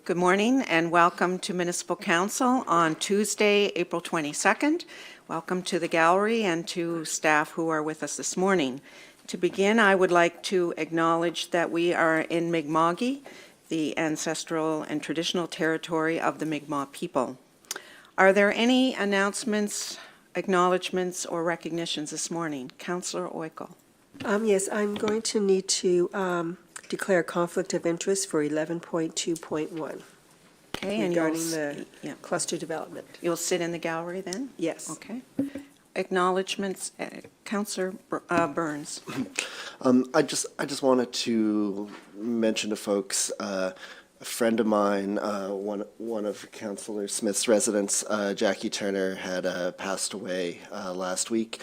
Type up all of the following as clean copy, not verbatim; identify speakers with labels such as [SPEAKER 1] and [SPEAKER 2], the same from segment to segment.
[SPEAKER 1] Good morning and welcome to Municipal Council on Tuesday, April 22nd. Welcome to the gallery and to staff who are with us this morning. To begin, I would like to acknowledge that we are in Mi'kma'ki, the ancestral and traditional territory of the Mi'kmaq people. Are there any announcements, acknowledgements, or recognitions this morning? Councillor Oikle.
[SPEAKER 2] Yes, I'm going to need to declare conflict of interest for 11.2.1 regarding the cluster development.
[SPEAKER 1] You'll sit in the gallery then?
[SPEAKER 2] Yes.
[SPEAKER 1] Okay. Acknowledgements, Councillor Burns.
[SPEAKER 3] I just wanted to mention to folks, a friend of mine, one of Councillor Smith's residents, Jackie Turner, had passed away last week.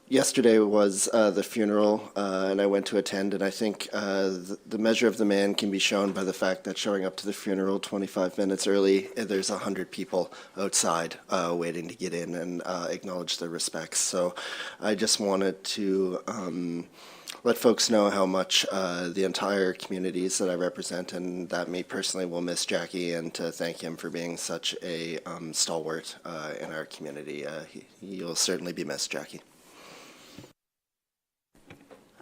[SPEAKER 3] Yesterday was the funeral, and I went to attend, and I think the measure of the man can be shown by the fact that showing up to the funeral 25 minutes early, there's 100 people outside waiting to get in and acknowledge their respects. So I just wanted to let folks know how much the entire communities that I represent and that me personally will miss Jackie, and to thank him for being such a stalwart in our community. You'll certainly be missed, Jackie.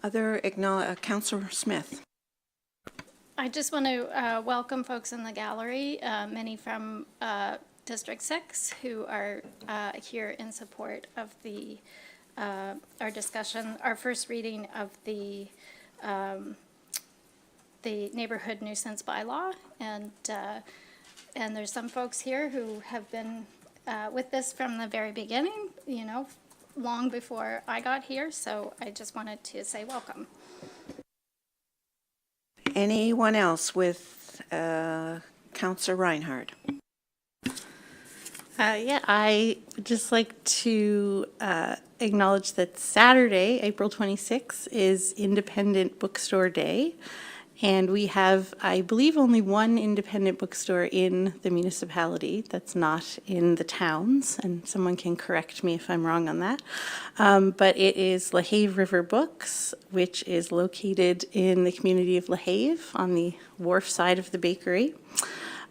[SPEAKER 1] Other Councillor Smith.
[SPEAKER 4] I just want to welcome folks in the gallery, many from District 6 who are here in support of the our discussion, our first reading of the neighborhood nuisance bylaw, and there's some folks here who have been with this from the very beginning, you know, long before I got here, so I just wanted to say welcome.
[SPEAKER 1] Anyone else with Councillor Reinhardt?
[SPEAKER 5] I would just like to acknowledge that Saturday, April 26th, is Independent Bookstore Day. And we have, I believe, only one independent bookstore in the municipality that's not in the towns, and someone can correct me if I'm wrong on that. But it is LaHave River Books, which is located in the community of LaHave on the wharf side of the bakery.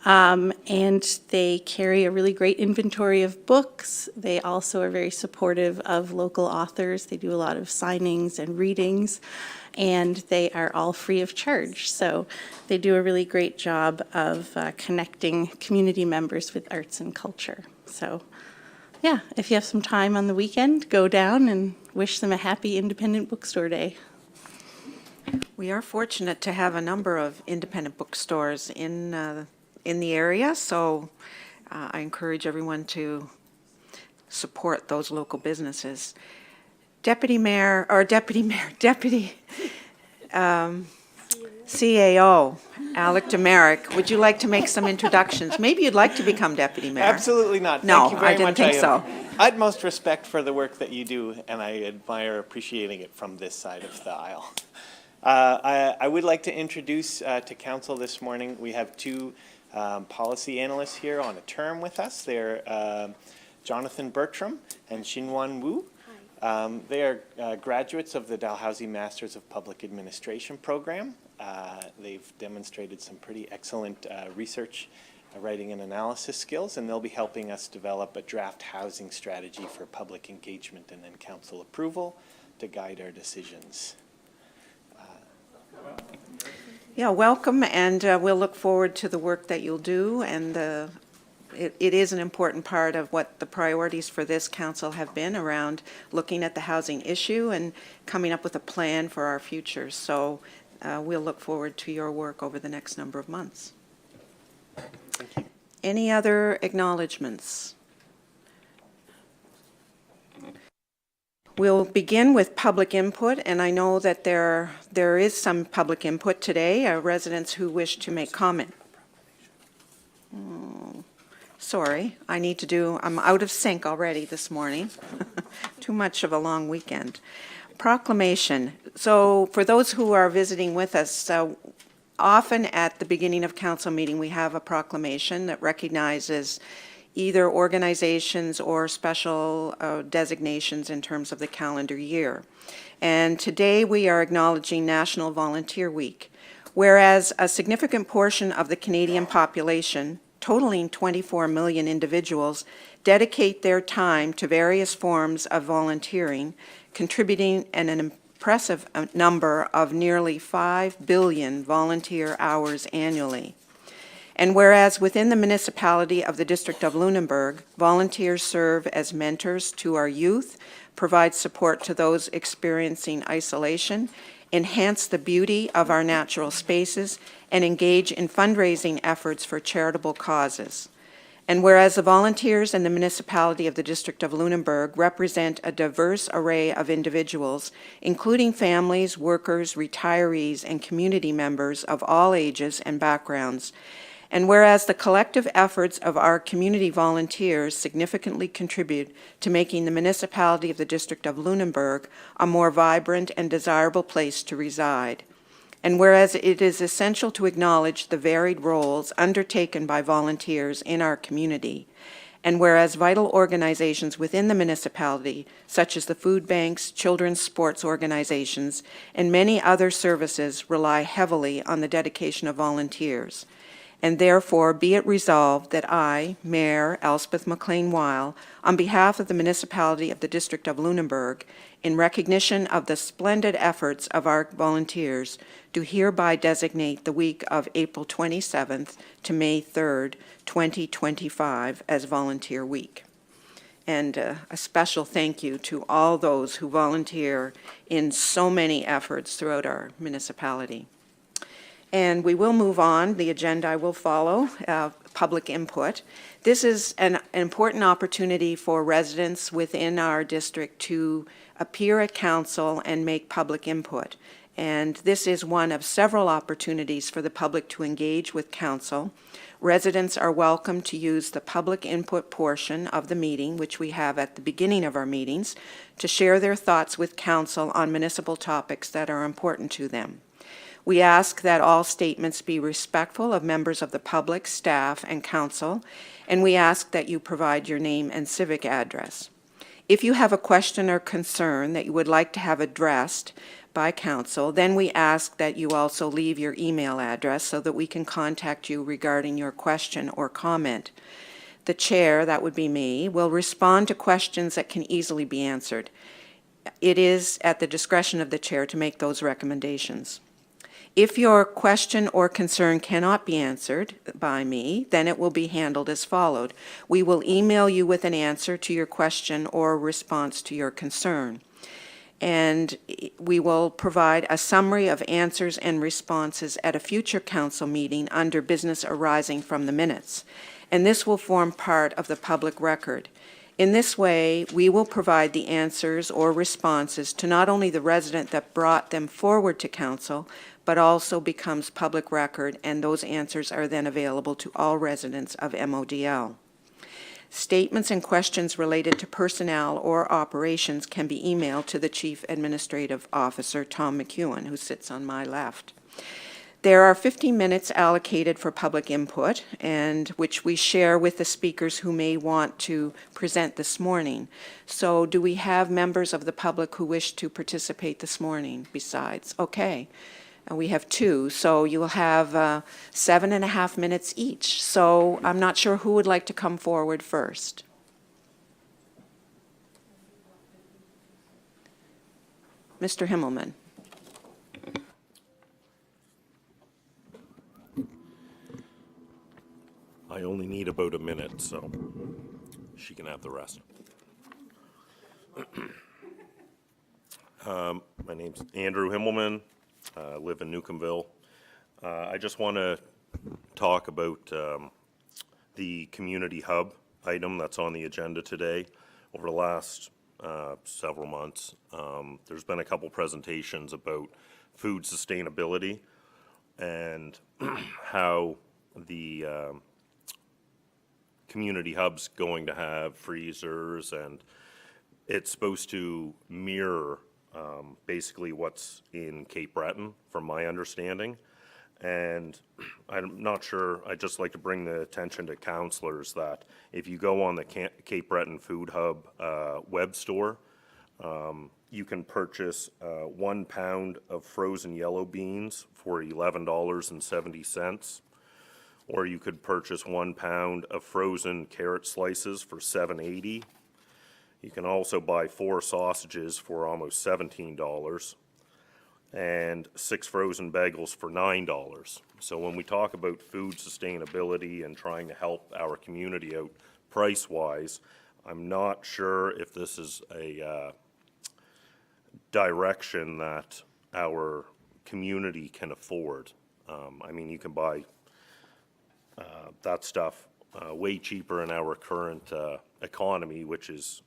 [SPEAKER 5] And they carry a really great inventory of books. They also are very supportive of local authors. They do a lot of signings and readings, and they are all free of charge. So they do a really great job of connecting community members with arts and culture. So yeah, if you have some time on the weekend, go down and wish them a happy Independent Bookstore Day.
[SPEAKER 1] We are fortunate to have a number of independent bookstores in the area, so I encourage everyone to support those local businesses. Deputy CAO, Alec Demerick, would you like to make some introductions? Maybe you'd like to become Deputy Mayor.
[SPEAKER 6] Absolutely not.
[SPEAKER 1] No,
[SPEAKER 6] Thank you very
[SPEAKER 1] I didn't
[SPEAKER 6] much.
[SPEAKER 1] think so.
[SPEAKER 6] Utmost respect for the work that you do, and I admire appreciating it from this side of the aisle. I would like to introduce to council this morning, we have two policy analysts here on a term with us. They're Jonathan Bertram and Xinwan Wu. They are graduates of the Dalhousie Masters of Public Administration program. They've demonstrated some pretty excellent research, writing and analysis skills, and they'll be helping us develop a draft housing strategy for public engagement and then council approval to guide our decisions.
[SPEAKER 1] Yeah, welcome, and we'll look forward to the work that you'll do, and it is an important part of what the priorities for this council have been around looking at the housing issue and coming up with a plan for our future. So we'll look forward to your work over the next number of months.
[SPEAKER 6] Thank you.
[SPEAKER 1] Any other acknowledgements? We'll begin with public input, and I know that there is some public input today, residents who wish to make comment. Sorry, I'm out of sync already this morning. Too much of a long weekend. Proclamation. So for those who are visiting with us, often at the beginning of council meeting we have a proclamation that recognizes either organizations or special designations in terms of the calendar year. And today we are acknowledging National Volunteer Week. Whereas a significant portion of the Canadian population, totaling 24 million individuals, dedicate their time to various forms of volunteering, contributing an impressive number of nearly 5 billion volunteer hours annually. And whereas within the municipality of the District of Lunenburg, volunteers serve as mentors to our youth, provide support to those experiencing isolation, enhance the beauty of our natural spaces, and engage in fundraising efforts for charitable causes. And whereas the volunteers in the municipality of the District of Lunenburg represent a diverse array of individuals, including families, workers, retirees, and community members of all ages and backgrounds. And whereas the collective efforts of our community volunteers significantly contribute to making the municipality of the District of Lunenburg a more vibrant and desirable place to reside. And whereas it is essential to acknowledge the varied roles undertaken by volunteers in our community, and whereas vital organizations within the municipality, such as the food banks, children's sports organizations, and many other services rely heavily on the dedication of volunteers. And therefore, be it resolved that I, Mayor Elspeth McLean-Weil, on behalf of the municipality of the District of Lunenburg, in recognition of the splendid efforts of our volunteers, do hereby designate the week of April 27th to May 3rd, 2025 as Volunteer Week. And a special thank you to all those who volunteer in so many efforts throughout our municipality. And we will move on. The agenda I will follow, public input. This is an important opportunity for residents within our district to appear at council and make public input. And this is one of several opportunities for the public to engage with council. Residents are welcome to use the public input portion of the meeting, which we have at the beginning of our meetings, to share their thoughts with council on municipal topics that are important to them. We ask that all statements be respectful of members of the public, staff, and council, and we ask that you provide your name and civic address. If you have a question or concern that you would like to have addressed by council, then we ask that you also leave your email address so that we can contact you regarding your question or comment. The chair, that would be me, will respond to questions that can easily be answered. It is at the discretion of the chair to make those recommendations. If your question or concern cannot be answered by me, then it will be handled as followed. We will email you with an answer to your question or response to your concern. And we will provide a summary of answers and responses at a future council meeting under business arising from the minutes. And this will form part of the public record. In this way, we will provide the answers or responses to not only the resident that brought them forward to council, but also becomes public record, and those answers are then available to all residents of MODL. Statements and questions related to personnel or operations can be emailed to the Chief Administrative Officer, Tom McEwen, who sits on my left. There are 15 minutes allocated for public input, and which we share with the speakers who may want to present this morning. So do we have members of the public who wish to participate this morning besides? Okay. We have two, so you will have 7.5 minutes each. So I'm not sure who would like to come forward first. Mr. Himmelman.
[SPEAKER 7] I only need about a minute, so she can have the rest. My name's Andrew Himmelman. I live in Newcombeville. I just want to talk about the community hub item that's on the agenda today. Over the last several months, there's been a couple presentations about food sustainability and how the community hub's going to have freezers, and it's supposed to mirror basically what's in Cape Breton, from my understanding. And I'm not sure, I'd just like to bring the attention to councillors that if you go on the Cape Breton Food Hub web store, You can purchase 1 pound of frozen yellow beans for $11.70, or you could purchase 1 pound of frozen carrot slices for $7.80. You can also buy 4 sausages for almost $17, and 6 frozen bagels for $9. So when we talk about food sustainability and trying to help our community out price-wise, I'm not sure if this is a direction that our community can afford. I mean, you can buy that stuff way cheaper in our current economy, which is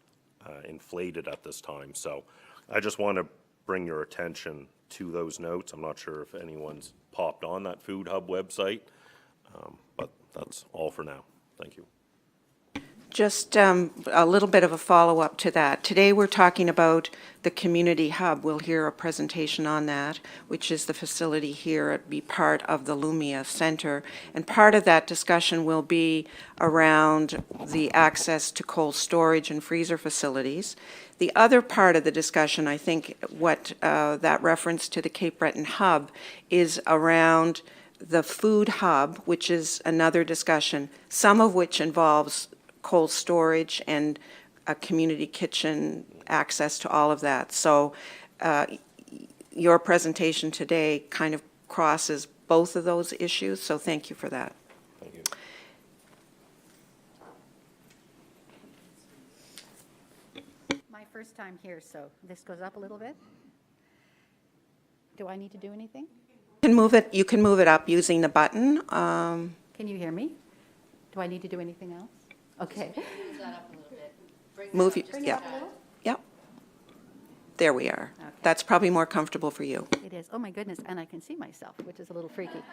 [SPEAKER 7] inflated at this time. So I just want to bring your attention to those notes. I'm not sure if anyone's popped on that Food Hub website, but that's all for now. Thank you.
[SPEAKER 1] Just a little bit of a follow-up to that. Today, we're talking about the Community Hub. We'll hear a presentation on that, which is the facility here. It'll be part of the Lumia Center. And part of that discussion will be around the access to cold storage and freezer facilities. The other part of the discussion, I think, what that reference to the Cape Breton Hub is around the Food Hub, which is another discussion, some of which involves cold storage and a community kitchen, access to all of that. So your presentation today kind of crosses both of those issues, so thank you for that.
[SPEAKER 7] Thank you.
[SPEAKER 8] My first time here, so this goes up a little bit. Do I need to do anything?
[SPEAKER 1] You can move it up using the button.
[SPEAKER 8] Can you hear me? Do I need to do anything else? Okay.
[SPEAKER 1] Move,
[SPEAKER 8] Bring it
[SPEAKER 1] yeah,
[SPEAKER 8] up a little?
[SPEAKER 1] yeah. There we are.
[SPEAKER 8] Okay.
[SPEAKER 1] That's probably more comfortable for you.
[SPEAKER 8] It is. Oh, my goodness, and I can see myself, which is a little freaky.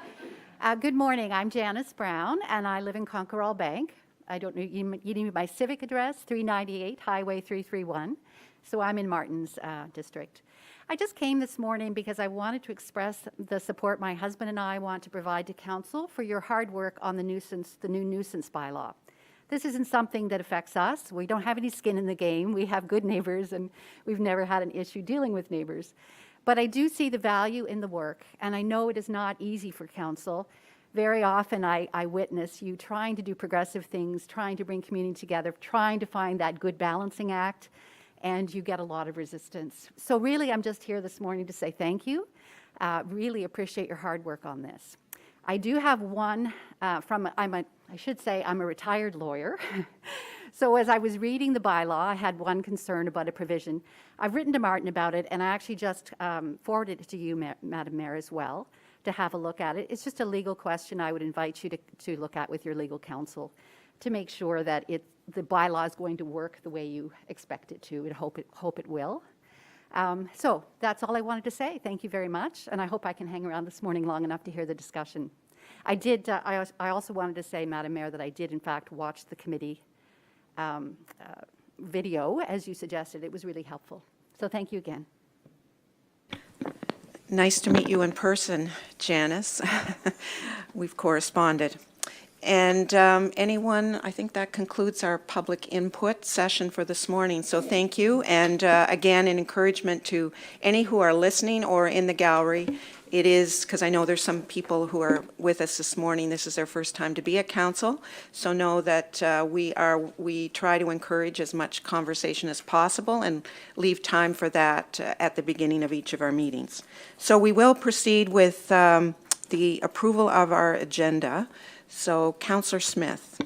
[SPEAKER 8] Good morning. I'm Janice Brown, and I live in Conquerall Bank. I don't know, you need my civic address, 398 Highway 331. So I'm in Martin's district. I just came this morning because I wanted to express the support my husband and I want to provide to council for your hard work on the new nuisance bylaw. This isn't something that affects us. We don't have any skin in the game. We have good neighbors, and we've never had an issue dealing with neighbors. But I do see the value in the work, and I know it is not easy for council. Very often I witness you trying to do progressive things, trying to bring community together, trying to find that good balancing act, and you get a lot of resistance. So really, I'm just here this morning to say thank you. Really appreciate your hard work on this. I do have one I should say I'm a retired lawyer. So as I was reading the bylaw, I had one concern about a provision. I've written to Martin about it, and I actually just forwarded it to you, Madam Mayor, as well, to have a look at it. It's just a legal question I would invite you to look at with your legal counsel to make sure that the bylaw is going to work the way you expect it to, and hope it will. So that's all I wanted to say. Thank you very much, and I hope I can hang around this morning long enough to hear the discussion. I did. I also wanted to say, Madam Mayor, that I did in fact watch the committee video as you suggested. It was really helpful. So thank you again.
[SPEAKER 1] Nice to meet you in person, Janice. We've corresponded. And anyone, I think that concludes our public input session for this morning. So thank you. And again, an encouragement to any who are listening or in the gallery. It is, because I know there's some people who are with us this morning, this is their first time to be at council. So know that we try to encourage as much conversation as possible and leave time for that at the beginning of each of our meetings. So we will proceed with the approval of our agenda. So, Councillor Smith.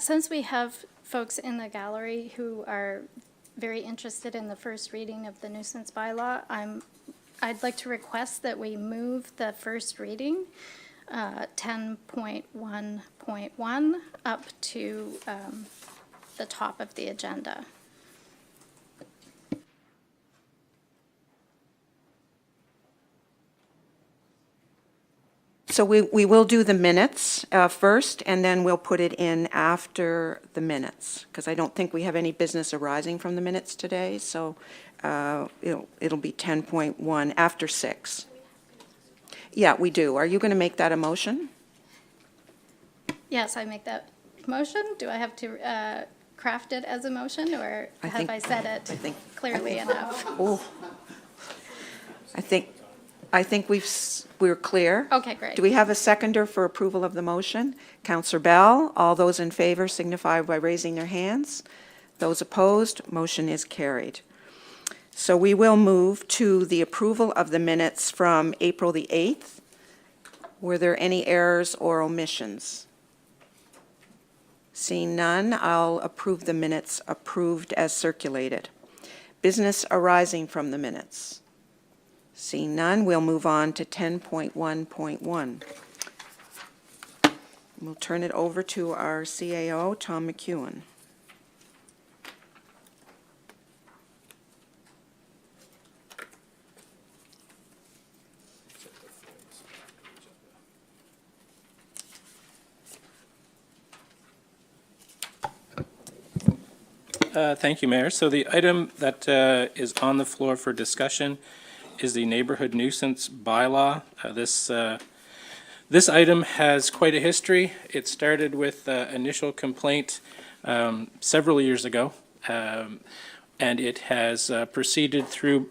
[SPEAKER 4] Since we have folks in the gallery who are very interested in the first reading of the nuisance bylaw, I'd like to request that we move the first reading, 10.1.1, up to the top of the agenda.
[SPEAKER 1] So we will do the minutes first, and then we'll put it in after the minutes, because I don't think we have any business arising from the minutes today, so it'll be 10.1 after 6. Yeah, we do. Are you going to make that a motion?
[SPEAKER 4] Yes, I make that motion. Do I have to craft it as a motion, or
[SPEAKER 1] I
[SPEAKER 4] have
[SPEAKER 1] think-
[SPEAKER 4] I said it
[SPEAKER 1] I think-
[SPEAKER 4] clearly enough?
[SPEAKER 1] I think we're clear.
[SPEAKER 4] Okay, great.
[SPEAKER 1] Do we have a seconder for approval of the motion? Counselor Bell, all those in favor signify by raising their hands. Those opposed, motion is carried. So we will move to the approval of the minutes from April the 8th. Were there any errors or omissions? Seeing none, I'll approve the minutes approved as circulated. Business arising from the minutes. Seeing none, we'll move on to 10.1.1. We'll turn it over to our CAO, Tom McEwen.
[SPEAKER 9] Thank you, Mayor. So the item that is on the floor for discussion is the neighborhood nuisance bylaw. This item has quite a history. It started with initial complaint several years ago, and it has proceeded through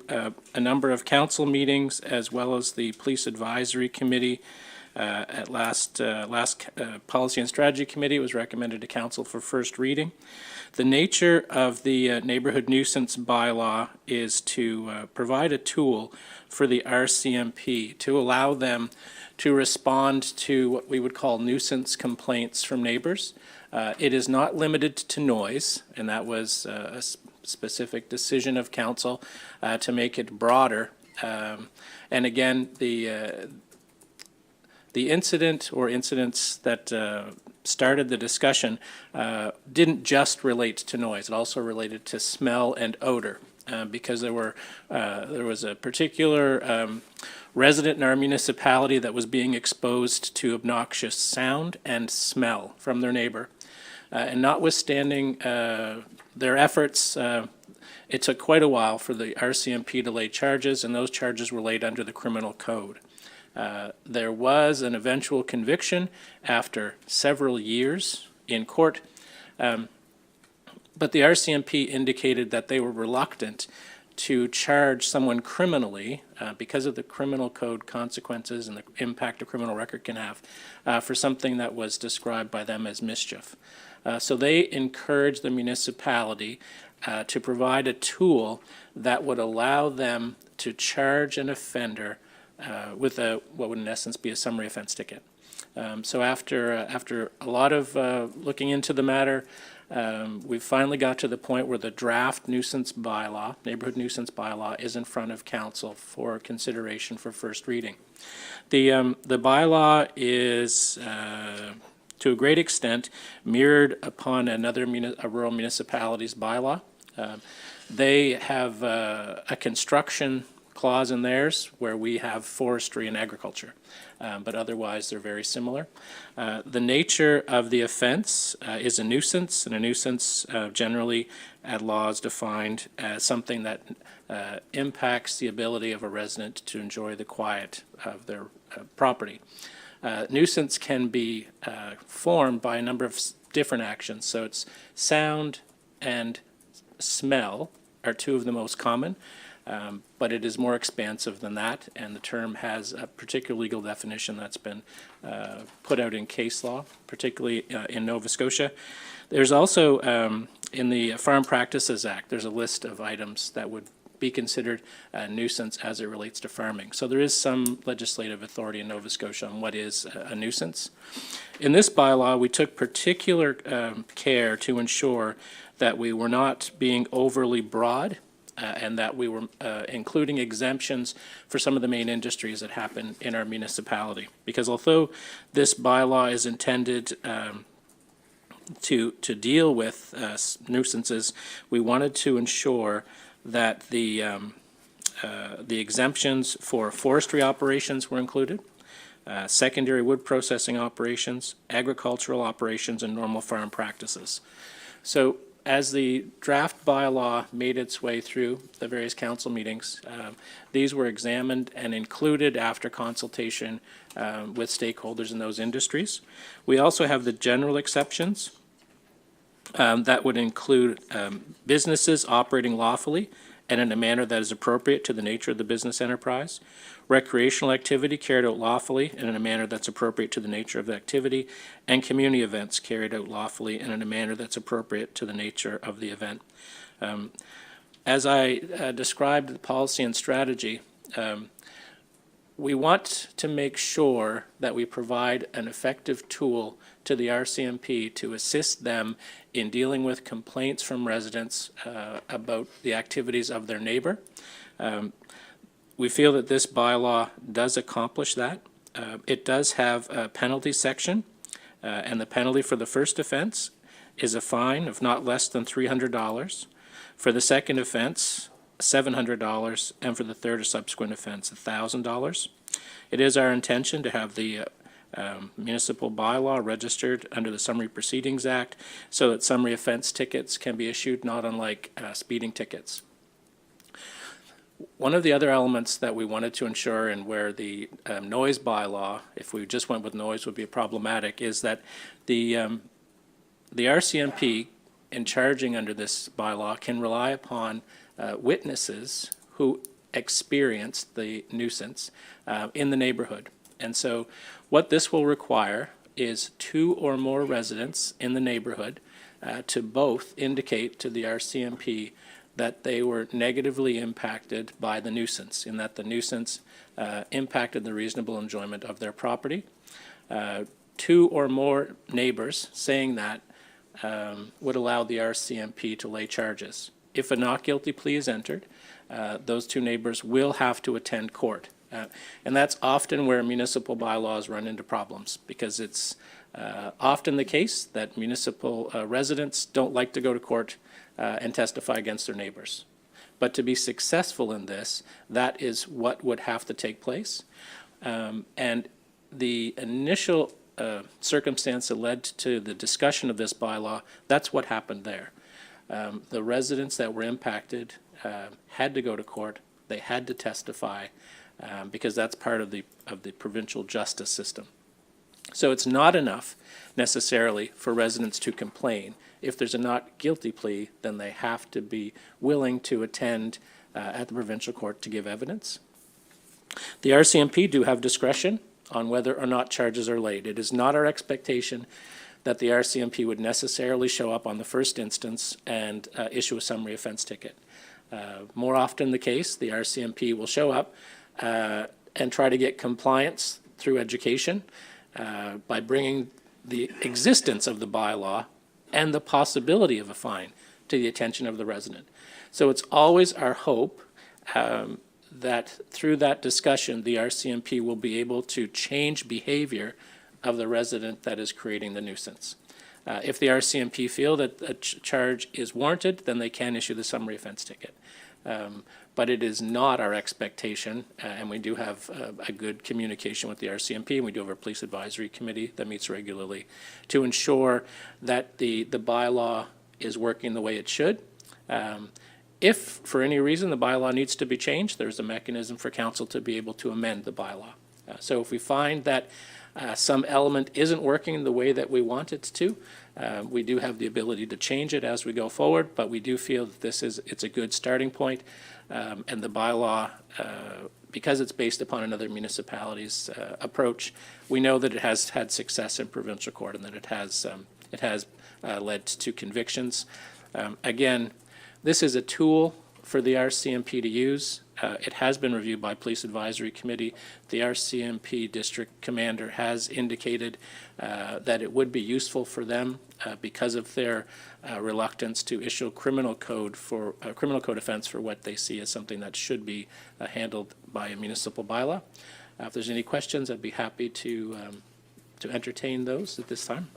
[SPEAKER 9] a number of council meetings as well as the Police Advisory Committee. At last Policy and Strategy Committee, it was recommended to council for first reading. The nature of the neighborhood nuisance bylaw is to provide a tool for the RCMP to allow them to respond to what we would call nuisance complaints from neighbors. It is not limited to noise, and that was a specific decision of council to make it broader. And again, the incident or incidents that started the discussion didn't just relate to noise. It also related to smell and odor because there was a particular resident in our municipality that was being exposed to obnoxious sound and smell from their neighbor. And notwithstanding their efforts, it took quite a while for the RCMP to lay charges, and those charges were laid under the criminal code. There was an eventual conviction after several years in court, but the RCMP indicated that they were reluctant to charge someone criminally because of the criminal code consequences and the impact a criminal record can have for something that was described by them as mischief. So they encouraged the municipality to provide a tool that would allow them to charge an offender with what would in essence be a summary offense ticket. So after a lot of looking into the matter, we finally got to the point where the draft nuisance bylaw, neighborhood nuisance bylaw, is in front of council for consideration for first reading. The bylaw is to a great extent mirrored upon another a rural municipality's bylaw. They have a construction clause in theirs where we have forestry and agriculture, but otherwise they're very similar. The nature of the offense is a nuisance, and a nuisance generally at law is defined as something that impacts the ability of a resident to enjoy the quiet of their property. Nuisance can be formed by a number of different actions, so it's sound and smell are two of the most common. But it is more expansive than that, and the term has a particular legal definition that's been put out in case law, particularly in Nova Scotia. There's also, in the Farm Practices Act, there's a list of items that would be considered a nuisance as it relates to farming. So there is some legislative authority in Nova Scotia on what is a nuisance. In this bylaw, we took particular care to ensure that we were not being overly broad, and that we were including exemptions for some of the main industries that happen in our municipality. Because although this bylaw is intended to deal with nuisances, we wanted to ensure that the exemptions for forestry operations were included, secondary wood processing operations, agricultural operations, and normal farm practices. So as the draft bylaw made its way through the various council meetings, these were examined and included after consultation with stakeholders in those industries. We also have the general exceptions, That would include businesses operating lawfully and in a manner that is appropriate to the nature of the business enterprise, recreational activity carried out lawfully and in a manner that's appropriate to the nature of the activity, and community events carried out lawfully and in a manner that's appropriate to the nature of the event. As I described the policy and strategy, we want to make sure that we provide an effective tool to the RCMP to assist them in dealing with complaints from residents about the activities of their neighbor. We feel that this bylaw does accomplish that. It does have a penalty section, and the penalty for the first offense is a fine of not less than $300. For the second offense, $700, and for the third or subsequent offense, $1,000. It is our intention to have the municipal bylaw registered under the Summary Proceedings Act so that summary offense tickets can be issued, not unlike speeding tickets. One of the other elements that we wanted to ensure, and where the noise bylaw, if we just went with noise, would be problematic, is that the RCMP, in charging under this bylaw, can rely upon witnesses who experienced the nuisance in the neighborhood. And so what this will require is 2 or more residents in the neighborhood to both indicate to the RCMP that they were negatively impacted by the nuisance, in that the nuisance impacted the reasonable enjoyment of their property. 2 or more neighbors saying that would allow the RCMP to lay charges. If a not guilty plea is entered, those 2 neighbors will have to attend court. And that's often where municipal bylaws run into problems, because it's often the case that municipal residents don't like to go to court and testify against their neighbors. But to be successful in this, that is what would have to take place. And the initial circumstance that led to the discussion of this bylaw, that's what happened there. The residents that were impacted had to go to court. They had to testify because that's part of the provincial justice system. So it's not enough necessarily for residents to complain. If there's a not guilty plea, then they have to be willing to attend at the provincial court to give evidence. The RCMP do have discretion on whether or not charges are laid. It is not our expectation that the RCMP would necessarily show up on the first instance and issue a summary offense ticket. More often the case, the RCMP will show up and try to get compliance through education by bringing the existence of the bylaw and the possibility of a fine to the attention of the resident. So it's always our hope that through that discussion, the RCMP will be able to change behavior of the resident that is creating the nuisance. If the RCMP feel that a charge is warranted, then they can issue the summary offense ticket. But it is not our expectation, and we do have a good communication with the RCMP, and we do have our police advisory committee that meets regularly to ensure that the bylaw is working the way it should. If for any reason the bylaw needs to be changed, there's a mechanism for council to be able to amend the bylaw. So if we find that some element isn't working the way that we want it to, we do have the ability to change it as we go forward, but we do feel that it's a good starting point, and the bylaw, because it's based upon another municipality's approach, we know that it has had success in provincial court and that it has led to convictions. Again, this is a tool for the RCMP to use. It has been reviewed by Police Advisory Committee. The RCMP District Commander has indicated that it would be useful for them because of their reluctance to issue a criminal code offense for what they see as something that should be handled by a municipal bylaw. If there's any questions, I'd be happy to entertain those at this time.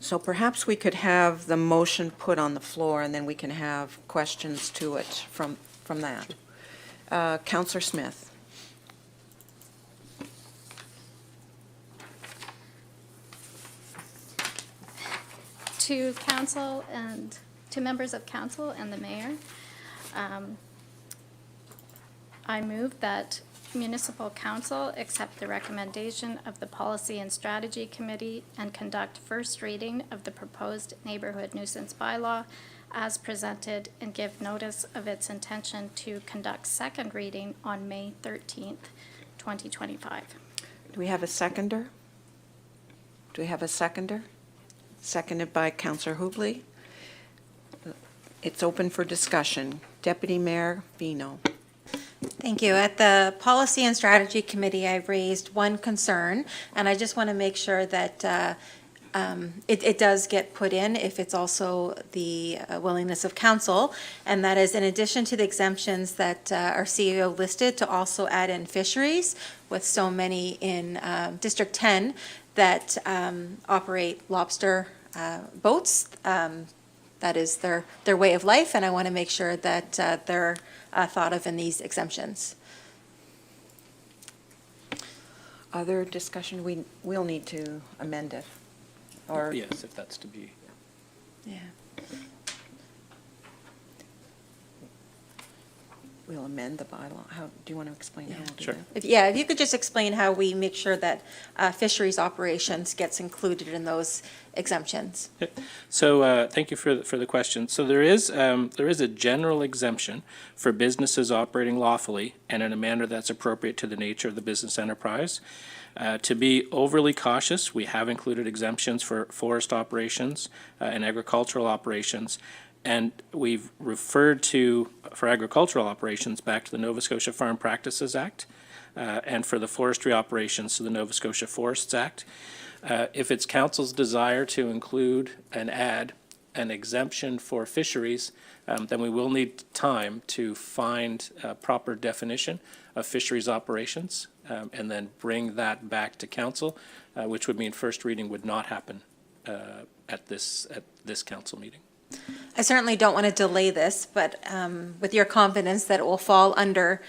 [SPEAKER 1] So perhaps we could have the motion put on the floor, and then we can have questions to it from that. Councillor Smith.
[SPEAKER 4] To council and to members of council and the mayor, I move that Municipal Council accept the recommendation of the Policy and Strategy Committee and conduct first reading of the proposed neighborhood nuisance bylaw as presented and give notice of its intention to conduct second reading on May 13th, 2025.
[SPEAKER 1] Do we have a seconder? Do we have a seconder? Seconded by Councillor Hubley. It's open for discussion. Deputy Mayor Vino.
[SPEAKER 10] Thank you. At the Policy and Strategy Committee, I've raised one concern, and I just want to make sure that it does get put in if it's also the willingness of council, and that is in addition to the exemptions that our CEO listed, to also add in fisheries, with so many in District 10 that operate lobster boats. That is their way of life, and I want to make sure that they're thought of in these exemptions.
[SPEAKER 1] Other discussion? We'll need to amend it. Or
[SPEAKER 9] Yes, if that's to be.
[SPEAKER 10] Yeah.
[SPEAKER 1] we'll amend the bylaw. How, do you want to explain how we'll do
[SPEAKER 9] Sure.
[SPEAKER 1] that?
[SPEAKER 10] If you could just explain how we make sure that fisheries operations gets included in those exemptions.
[SPEAKER 9] So thank you for the question. So there is a general exemption for businesses operating lawfully and in a manner that's appropriate to the nature of the business enterprise. To be overly cautious, we have included exemptions for forest operations and agricultural operations. And we've referred to, for agricultural operations, back to the Nova Scotia Farm Practices Act, and for the forestry operations to the Nova Scotia Forests Act. If it's council's desire to include and add an exemption for fisheries, then we will need time to find a proper definition of fisheries operations, and then bring that back to council, which would mean first reading would not happen at this council meeting.
[SPEAKER 10] I certainly don't want to delay this, but with your confidence that it will fall under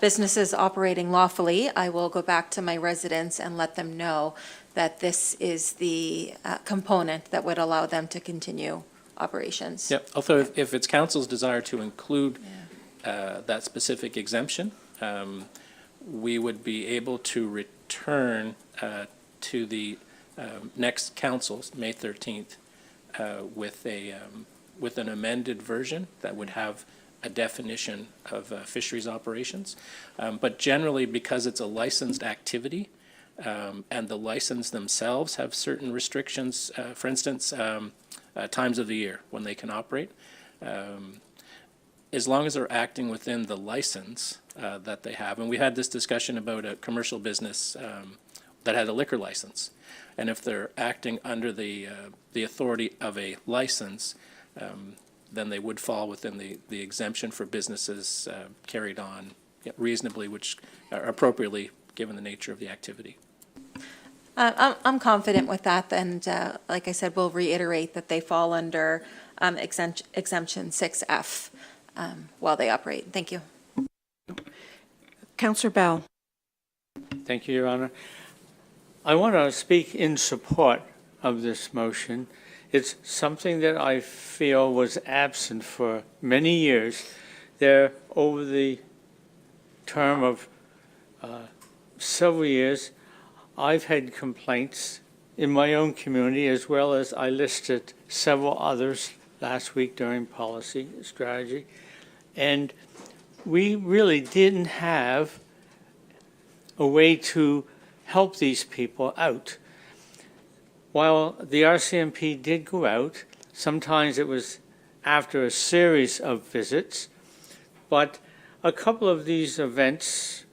[SPEAKER 10] businesses operating lawfully, I will go back to my residents and let them know that this is the component that would allow them to continue operations.
[SPEAKER 9] Yep, although if it's council's desire to include that specific exemption, we would be able to return to the next council, May 13th, with an amended version that would have a definition of fisheries operations. But generally, because it's a licensed activity, and the license themselves have certain restrictions, for instance, times of the year when they can operate, as long as they're acting within the license that they have. And we had this discussion about a commercial business that had a liquor license. And if they're acting under the authority of a license, then they would fall within the exemption for businesses carried on reasonably, which are appropriately given the nature of the activity.
[SPEAKER 10] I'm confident with that, and like I said, we'll reiterate that they fall under exemption 6F while they operate. Thank you.
[SPEAKER 1] Councillor Bell.
[SPEAKER 11] Thank you, Your Honor. I want to speak in support of this motion. It's something that I feel was absent for many years. There, over the term of several years, I've had complaints in my own community, as well as I listed several others last week during policy strategy. And we really didn't have a way to help these people out. While the RCMP did go out, sometimes it was after a series of visits, but a couple of these events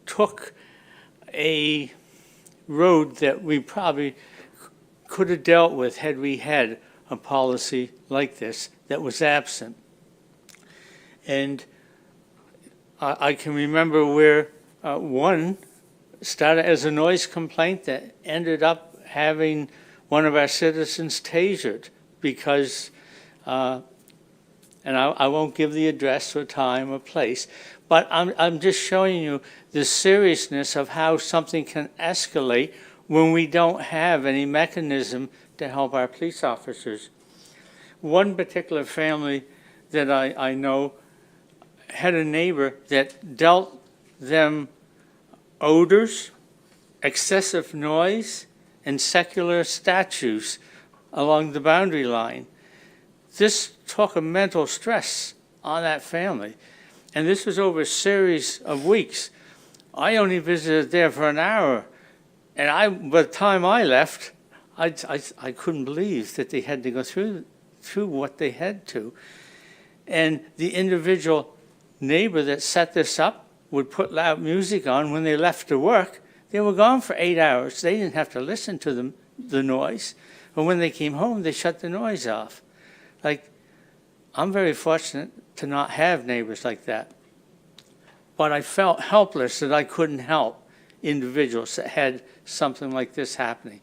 [SPEAKER 11] took a road that we probably could have dealt with had we had a policy like this that was absent. And I can remember where one started as a noise complaint that ended up having one of our citizens tasered because, and I won't give the address or time or place, but I'm just showing you the seriousness of how something can escalate when we don't have any mechanism to help our police officers. One particular family that I know had a neighbor that dealt them odors, excessive noise, and secular statues along the boundary line. This took a mental stress on that family. And this was over a series of weeks. I only visited there for an hour. And by the time I left, I couldn't believe that they had to go through what they had to. And the individual neighbor that set this up would put loud music on when they left to work. They were gone for 8 hours. They didn't have to listen to the noise. But when they came home, they shut the noise off. Like, I'm very fortunate to not have neighbors like that. But I felt helpless that I couldn't help individuals that had something like this happening.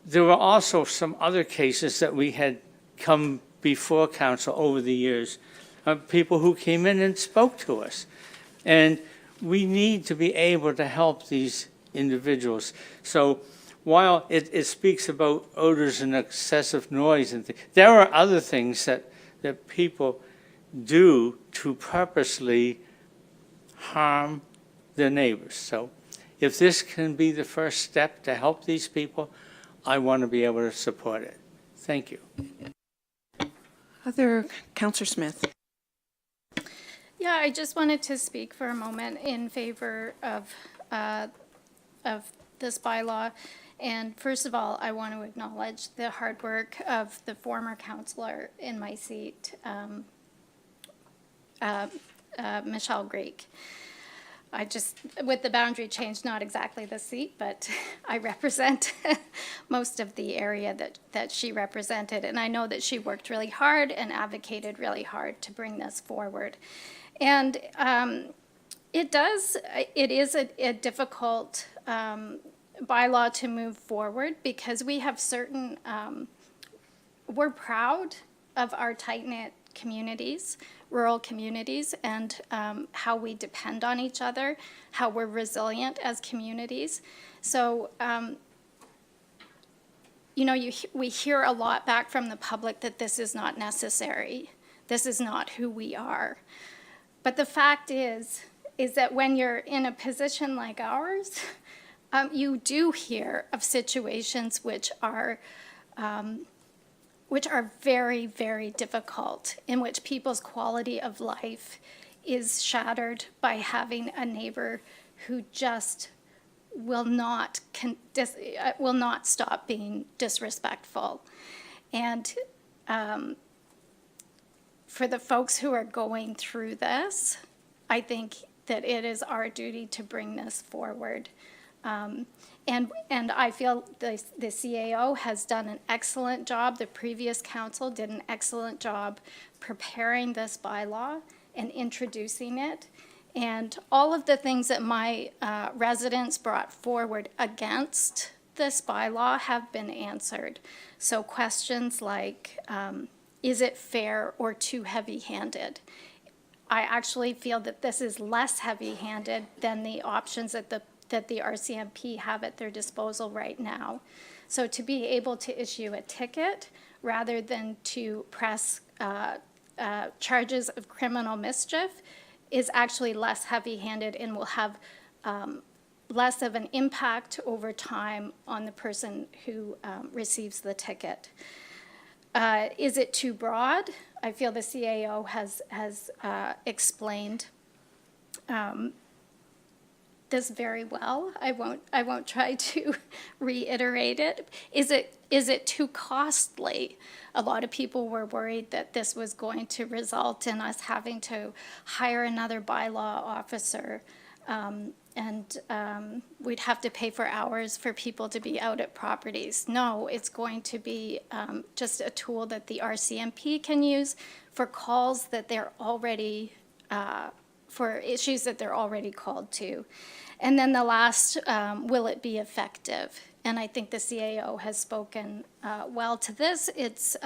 [SPEAKER 11] There were also some other cases that we had come before council over the years, people who came in and spoke to us. And we need to be able to help these individuals. So while it speaks about odors and excessive noise and things, there are other things that people do to purposely harm their neighbors. So if this can be the first step to help these people, I want to be able to support it. Thank you.
[SPEAKER 1] Councillor Smith.
[SPEAKER 4] Yeah, I just wanted to speak for a moment in favor of this bylaw. And first of all, I want to acknowledge the hard work of the former councillor in my seat, Michelle Greek. With the boundary change, not exactly the seat, but I represent most of the area that she represented. And I know that she worked really hard and advocated really hard to bring this forward. And it is a difficult bylaw to move forward because we have certain, we're proud of our tight-knit communities, rural communities, and how we depend on each other, how we're resilient as communities. So, we hear a lot back from the public that this is not necessary. This is not who we are. But the fact is that when you're in a position like ours, you do hear of situations which are very, very difficult, in which people's quality of life is shattered by having a neighbor who just will not stop being disrespectful. And for the folks who are going through this, I think that it is our duty to bring this forward. And I feel the CAO has done an excellent job. The previous council did an excellent job preparing this bylaw and introducing it. And all of the things that my residents brought forward against this bylaw have been answered. So questions like, is it fair or too heavy-handed? I actually feel that this is less heavy-handed than the options that the RCMP have at their disposal right now. So to be able to issue a ticket rather than to press charges of criminal mischief is actually less heavy-handed and will have less of an impact over time on the person who receives the ticket. Is it too broad? I feel the CAO has explained this very well. I won't try to reiterate it. Is it too costly? A lot of people were worried that this was going to result in us having to hire another bylaw officer, and we'd have to pay for hours for people to be out at properties. No, it's going to be just a tool that the RCMP can use for calls that they're already for issues that they're already called to. And then the last, will it be effective? And I think the CAO has spoken well to this. It's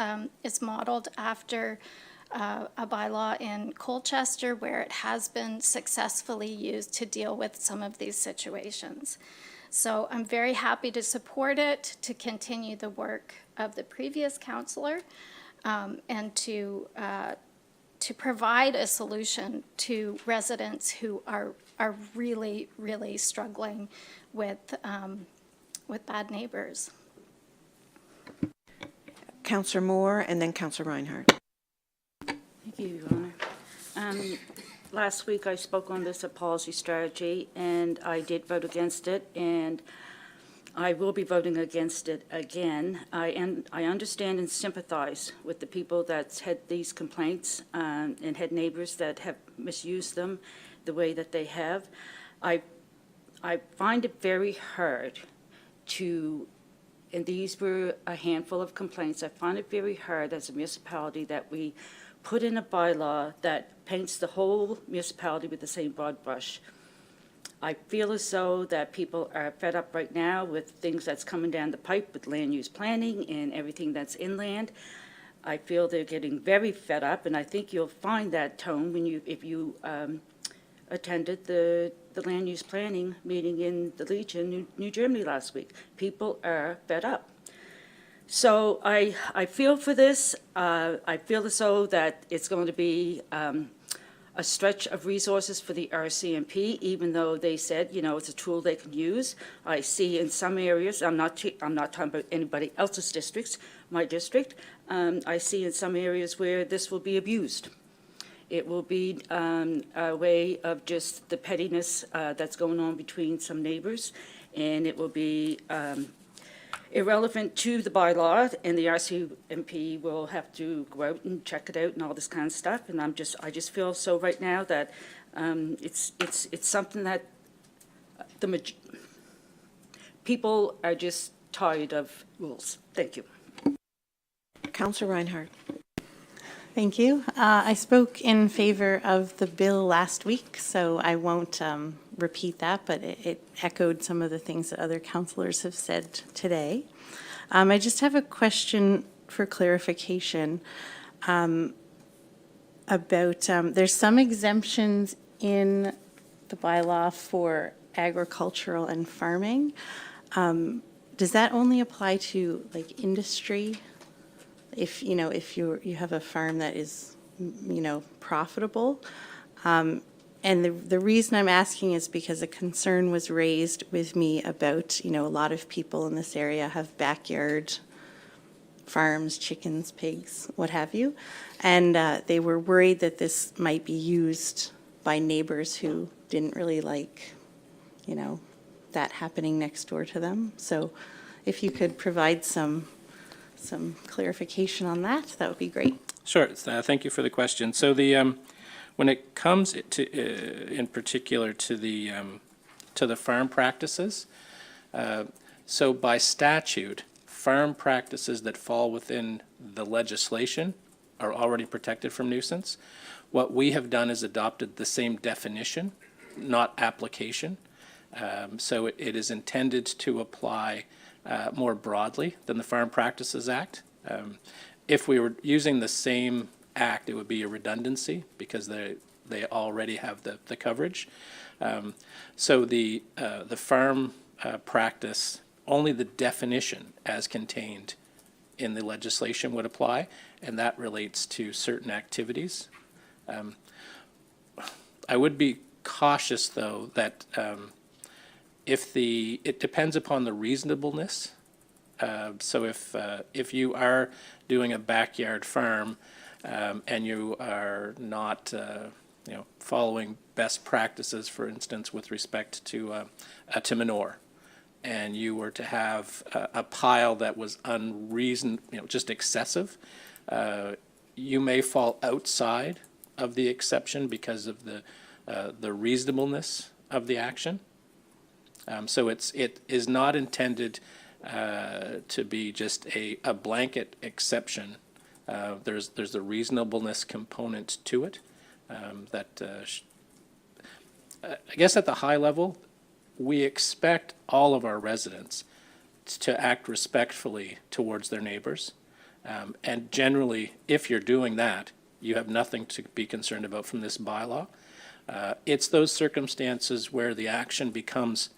[SPEAKER 4] modeled after a bylaw in Colchester where it has been successfully used to deal with some of these situations. So I'm very happy to support it, to continue the work of the previous councillor, and to to provide a solution to residents who are really, really struggling with bad neighbors.
[SPEAKER 1] Councillor Moore and then Councillor Reinhardt.
[SPEAKER 12] Thank you, Your Honor. Last week, I spoke on this policy strategy, and I did vote against it, and I will be voting against it again. I understand and sympathize with the people that had these complaints and had neighbors that have misused them the way that they have. I find it very hard to, and these were a handful of complaints, I find it very hard as a municipality that we put in a bylaw that paints the whole municipality with the same broad brush. I feel as though that people are fed up right now with things that's coming down the pipe with land use planning and everything that's inland. I feel they're getting very fed up, and I think you'll find that tone when if you attended the land use planning meeting in the Legion, New Germany last week. People are fed up. So I feel for this. I feel as though that it's going to be a stretch of resources for the RCMP, even though they said, you know, it's a tool they can use. I see in some areas, I'm not talking about anybody else's districts, my district, I see in some areas where this will be abused. It will be a way of just the pettiness that's going on between some neighbors, and it will be irrelevant to the bylaw, and the RCMP will have to go out and check it out and all this kind of stuff. And I just feel so right now that it's something that people are just tired of rules. Thank you.
[SPEAKER 1] Councillor Reinhardt.
[SPEAKER 5] Thank you. I spoke in favor of the bill last week, so I won't repeat that, but it echoed some of the things that other councillors have said today. I just have a question for clarification about, there's some exemptions in the bylaw for agricultural and farming. Does that only apply to like industry? If you have a farm that is, profitable. And the reason I'm asking is because a concern was raised with me about, a lot of people in this area have backyard farms, chickens, pigs, what have you. And they were worried that this might be used by neighbors who didn't really like, that happening next door to them. So if you could provide some clarification on that, that would be great.
[SPEAKER 9] Sure. Thank you for the question. So when it comes to, in particular to the farm practices, so by statute, farm practices that fall within the legislation are already protected from nuisance. What we have done is adopted the same definition, not application. So it is intended to apply more broadly than the Farm Practices Act. If we were using the same act, it would be a redundancy because they already have the coverage. So the farm practice, only the definition as contained in the legislation would apply, and that relates to certain activities. I would be cautious, though, that it depends upon the reasonableness. So if you are doing a backyard farm and you are not following best practices, for instance, with respect to manure, and you were to have a pile that was just excessive, you may fall outside of the exception because of the reasonableness of the action. So it is not intended to be just a blanket exception. There's a reasonableness component to it I guess at the high level, we expect all of our residents to act respectfully towards their neighbors. And generally, if you're doing that, you have nothing to be concerned about from this bylaw. It's those circumstances where the action becomes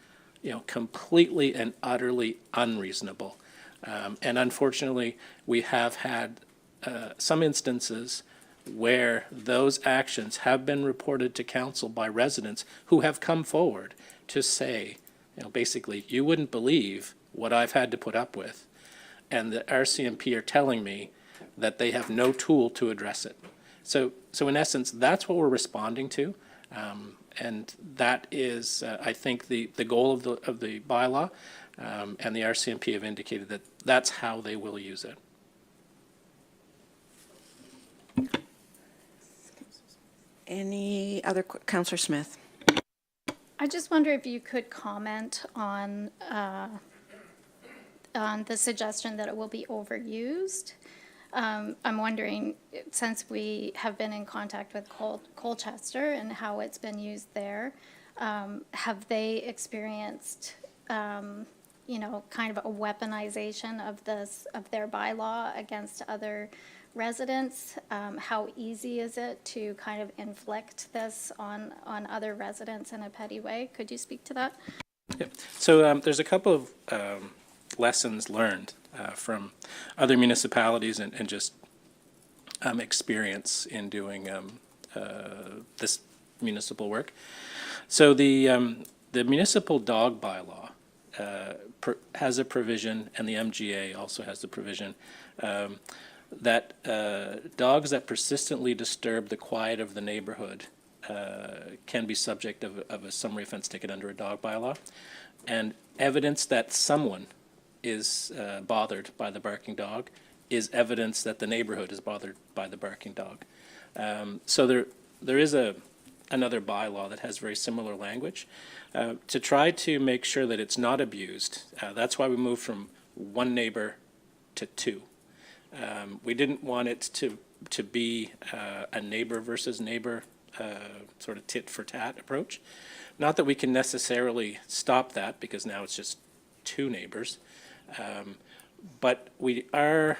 [SPEAKER 9] completely and utterly unreasonable. And unfortunately, we have had some instances where those actions have been reported to council by residents who have come forward to say, basically, you wouldn't believe what I've had to put up with. And the RCMP are telling me that they have no tool to address it. So in essence, that's what we're responding to. And that is, I think, the goal of the bylaw. And the RCMP have indicated that that's how they will use it.
[SPEAKER 1] Any other, Councillor Smith?
[SPEAKER 4] I just wonder if you could comment on the suggestion that it will be overused. I'm wondering, since we have been in contact with Colchester and how it's been used there, have they experienced, kind of a weaponization of their bylaw against other residents? How easy is it to kind of inflict this on other residents in a petty way? Could you speak to that?
[SPEAKER 9] Yeah. So there's a couple of lessons learned from other municipalities and just experience in doing this municipal work. So the municipal dog bylaw has a provision, and the MGA also has the provision, that dogs that persistently disturb the quiet of the neighborhood can be subject of a summary offense ticket under a dog bylaw. And evidence that someone is bothered by the barking dog is evidence that the neighborhood is bothered by the barking dog. So there is another bylaw that has very similar language to try to make sure that it's not abused. That's why we moved from one neighbor to two. We didn't want it to be a neighbor versus neighbor sort of tit for tat approach. Not that we can necessarily stop that, because now it's just two neighbors. But we are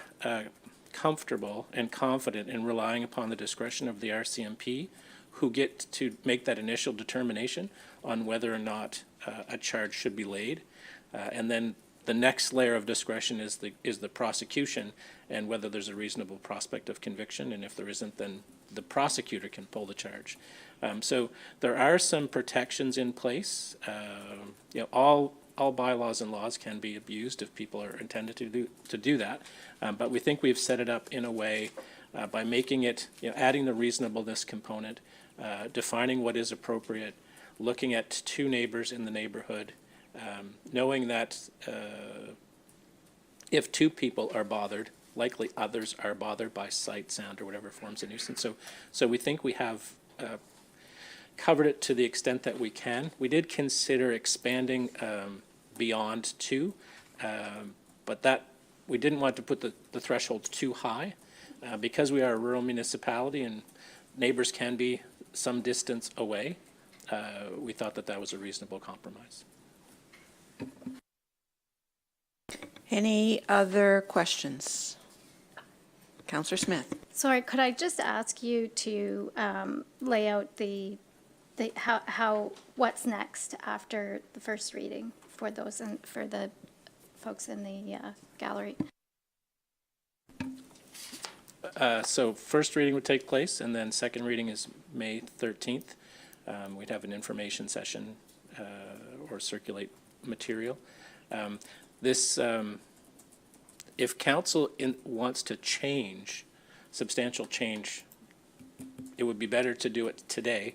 [SPEAKER 9] comfortable and confident in relying upon the discretion of the RCMP, who get to make that initial determination on whether or not a charge should be laid. And then the next layer of discretion is the prosecution, and whether there's a reasonable prospect of conviction. And if there isn't, then the prosecutor can pull the charge. So there are some protections in place. All bylaws and laws can be abused if people are intended to do that. But we think we've set it up in a way by making it, adding the reasonableness component, defining what is appropriate, looking at two neighbors in the neighborhood, knowing that if two people are bothered, likely others are bothered by sight, sound, or whatever forms a nuisance. So we think we have covered it to the extent that we can. We did consider expanding beyond two, but that we didn't want to put the threshold too high because we are a rural municipality and neighbors can be some distance away. We thought that was a reasonable compromise.
[SPEAKER 1] Any other questions? Councillor Smith.
[SPEAKER 4] Sorry, could I just ask you to lay out what's next after the first reading for those for the folks in the gallery?
[SPEAKER 9] So first reading would take place, and then second reading is May 13th. We'd have an information session or circulate material. If council wants to change, substantial change, it would be better to do it today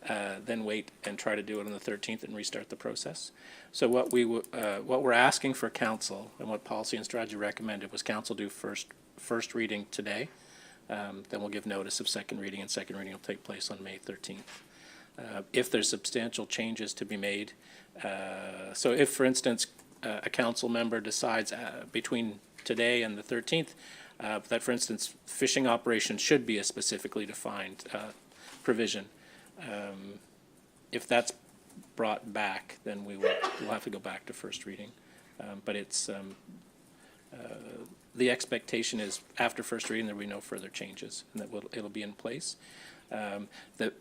[SPEAKER 9] than wait and try to do it on the 13th and restart the process. So what we're asking for council, and what policy and strategy recommended, was council do first reading today. Then we'll give notice of second reading, and second reading will take place on May 13th. If there's substantial changes to be made, so if, for instance, a council member decides between today and the 13th that, for instance, fishing operations should be a specifically defined provision, if that's brought back, then we'll have to go back to first reading. But it's the expectation is after first reading there will be no further changes, and that it'll be in place.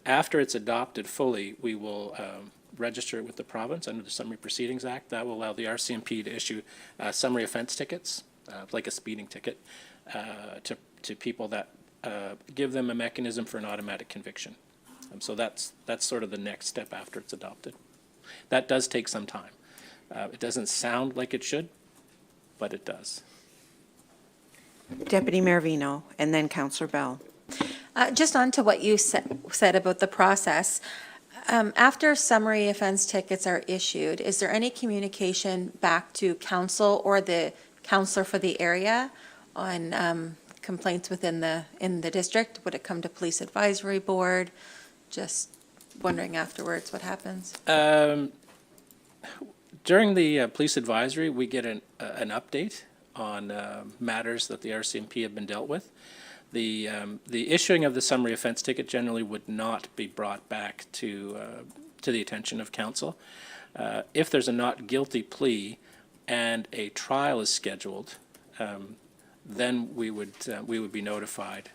[SPEAKER 9] After it's adopted fully, we will register it with the province under the Summary Proceedings Act. That will allow the RCMP to issue summary offense tickets, like a speeding ticket, to people that give them a mechanism for an automatic conviction. So that's sort of the next step after it's adopted. That does take some time. It doesn't sound like it should, but it does.
[SPEAKER 1] Deputy Mayor Vino, and then Councillor Bell.
[SPEAKER 10] Just on to what you said about the process. After summary offense tickets are issued, is there any communication back to council or the counselor for the area on complaints within the district? Would it come to police advisory board? Just wondering afterwards what happens.
[SPEAKER 9] During the police advisory, we get an update on matters that the RCMP have been dealt with. The issuing of the summary offense ticket generally would not be brought back to the attention of council. If there's a not guilty plea and a trial is scheduled, then we would be notified.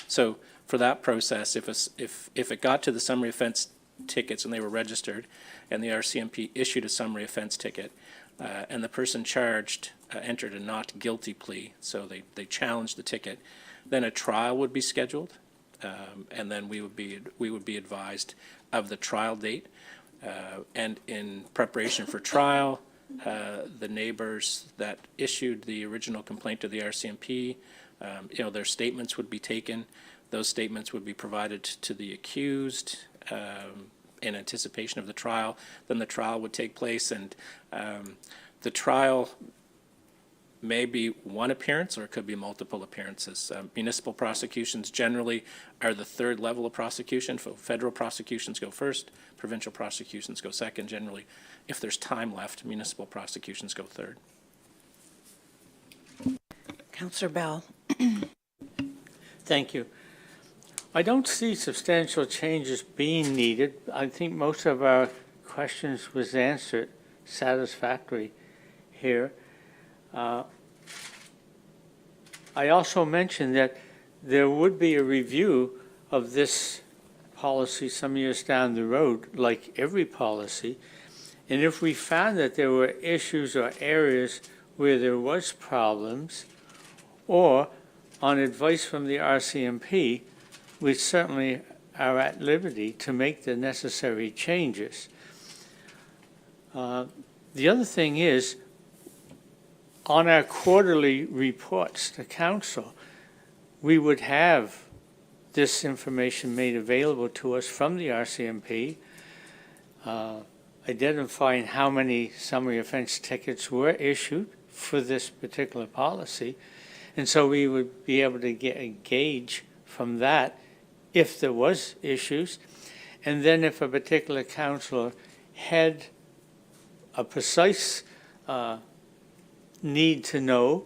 [SPEAKER 9] So for that process, if it got to the summary offense tickets and they were registered, and the RCMP issued a summary offense ticket, and the person charged entered a not guilty plea, so they challenged the ticket, then a trial would be scheduled, and then we would be advised of the trial date. And in preparation for trial, the neighbors that issued the original complaint to the RCMP, their statements would be taken. Those statements would be provided to the accused in anticipation of the trial. Then the trial would take place, and the trial may be one appearance or it could be multiple appearances. Municipal prosecutions generally are the third level of prosecution. Federal prosecutions go first, provincial prosecutions go second. Generally, if there's time left, municipal prosecutions go third.
[SPEAKER 1] Councillor Bell.
[SPEAKER 11] Thank you. I don't see substantial changes being needed. I think most of our questions was answered satisfactory here. I also mentioned that there would be a review of this policy some years down the road, like every policy. And if we found that there were issues or areas where there was problems, or on advice from the RCMP, we certainly are at liberty to make the necessary changes. The other thing is, on our quarterly reports to council, we would have this information made available to us from the RCMP, identifying how many summary offense tickets were issued for this particular policy. And so we would be able to get a gauge from that if there was issues. And then if a particular councillor had a precise need to know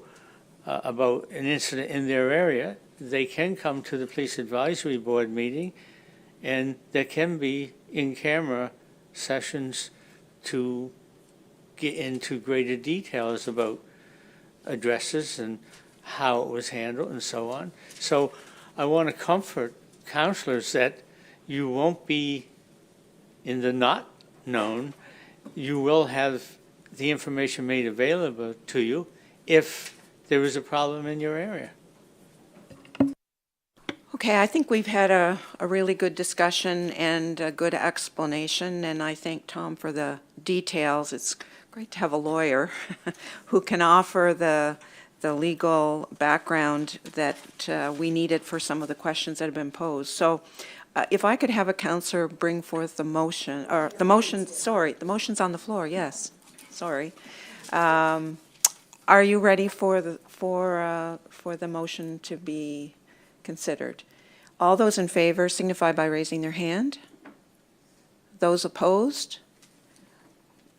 [SPEAKER 11] about an incident in their area, they can come to the Police Advisory Board meeting, and there can be in-camera sessions to get into greater details about addresses and how it was handled and so on. So I want to comfort councillors that you won't be in the not known. You will have the information made available to you if there is a problem in your area.
[SPEAKER 1] Okay, I think we've had a really good discussion and a good explanation, and I thank Tom for the details. It's great to have a lawyer who can offer the legal background that we needed for some of the questions that have been posed. So if I could have a councillor bring forth the motion, or the motion's on the floor, yes, sorry. Are you ready for the motion to be considered? All those in favor signify by raising their hand. Those opposed?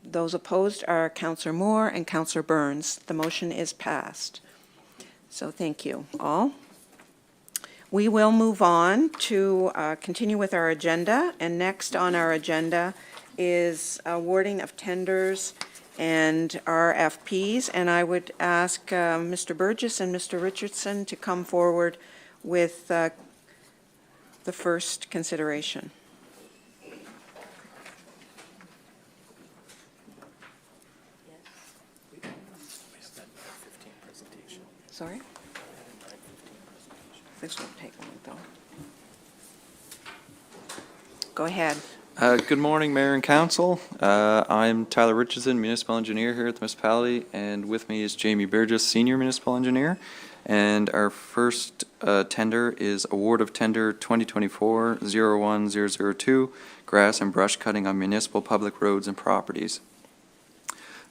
[SPEAKER 1] Those opposed are Councillor Moore and Councillor Burns. The motion is passed. So thank you all. We will move on to continue with our agenda, and next on our agenda is awarding of tenders and RFPs, and I would ask Mr. Burgess and Mr. Richardson to come forward with the first consideration. Sorry? This won't take long, though. Go ahead.
[SPEAKER 13] Good morning, Mayor and Council. I'm Tyler Richardson, Municipal Engineer here at the municipality, and with me is Jamie Burgess, Senior Municipal Engineer. And our first tender is Award of Tender 2024-01002, Grass and Brush Cutting on Municipal Public Roads and Properties.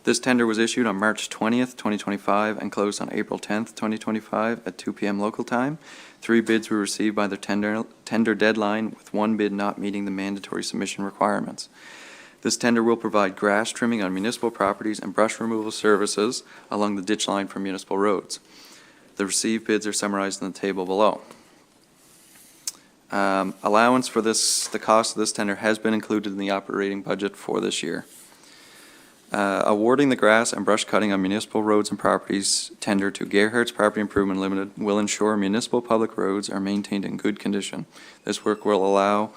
[SPEAKER 13] This tender was issued on March 20th, 2025, and closed on April 10th, 2025 at 2 p.m. local time. 3 bids were received by the tender deadline, with 1 bid not meeting the mandatory submission requirements. This tender will provide grass trimming on municipal properties and brush removal services along the ditch line for municipal roads. The received bids are summarized in the table below. Allowance for the cost of this tender has been included in the operating budget for this year. Awarding the grass and brush cutting on municipal roads and properties tender to Gerhardt's Property Improvement Limited will ensure municipal public roads are maintained in good condition. This work will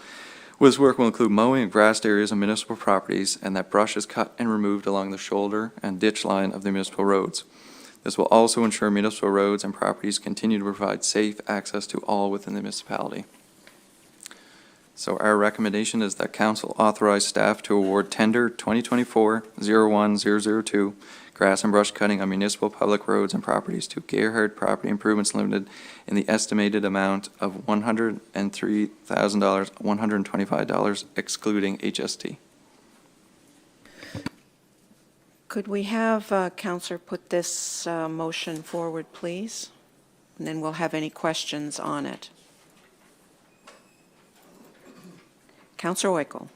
[SPEAKER 13] include mowing of grassed areas on municipal properties, and that brush is cut and removed along the shoulder and ditch line of the municipal roads. This will also ensure municipal roads and properties continue to provide safe access to all within the municipality. So our recommendation is that council authorize staff to award tender 2024-01002, grass and brush cutting on municipal public roads and properties to Gerhardt Property Improvements Limited in the estimated amount of $103,125, excluding HST.
[SPEAKER 1] Could we have Councillor put this motion forward, please? And then we'll have any questions on it. Councillor Oikel.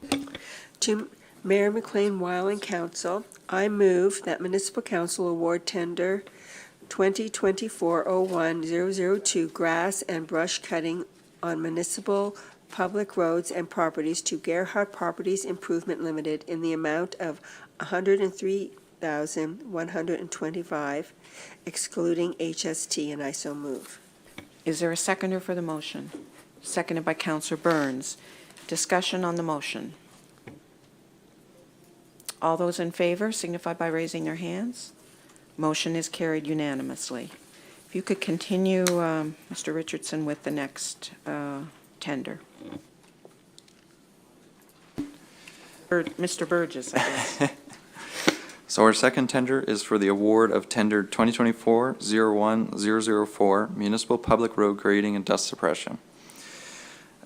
[SPEAKER 2] To Mayor McLean, Weil, and Council, I move that Municipal Council award tender 2024-01002 grass and brush cutting on municipal public roads and properties to Gerhardt Properties Improvement Limited in the amount of $103,125, excluding HST, and I so move.
[SPEAKER 1] Is there a seconder for the motion? Seconded by Councillor Burns. Discussion on the motion. All those in favor signify by raising their hands. Motion is carried unanimously. If you could continue, Mr. Richardson, with the next tender. Mr. Burgess, I guess.
[SPEAKER 13] So our second tender is for the award of tender 2024-01004, Municipal Public Road Grading and Dust Suppression.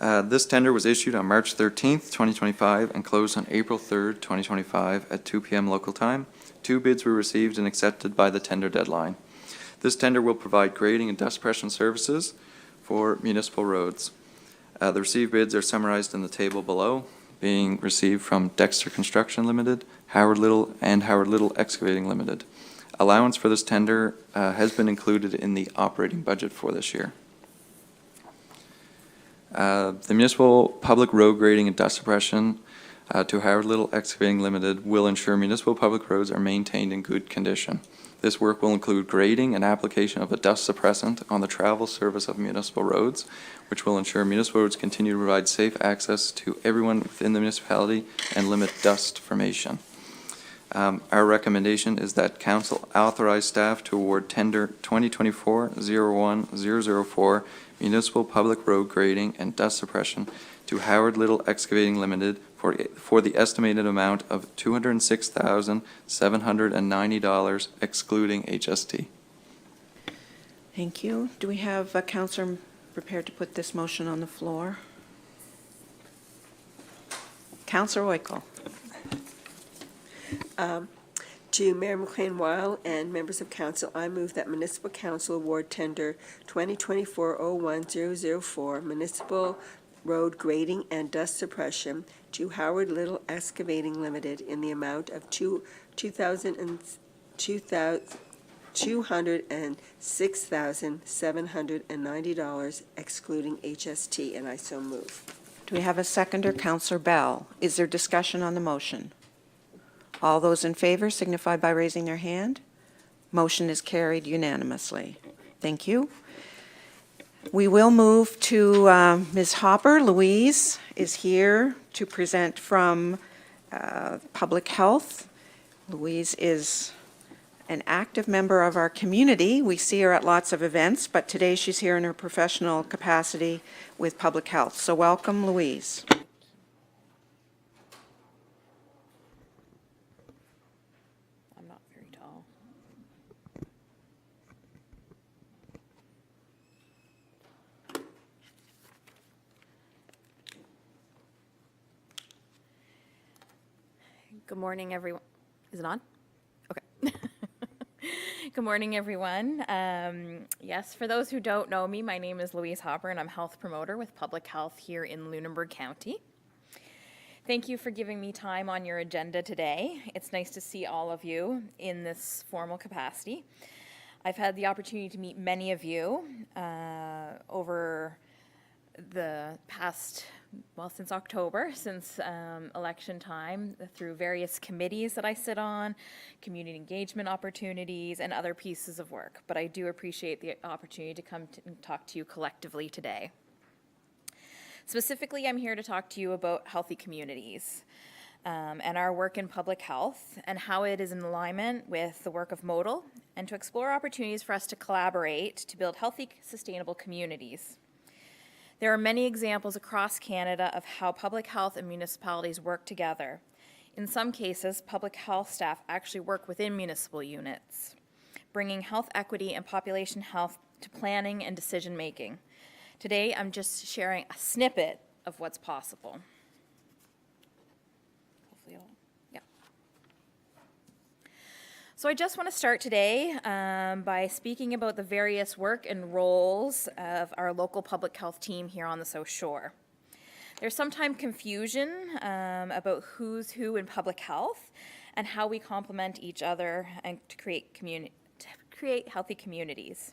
[SPEAKER 13] This tender was issued on March 13th, 2025, and closed on April 3rd, 2025 at 2 p.m. local time. 2 bids were received and accepted by the tender deadline. This tender will provide grading and dust suppression services for municipal roads. The received bids are summarized in the table below, being received from Dexter Construction Limited, Howard Little, and Howard Little Excavating Limited. Allowance for this tender has been included in the operating budget for this year. The Municipal Public Road Grading and Dust Suppression to Howard Little Excavating Limited will ensure municipal public roads are maintained in good condition. This work will include grading and application of a dust suppressant on the travel service of municipal roads, which will ensure municipal roads continue to provide safe access to everyone within the municipality and limit dust formation. Our recommendation is that council authorize staff to award tender 2024-01004 Municipal Public Road Grading and Dust Suppression to Howard Little Excavating Limited for the estimated amount of $206,790, excluding HST.
[SPEAKER 1] Thank you. Do we have a councillor prepared to put this motion on the floor? Councillor Oikel.
[SPEAKER 2] To Mayor McLean Weil and members of council, I move that Municipal Council award tender 2024-01004 Municipal Road Grading and Dust Suppression to Howard Little Excavating Limited in the amount of $206,790, excluding HST, and I so move.
[SPEAKER 1] Do we have a seconder? Councillor Bell. Is there discussion on the motion? All those in favor signify by raising their hand. Motion is carried unanimously. Thank you. We will move to Ms. Hopper. Louise is here to present from Public Health. Louise is an active member of our community. We see her at lots of events, but today she's here in her professional capacity with public health. So welcome, Louise.
[SPEAKER 14] I'm not very tall. Good morning, everyone. Is it on? Okay. Good morning, everyone. Yes, for those who don't know me, my name is Louise Hopper, and I'm health promoter with public health here in Lunenburg County. Thank you for giving me time on your agenda today. It's nice to see all of you in this formal capacity. I've had the opportunity to meet many of you over the past, well, since October, since election time, through various committees that I sit on, community engagement opportunities, and other pieces of work. But I do appreciate the opportunity to come and talk to you collectively today. Specifically, I'm here to talk to you about healthy communities and our work in public health and how it is in alignment with the work of modl, and to explore opportunities for us to collaborate to build healthy, sustainable communities. There are many examples across Canada of how public health and municipalities work together. In some cases, public health staff actually work within municipal units, bringing health equity and population health to planning and decision making. Today, I'm just sharing a snippet of what's possible. Hopefully, yeah. So I just want to start today by speaking about the various work and roles of our local public health team here on the South Shore. There's sometimes confusion about who's who in public health and how we complement each other and to create healthy communities.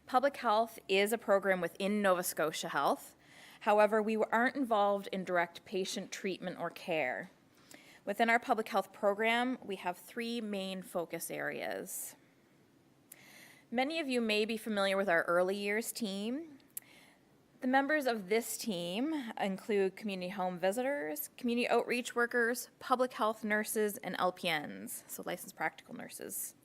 [SPEAKER 14] Public health is a program within Nova Scotia Health. However, we aren't involved in direct patient treatment or care. Within our public health program, we have three main focus areas. Many of you may be familiar with our early years team. The members of this team include community home visitors, community outreach workers, public health nurses, and LPNs, so licensed practical nurses.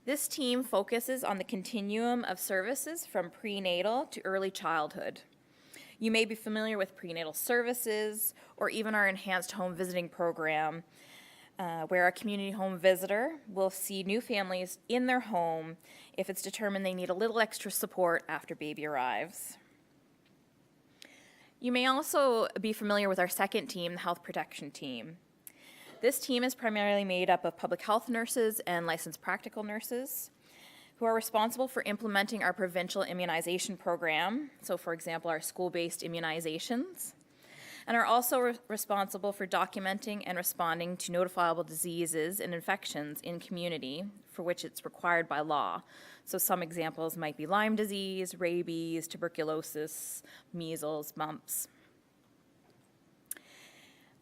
[SPEAKER 14] This team focuses on the continuum of services from prenatal to early childhood. You may be familiar with prenatal services or even our enhanced home visiting program, where a community home visitor will see new families in their home if it's determined they need a little extra support after baby arrives. You may also be familiar with our second team, the health protection team. This team is primarily made up of public health nurses and licensed practical nurses who are responsible for implementing our provincial immunization program, so for example, our school-based immunizations, and are also responsible for documenting and responding to notifiable diseases and infections in community for which it's required by law. So some examples might be Lyme disease, rabies, tuberculosis, measles, mumps.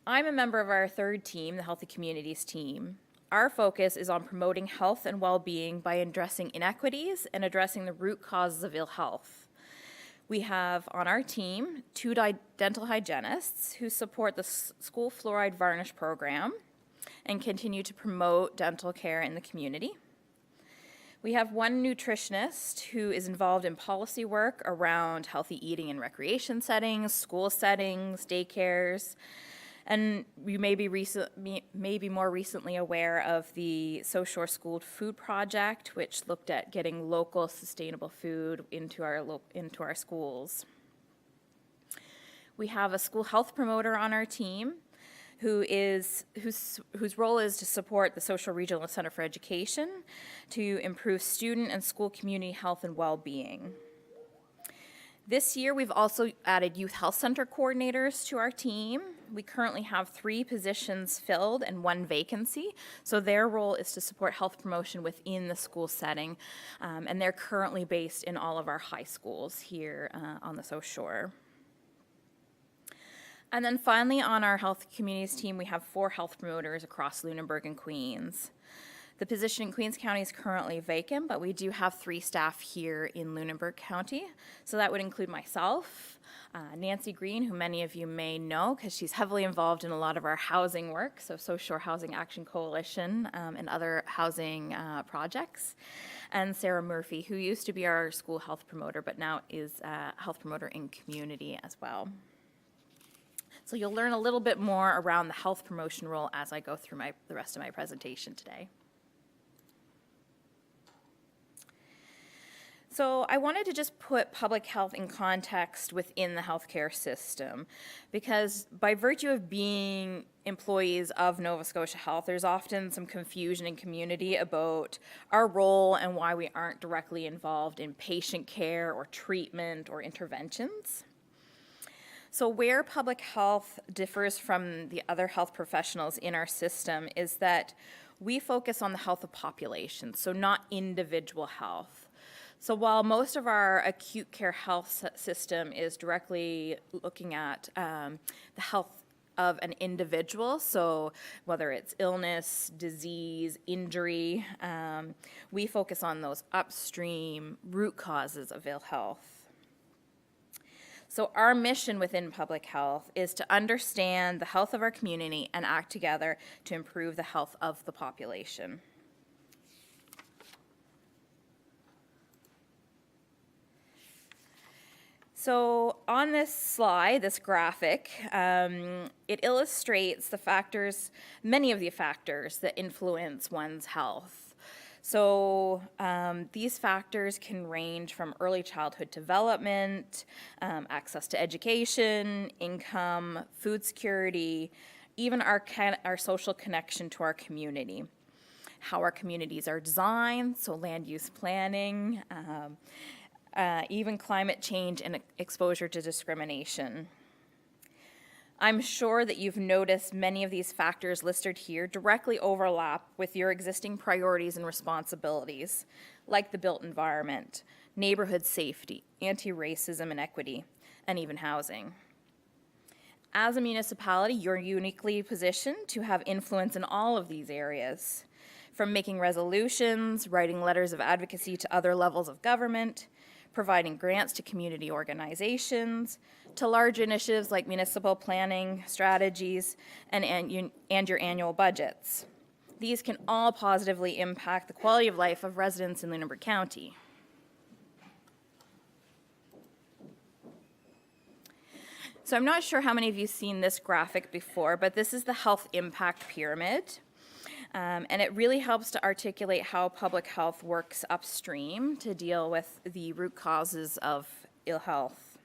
[SPEAKER 14] I'm a member of our third team, the Healthy Communities team. Our focus is on promoting health and well-being by addressing inequities and addressing the root causes of ill health. We have on our team 2 dental hygienists who support the school fluoride varnish program and continue to promote dental care in the community. We have 1 nutritionist who is involved in policy work around healthy eating in recreation settings, school settings, daycares. And you may be more recently aware of the South Shore School Food Project, which looked at getting local sustainable food into our schools. We have a school health promoter on our team whose role is to support the South Shore Regional Center for Education to improve student and school community health and well-being. This year, we've also added youth health center coordinators to our team. We currently have 3 positions filled and 1 vacancy, so their role is to support health promotion within the school setting, and they're currently based in all of our high schools here on the South Shore. And then finally, on our health communities team, we have 4 health promoters across Lunenburg and Queens. The position in Queens County is currently vacant, but we do have 3 staff here in Lunenburg County. So that would include myself, Nancy Green, who many of you may know because she's heavily involved in a lot of our housing work, so South Shore Housing Action Coalition and other housing projects, and Sarah Murphy, who used to be our school health promoter, but now is a health promoter in community as well. So you'll learn a little bit more around the health promotion role as I go through the rest of my presentation today. So I wanted to just put public health in context within the healthcare system, because by virtue of being employees of Nova Scotia Health, there's often some confusion in community about our role and why we aren't directly involved in patient care or treatment or interventions. So where public health differs from the other health professionals in our system is that we focus on the health of populations, so not individual health. So while most of our acute care health system is directly looking at the health of an individual, so whether it's illness, disease, injury, we focus on those upstream root causes of ill health. So our mission within public health is to understand the health of our community and act together to improve the health of the population. So on this slide, this graphic, it illustrates the factors, many of the factors that influence one's health. So these factors can range from early childhood development, access to education, income, food security, even our social connection to our community, how our communities are designed, so land use planning, even climate change and exposure to discrimination. I'm sure that you've noticed many of these factors listed here directly overlap with your existing priorities and responsibilities, like the built environment, neighborhood safety, anti-racism and equity, and even housing. As a municipality, you're uniquely positioned to have influence in all of these areas, from making resolutions, writing letters of advocacy to other levels of government, providing grants to community organizations, to large initiatives like municipal planning strategies and your annual budgets. These can all positively impact the quality of life of residents in Lunenburg County. So I'm not sure how many of you have seen this graphic before, but this is the health impact pyramid. And it really helps to articulate how public health works upstream to deal with the root causes of ill health.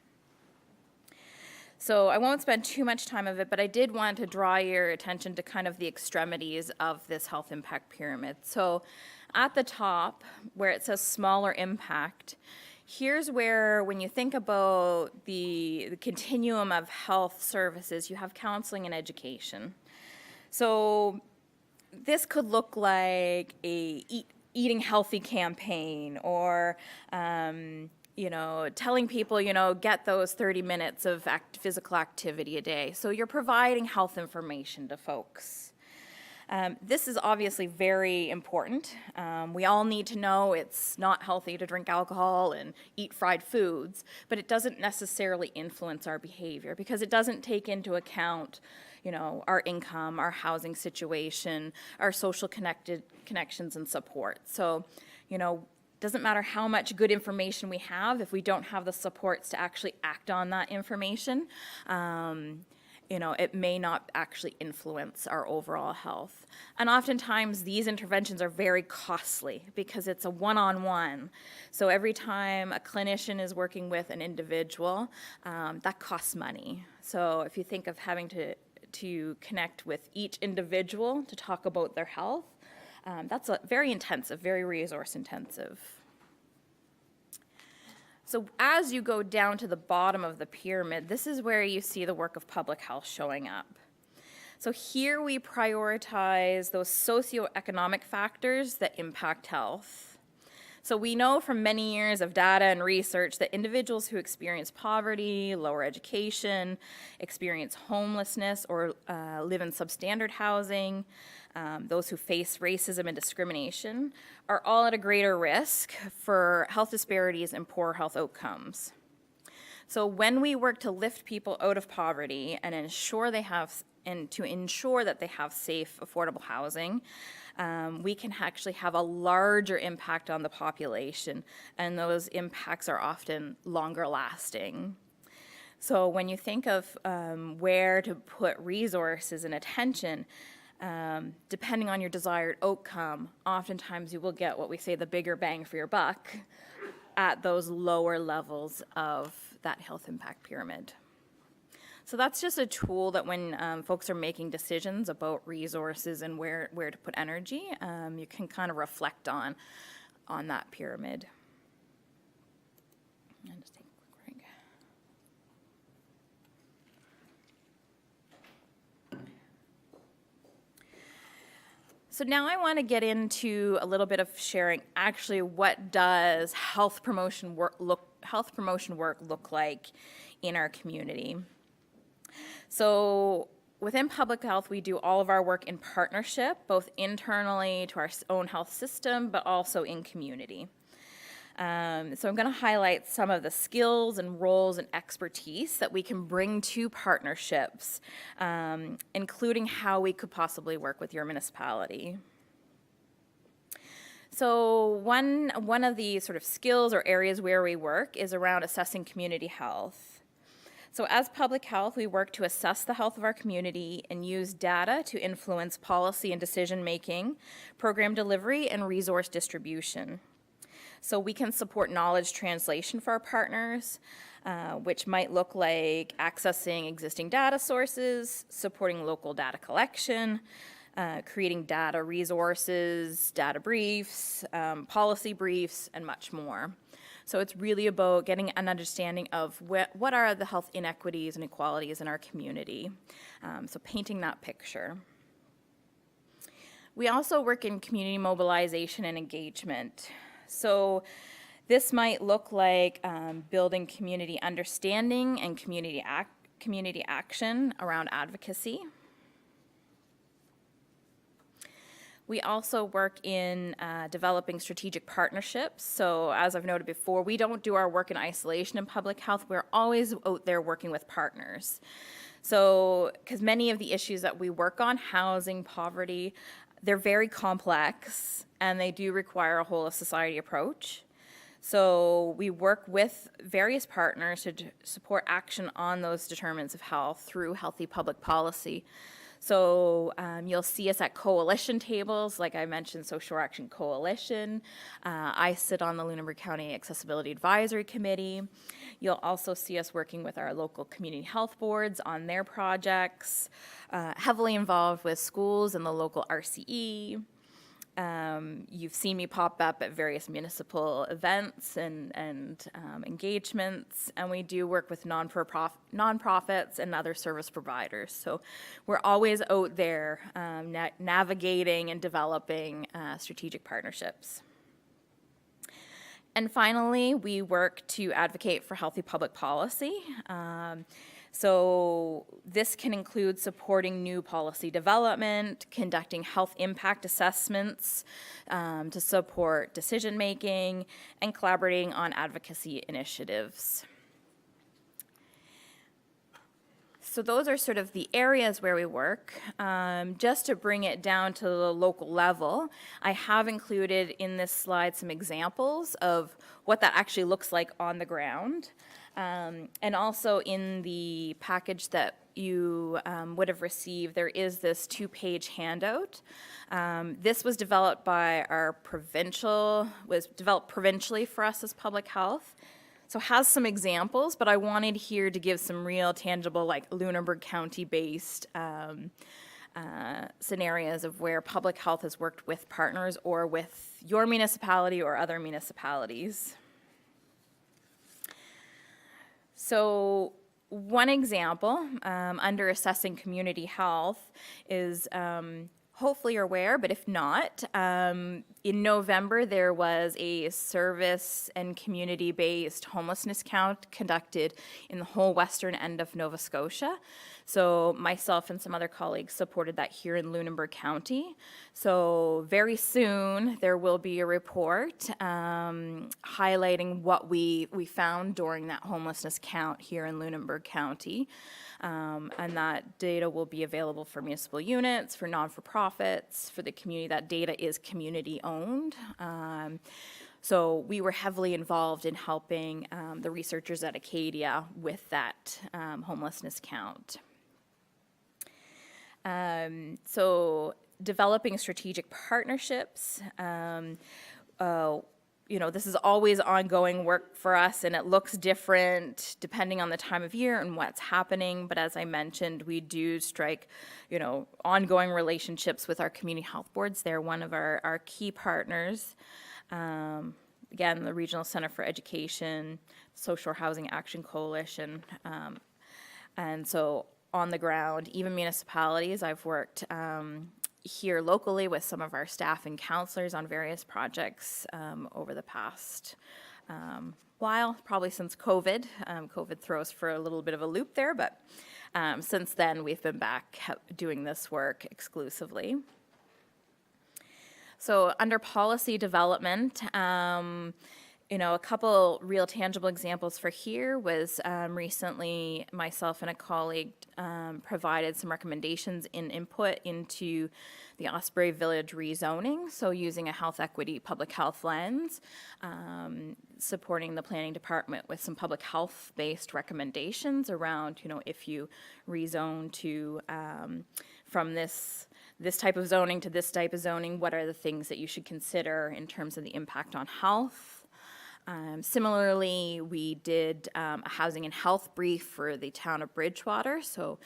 [SPEAKER 14] So I won't spend too much time of it, but I did want to draw your attention to kind of the extremities of this health impact pyramid. So at the top, where it says smaller impact, here's where, when you think about the continuum of health services, you have counseling and education. So this could look like a eating healthy campaign, or telling people, get those 30 minutes of physical activity a day. So you're providing health information to folks. This is obviously very important. We all need to know it's not healthy to drink alcohol and eat fried foods, but it doesn't necessarily influence our behavior because it doesn't take into account our income, our housing situation, our social connections and support. So, doesn't matter how much good information we have if we don't have the supports to actually act on that information. It may not actually influence our overall health. And oftentimes these interventions are very costly because it's a one-on-one. So every time a clinician is working with an individual, that costs money. So if you think of having to connect with each individual to talk about their health, that's very intensive, very resource intensive. So as you go down to the bottom of the pyramid, this is where you see the work of public health showing up. So here we prioritize those socioeconomic factors that impact health. So we know from many years of data and research that individuals who experience poverty, lower education, experience homelessness, or live in substandard housing, those who face racism and discrimination, are all at a greater risk for health disparities and poor health outcomes. So when we work to lift people out of poverty and ensure that they have safe, affordable housing, we can actually have a larger impact on the population, and those impacts are often longer lasting. So when you think of where to put resources and attention, depending on your desired outcome, oftentimes you will get what we say the bigger bang for your buck at those lower levels of that health impact pyramid. So that's just a tool that when folks are making decisions about resources and where to put energy, you can kind of reflect on that pyramid. And just take a quick break. So now I want to get into a little bit of sharing actually what does health promotion work look like in our community. So within public health, we do all of our work in partnership, both internally to our own health system, but also in community. So I'm going to highlight some of the skills and roles and expertise that we can bring to partnerships, including how we could possibly work with your municipality. So one of the sort of skills or areas where we work is around assessing community health. So as public health, we work to assess the health of our community and use data to influence policy and decision-making, program delivery, and resource distribution. So we can support knowledge translation for our partners, which might look like accessing existing data sources, supporting local data collection, creating data resources, data briefs, policy briefs, and much more. So it's really about getting an understanding of what are the health inequities and inequalities in our community. So painting that picture. We also work in community mobilization and engagement. So this might look like building community understanding and community action around advocacy. We also work in developing strategic partnerships. So as I've noted before, we don't do our work in isolation in public health. We're always out there working with partners. So, because many of the issues that we work on, housing, poverty, they're very complex and they do require a whole of society approach. So we work with various partners to support action on those determinants of health through healthy public policy. So you'll see us at coalition tables, like I mentioned, So Shore Action Coalition. I sit on the Lunenburg County Accessibility Advisory Committee. You'll also see us working with our local community health boards on their projects, heavily involved with schools and the local RCE. You've seen me pop up at various municipal events and engagements, and we do work with nonprofits and other service providers. So we're always out there navigating and developing strategic partnerships. And finally, we work to advocate for healthy public policy. So this can include supporting new policy development, conducting health impact assessments to support decision-making, and collaborating on advocacy initiatives. So those are sort of the areas where we work. Just to bring it down to the local level, I have included in this slide some examples of what that actually looks like on the ground. And also in the package that you would have received, there is this 2-page handout. This was developed by developed provincially for us as public health. So it has some examples, but I wanted here to give some real tangible, like Lunenburg County-based scenarios of where public health has worked with partners or with your municipality or other municipalities. So one example under assessing community health is hopefully you're aware, but if not, in November, there was a service and community-based homelessness count conducted in the whole western end of Nova Scotia. So myself and some other colleagues supported that here in Lunenburg County. So very soon, there will be a report highlighting what we found during that homelessness count here in Lunenburg County. And that data will be available for municipal units, for non-for-profits, for the community. That data is community-owned. So we were heavily involved in helping the researchers at Acadia with that homelessness count. So developing strategic partnerships, this is always ongoing work for us, and it looks different depending on the time of year and what's happening. But as I mentioned, we do strike, ongoing relationships with our community health boards. They're one of our key partners. Again, the Regional Center for Education, Social Housing Action Coalition, and so on the ground, even municipalities. I've worked here locally with some of our staff and counselors on various projects over the past while, probably since COVID. COVID throws for a little bit of a loop there, but since then we've been back doing this work exclusively. So under policy development, a couple real tangible examples for here was recently myself and a colleague provided some recommendations in input into the Osprey Village rezoning, so using a health equity public health lens, supporting the planning department with some public health based recommendations around, if you rezone to from this type of zoning to this type of zoning, what are the things that you should consider in terms of the impact on health. Similarly, we did a housing and health brief for the town of Bridgewater, so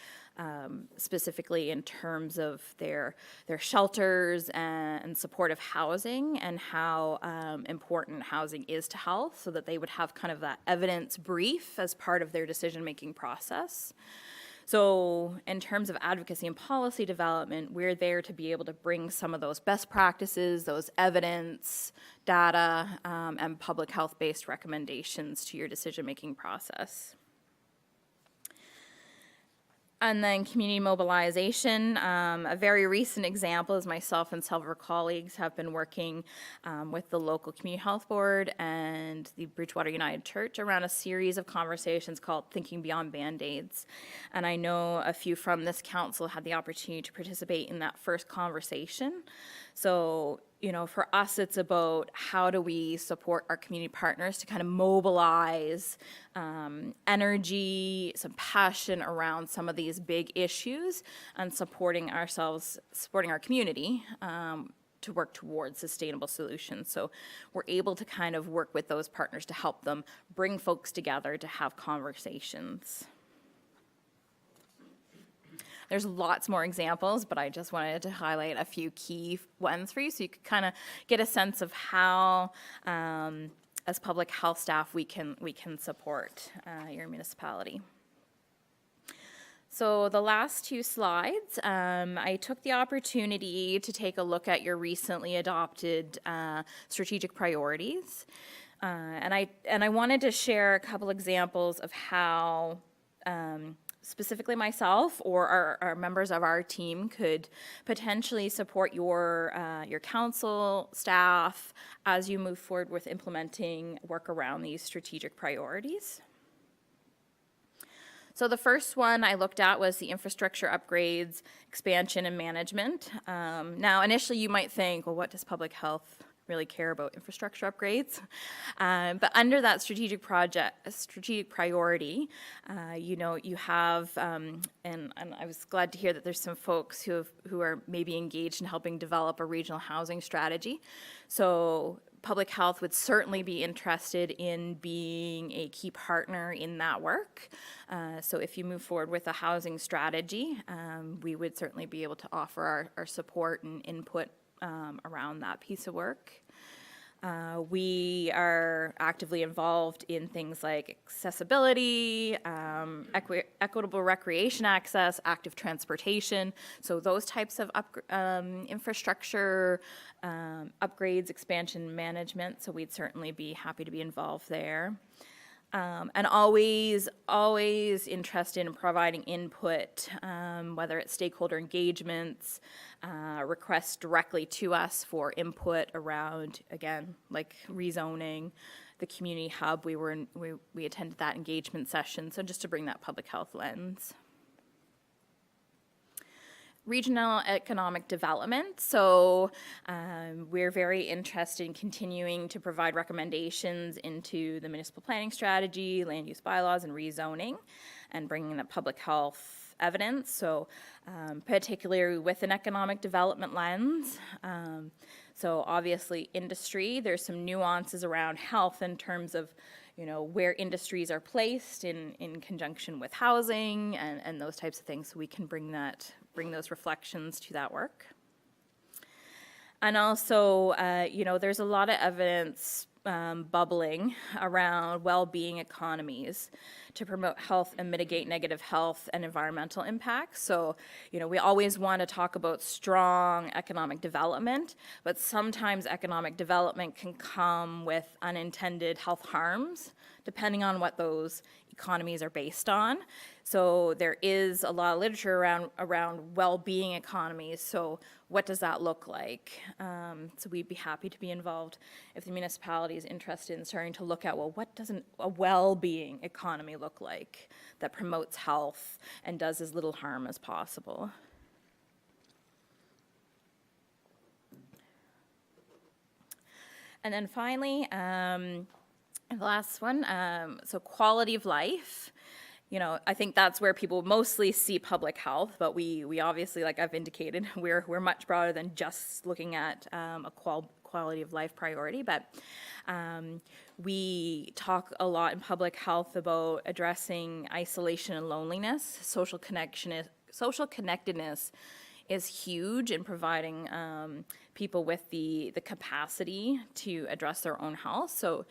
[SPEAKER 14] specifically in terms of their shelters and supportive housing and how important housing is to health, so that they would have kind of that evidence brief as part of their decision-making process. So in terms of advocacy and policy development, we're there to be able to bring some of those best practices, those evidence, data, and public health-based recommendations to your decision-making process. And then community mobilization. A very recent example is myself and several colleagues have been working with the local community health board and the Bridgewater United Church around a series of conversations called Thinking Beyond Band-Aids. And I know a few from this council had the opportunity to participate in that first conversation. So, for us, it's about how do we support our community partners to kind of mobilize energy, some passion around some of these big issues, and supporting our community to work towards sustainable solutions. So we're able to kind of work with those partners to help them bring folks together to have conversations. There's lots more examples, but I just wanted to highlight a few key ones for you so you could kind of get a sense of how, as public health staff, we can support your municipality. So the last two slides, I took the opportunity to take a look at your recently adopted strategic priorities. And I wanted to share a couple examples of how specifically myself or our members of our team could potentially support your council staff as you move forward with implementing work around these strategic priorities. So the first one I looked at was the infrastructure upgrades, expansion, and management. Now, initially you might think, well, what does public health really care about infrastructure upgrades? But under that strategic priority, you have, and I was glad to hear that there's some folks who are maybe engaged in helping develop a regional housing strategy. So public health would certainly be interested in being a key partner in that work. So if you move forward with a housing strategy, we would certainly be able to offer our support and input around that piece of work. We are actively involved in things like accessibility, equitable recreation access, active transportation. So those types of infrastructure upgrades, expansion, management. So we'd certainly be happy to be involved there. And always interested in providing input, whether it's stakeholder engagements, requests directly to us for input around, again, like rezoning, the community hub. We attended that engagement session, so just to bring that public health lens. Regional economic development. So we're very interested in continuing to provide recommendations into the municipal planning strategy, land use bylaws, and rezoning, and bringing the public health evidence. So particularly with an economic development lens. So obviously industry, there's some nuances around health in terms of where industries are placed in conjunction with housing and those types of things. So we can bring those reflections to that work. And also, there's a lot of evidence bubbling around well-being economies to promote health and mitigate negative health and environmental impacts. So, we always want to talk about strong economic development, but sometimes economic development can come with unintended health harms, depending on what those economies are based on. So there is a lot of literature around well-being economies. So what does that look like? So we'd be happy to be involved if the municipality is interested in starting to look at, well, what does a well-being economy look like that promotes health and does as little harm as possible? And then finally, the last one, so quality of life. I think that's where people mostly see public health, but we obviously, like I've indicated, we're much broader than just looking at a quality of life priority. But we talk a lot in public health about addressing isolation and loneliness. Social connectedness is huge in providing people with the capacity to address their own health. So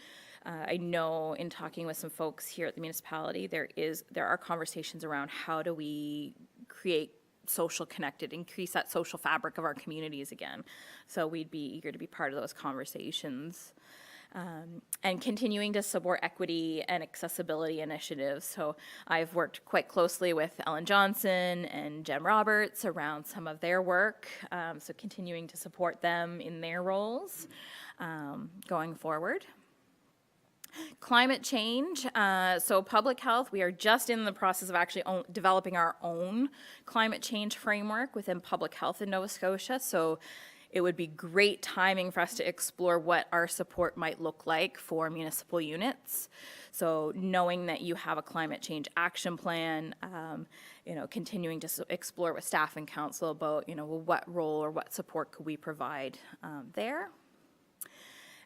[SPEAKER 14] I know in talking with some folks here at the municipality, there are conversations around how do we create social connected, increase that social fabric of our communities again. So we'd be eager to be part of those conversations. And continuing to support equity and accessibility initiatives. So I've worked quite closely with Ellen Johnson and Jen Roberts around some of their work. So continuing to support them in their roles going forward. Climate change, so public health, we are just in the process of actually developing our own climate change framework within public health in Nova Scotia. So it would be great timing for us to explore what our support might look like for municipal units. So knowing that you have a climate change action plan, continuing to explore with staff and council about, what role or what support could we provide there.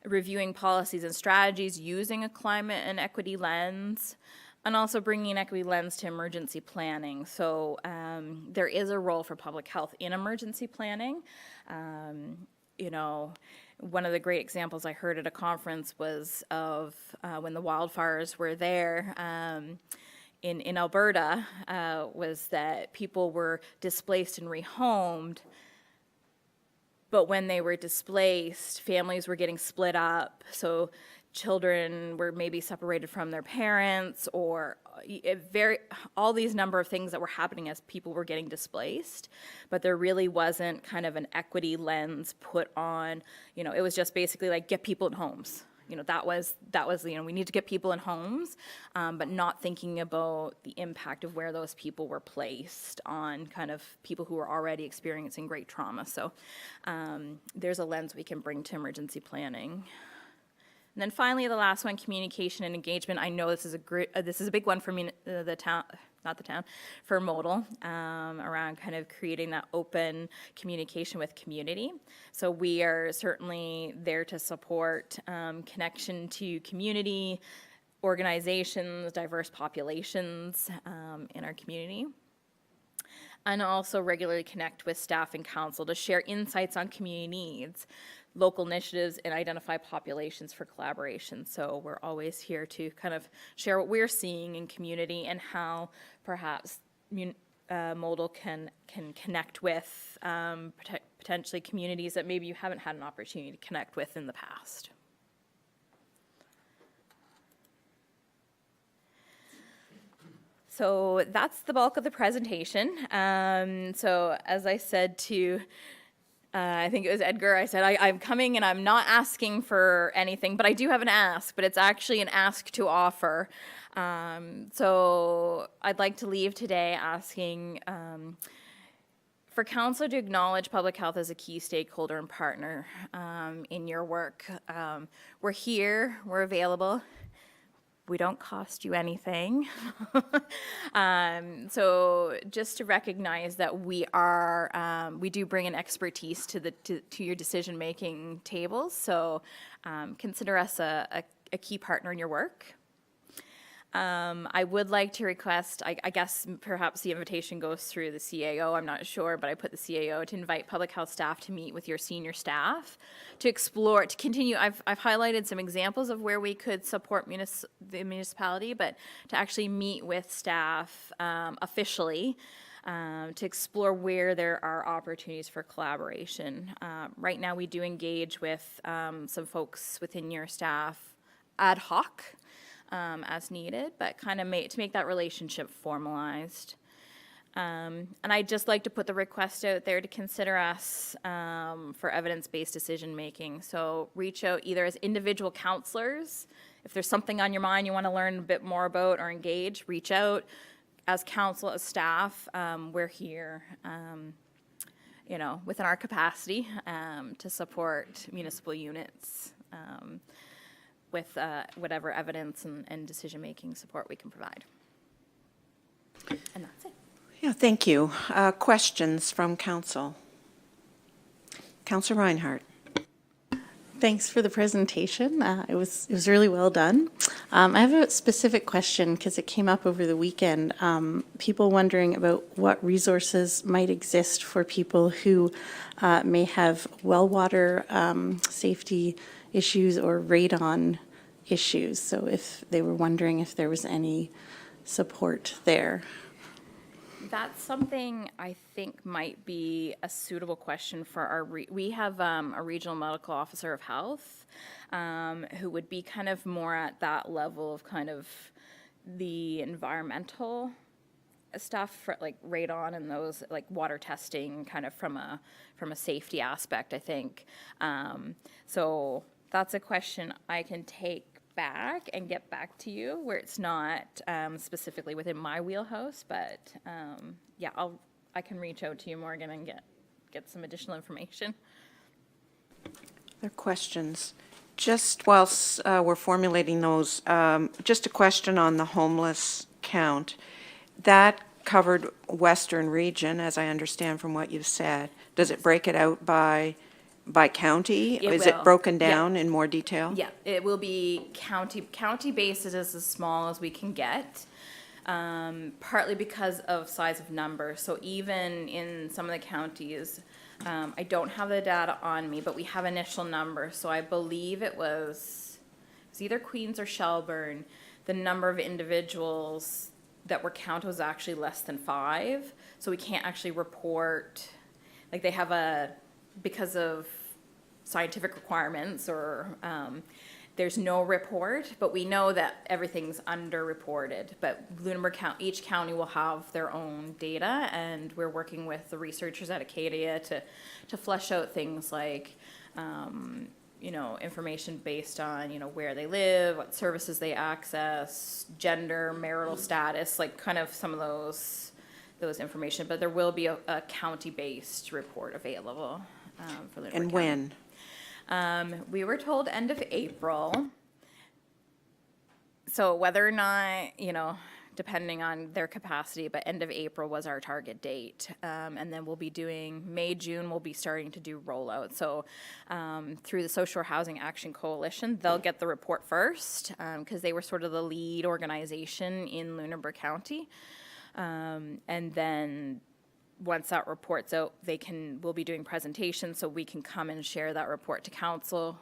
[SPEAKER 14] Reviewing policies and strategies using a climate and equity lens, and also bringing an equity lens to emergency planning. So there is a role for public health in emergency planning. One of the great examples I heard at a conference was of when the wildfires were there in Alberta, was that people were displaced and rehomed. But when they were displaced, families were getting split up. So children were maybe separated from their parents, or all these number of things that were happening as people were getting displaced. But there really wasn't kind of an equity lens put on, it was just basically like get people in homes. That was we need to get people in homes, but not thinking about the impact of where those people were placed on kind of people who were already experiencing great trauma. So there's a lens we can bring to emergency planning. And then finally, the last one, communication and engagement. I know this is a big one for me, for modl, around kind of creating that open communication with community. So we are certainly there to support connection to community, organizations, diverse populations in our community. And also regularly connect with staff and council to share insights on community needs. local initiatives and identify populations for collaboration. So we're always here to kind of share what we're seeing in community and how perhaps modl can connect with potentially communities that maybe you haven't had an opportunity to connect with in the past. So that's the bulk of the presentation. So as I said to, I think it was Edgar, I said, I'm coming and I'm not asking for anything, but I do have an ask, but it's actually an ask to offer. So I'd like to leave today asking for Council to acknowledge public health as a key stakeholder and partner in your work. We're here, we're available. We don't cost you anything. So just to recognize that we do bring an expertise to your decision-making tables. So consider us a key partner in your work. I would like to request, I guess perhaps the invitation goes through the CAO, I'm not sure, but I put the CAO to invite public health staff to meet with your senior staff to explore, to continue. I've highlighted some examples of where we could support the municipality, but to actually meet with staff officially to explore where there are opportunities for collaboration. Right now we do engage with some folks within your staff ad hoc, as needed, but kind of to make that relationship formalized. And I'd just like to put the request out there to consider us for evidence-based decision-making. So reach out either as individual counselors, if there's something on your mind you want to learn a bit more about or engage, reach out. As council, as staff, we're here, within our capacity to support municipal units. With whatever evidence and decision-making support we can provide. And that's it.
[SPEAKER 1] Yeah, thank you. Questions from council? Councillor Reinhardt.
[SPEAKER 5] Thanks for the presentation. It was really well done. I have a specific question because it came up over the weekend. People wondering about what resources might exist for people who may have well water safety issues or radon issues. So if they were wondering if there was any support there.
[SPEAKER 14] That's something I think might be a suitable question for our, we have a regional medical officer of health who would be kind of more at that level of kind of the environmental stuff for like radon and those like water testing kind of from a safety aspect, I think. So that's a question I can take back and get back to you where it's not specifically within my wheelhouse, but yeah, I can reach out to you, Morgan, and get some additional information.
[SPEAKER 1] Other questions? Just whilst we're formulating those, just a question on the homeless count. That covered Western region, as I understand from what you've said. Does it break it out by county? Is it broken down in more detail?
[SPEAKER 14] Yeah, it will be county basis is as small as we can get, partly because of size of numbers. So even in some of the counties, I don't have the data on me, but we have initial numbers. So I believe it was either Queens or Shelburne. The number of individuals that were counted was actually less than 5. So we can't actually report, like they have because of scientific requirements or there's no report, but we know that everything's underreported. But Lunenburg County, each county will have their own data, and we're working with the researchers at Acadia to flesh out things like, information based on, where they live, what services they access, gender, marital status, like kind of some of those information. But there will be a county-based report available for Lunenburg
[SPEAKER 1] And
[SPEAKER 14] County.
[SPEAKER 1] when?
[SPEAKER 14] We were told end of April. So whether or not, depending on their capacity, but end of April was our target date. And then we'll be doing May, June, we'll be starting to do rollout. So through the Social Housing Action Coalition, they'll get the report first because they were sort of the lead organization in Lunenburg County. And then once that report's out, we'll be doing presentations so we can come and share that report to council.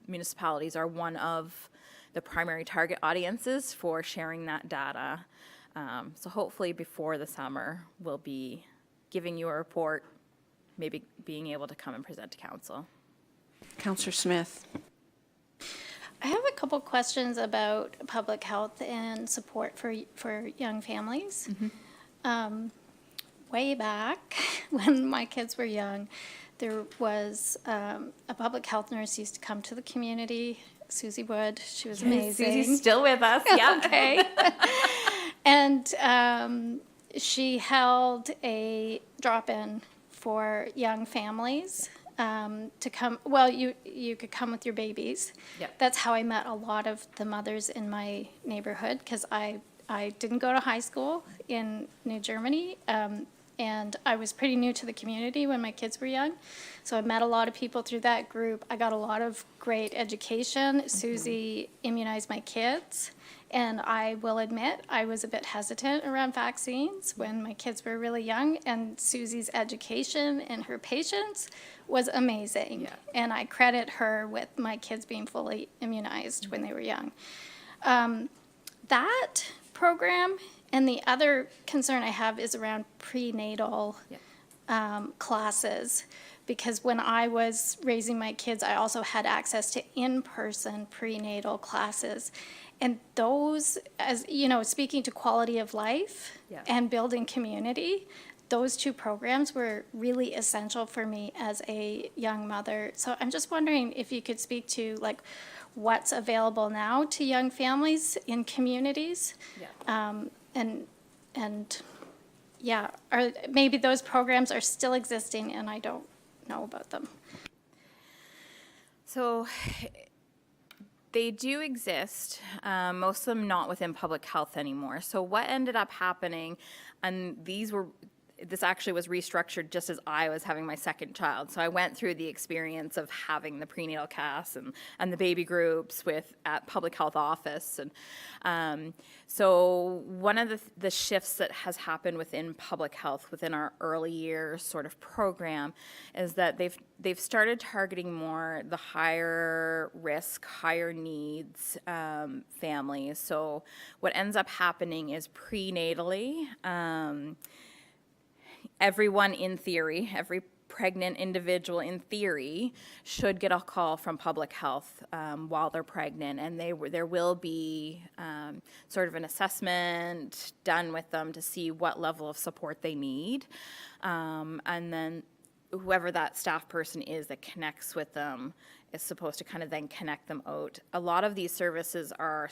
[SPEAKER 14] Municipalities are one of the primary target audiences for sharing that data. So hopefully before the summer, we'll be giving you a report, maybe being able to come and present to council.
[SPEAKER 1] Councillor Smith.
[SPEAKER 4] I have a couple questions about public health and support for young families. Way back when my kids were young, there was a public health nurse used to come to the community, Susie Wood. She was amazing.
[SPEAKER 14] Susie's still with us, yeah.
[SPEAKER 4] Okay. And she held a drop-in for young families to come. Well, you could come with your babies.
[SPEAKER 14] Yep.
[SPEAKER 4] That's how I met a lot of the mothers in my neighborhood, because I didn't go to high school in New Germany, and I was pretty new to the community when my kids were young. So I met a lot of people through that group. I got a lot of great education. Susie immunized my kids. And I will admit, I was a bit hesitant around vaccines when my kids were really young, and Susie's education and her patience was amazing.
[SPEAKER 14] Yeah.
[SPEAKER 4] And I credit her with my kids being fully immunized when they were young. That program, and the other concern I have is around prenatal classes. Because when I was raising my kids, I also had access to in-person prenatal classes. And those, as you know, speaking to quality of life and building community, those two programs were really essential for me as a young mother. So I'm just wondering if you could speak to like what's available now to young families in communities. And yeah, or maybe those programs are still existing and I don't know about them.
[SPEAKER 14] So they do exist, most of them not within public health anymore. So what ended up happening, and this actually was restructured just as I was having my second child. So I went through the experience of having the prenatal CAS and the baby groups at public health office. And so one of the shifts that has happened within public health, within our early years sort of program, is that they've started targeting more the higher risk, higher needs families. So what ends up happening is prenatally, everyone in theory, every pregnant individual in theory should get a call from public health while they're pregnant, and there will be sort of an assessment done with them to see what level of support they need, and then whoever that staff person is that connects with them is supposed to kind of then connect them out. A lot of these services are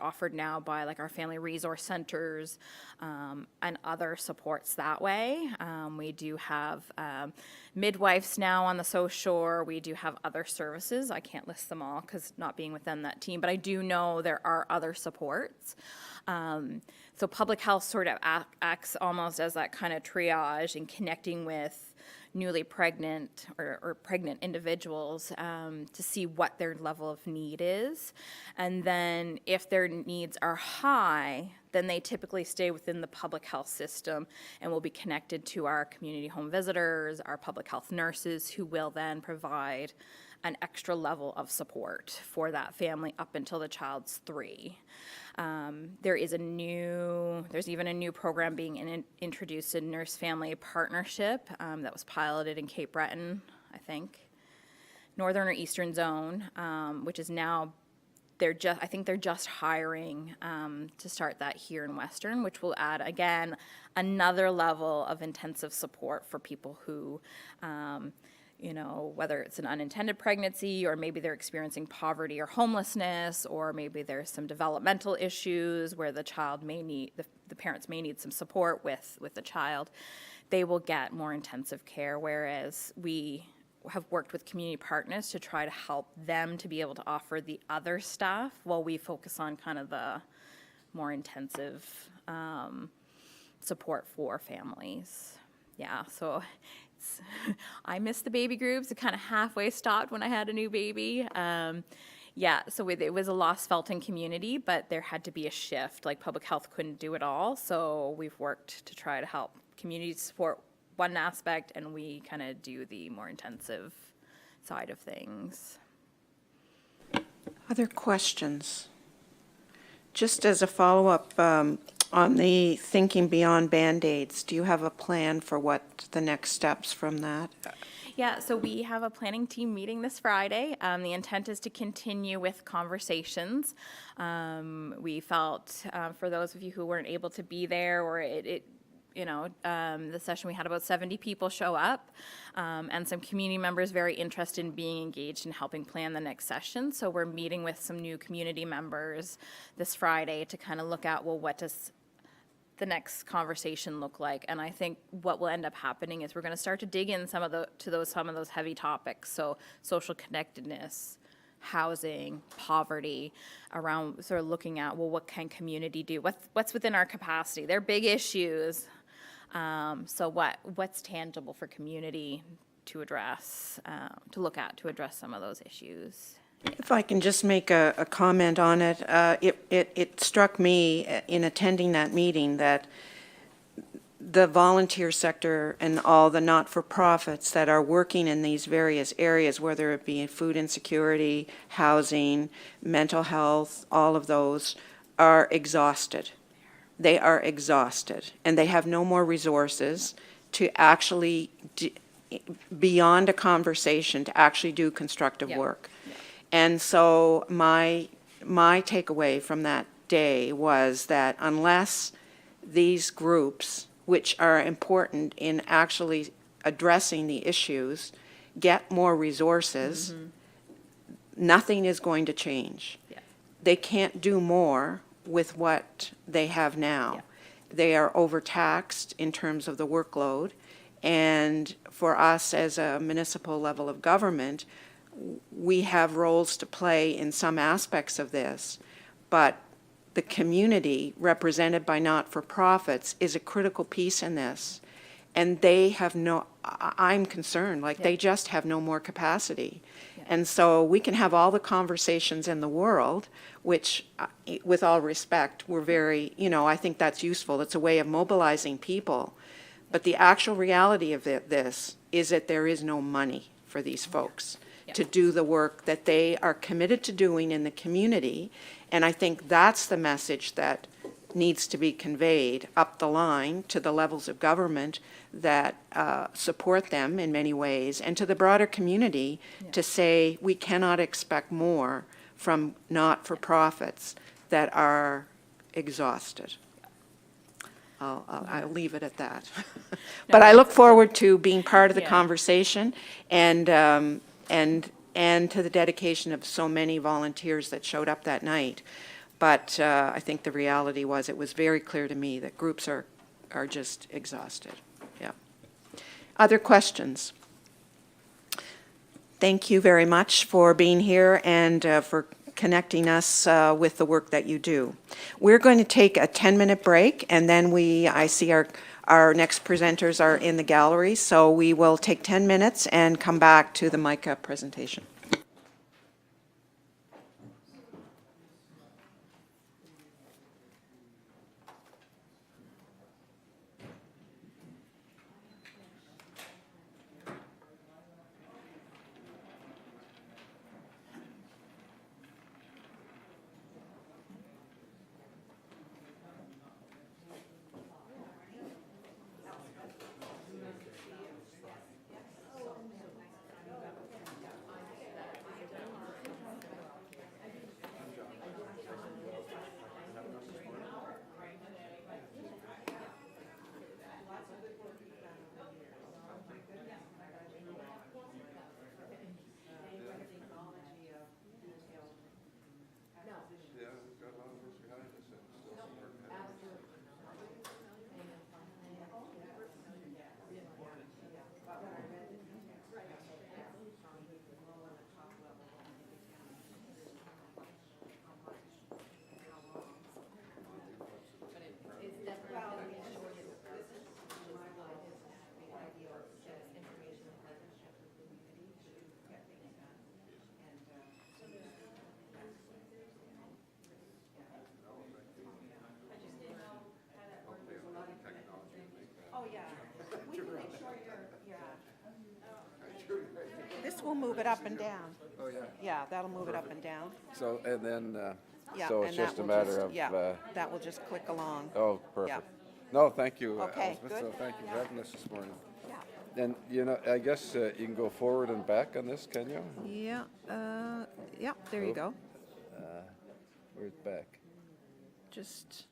[SPEAKER 14] offered now by like our family resource centers and other supports that way. We do have midwives now on the South Shore. We do have other services. I can't list them all because not being within that team, but I do know there are other supports. So public health sort of acts almost as that kind of triage and connecting with newly pregnant or pregnant individuals to see what their level of need is. And then if their needs are high, then they typically stay within the public health system and will be connected to our community home visitors, our public health nurses, who will then provide an extra level of support for that family up until the child's 3. There's even a new program being introduced in Nurse Family Partnership that was piloted in Cape Breton, I think, Northern or Eastern Zone, which is now, I think they're just hiring to start that here in Western, which will add, again, another level of intensive support for people who, whether it's an unintended pregnancy or maybe they're experiencing poverty or homelessness, or maybe there's some developmental issues where the child may need, the parents may need some support with the child. They will get more intensive care, whereas we have worked with community partners to try to help them to be able to offer the other stuff while we focus on kind of the more intensive support for families. Yeah, so I miss the baby groups. It kind of halfway stopped when I had a new baby. So it was a loss felt in community, but there had to be a shift. Like public health couldn't do it all, so we've worked to try to help community support one aspect, and we kind of do the more intensive side of things.
[SPEAKER 1] Other questions? Just as a follow-up on the thinking beyond Band-Aids, do you have a plan for what the next steps from that?
[SPEAKER 14] Yeah, so we have a planning team meeting this Friday. The intent is to continue with conversations. We felt, for those of you who weren't able to be there, or the session, we had about 70 people show up, and some community members very interested in being engaged in helping plan the next session. So we're meeting with some new community members this Friday to kind of look at, well, what does the next conversation look like? And I think what will end up happening is we're going to start to dig in some of those heavy topics. So social connectedness, housing, poverty, around sort of looking at, well, what can community do? What's within our capacity? They're big issues. So what's tangible for community to address, to look at, to address some of those issues?
[SPEAKER 1] If I can just make a comment on it, it struck me in attending that meeting that the volunteer sector and all the not-for-profits that are working in these various areas, whether it be food insecurity, housing, mental health, all of those, are exhausted. They are exhausted, and they have no more resources to actually, beyond a conversation, to actually do constructive work. And so my takeaway from that day was that unless these groups, which are important in actually addressing the issues, get more resources, nothing is going to change.
[SPEAKER 14] Yeah.
[SPEAKER 1] They can't do more with what they have now.
[SPEAKER 14] Yeah.
[SPEAKER 1] They are overtaxed in terms of the workload, and for us as a municipal level of government, we have roles to play in some aspects of this, but the community represented by not-for-profits is a critical piece in this. And they have I'm concerned, they just have no more capacity. And so we can have all the conversations in the world, which, with all respect, we're very, I think that's useful. It's a way of mobilizing people. But the actual reality of this is that there is no money for these folks to do the work that they are committed to doing in the community. And I think that's the message that needs to be conveyed up the line to the levels of government that support them in many ways, and to the broader community to say we cannot expect more from not-for-profits that are exhausted. I'll leave it at that. But I look forward to being part of the conversation, and to the dedication of so many volunteers that showed up that night. But I think the reality was, it was very clear to me that groups are just exhausted. Yeah. Other questions? Thank you very much for being here and for connecting us with the work that you do. We're going to take a 10-minute break, and then I see our next presenters are in the gallery, so we will take 10 minutes and come back to the MICA presentation. up and down.
[SPEAKER 15] Oh, yeah.
[SPEAKER 1] Yeah, that'll move it up and down.
[SPEAKER 15] So, and then,
[SPEAKER 1] Yeah,
[SPEAKER 15] so
[SPEAKER 1] and
[SPEAKER 15] it's
[SPEAKER 1] that
[SPEAKER 15] just a
[SPEAKER 1] will
[SPEAKER 15] matter
[SPEAKER 1] just-
[SPEAKER 15] of,
[SPEAKER 1] Yeah, that will just click along.
[SPEAKER 15] oh, perfect. No, thank you,
[SPEAKER 1] Okay,
[SPEAKER 15] Elizabeth,
[SPEAKER 1] good.
[SPEAKER 15] so thank you for having us this morning.
[SPEAKER 1] Yeah.
[SPEAKER 15] And, you know, I guess you can go forward and back on this, can you?
[SPEAKER 1] Yeah, yeah, there you go.
[SPEAKER 15] Where's back?
[SPEAKER 1] Just,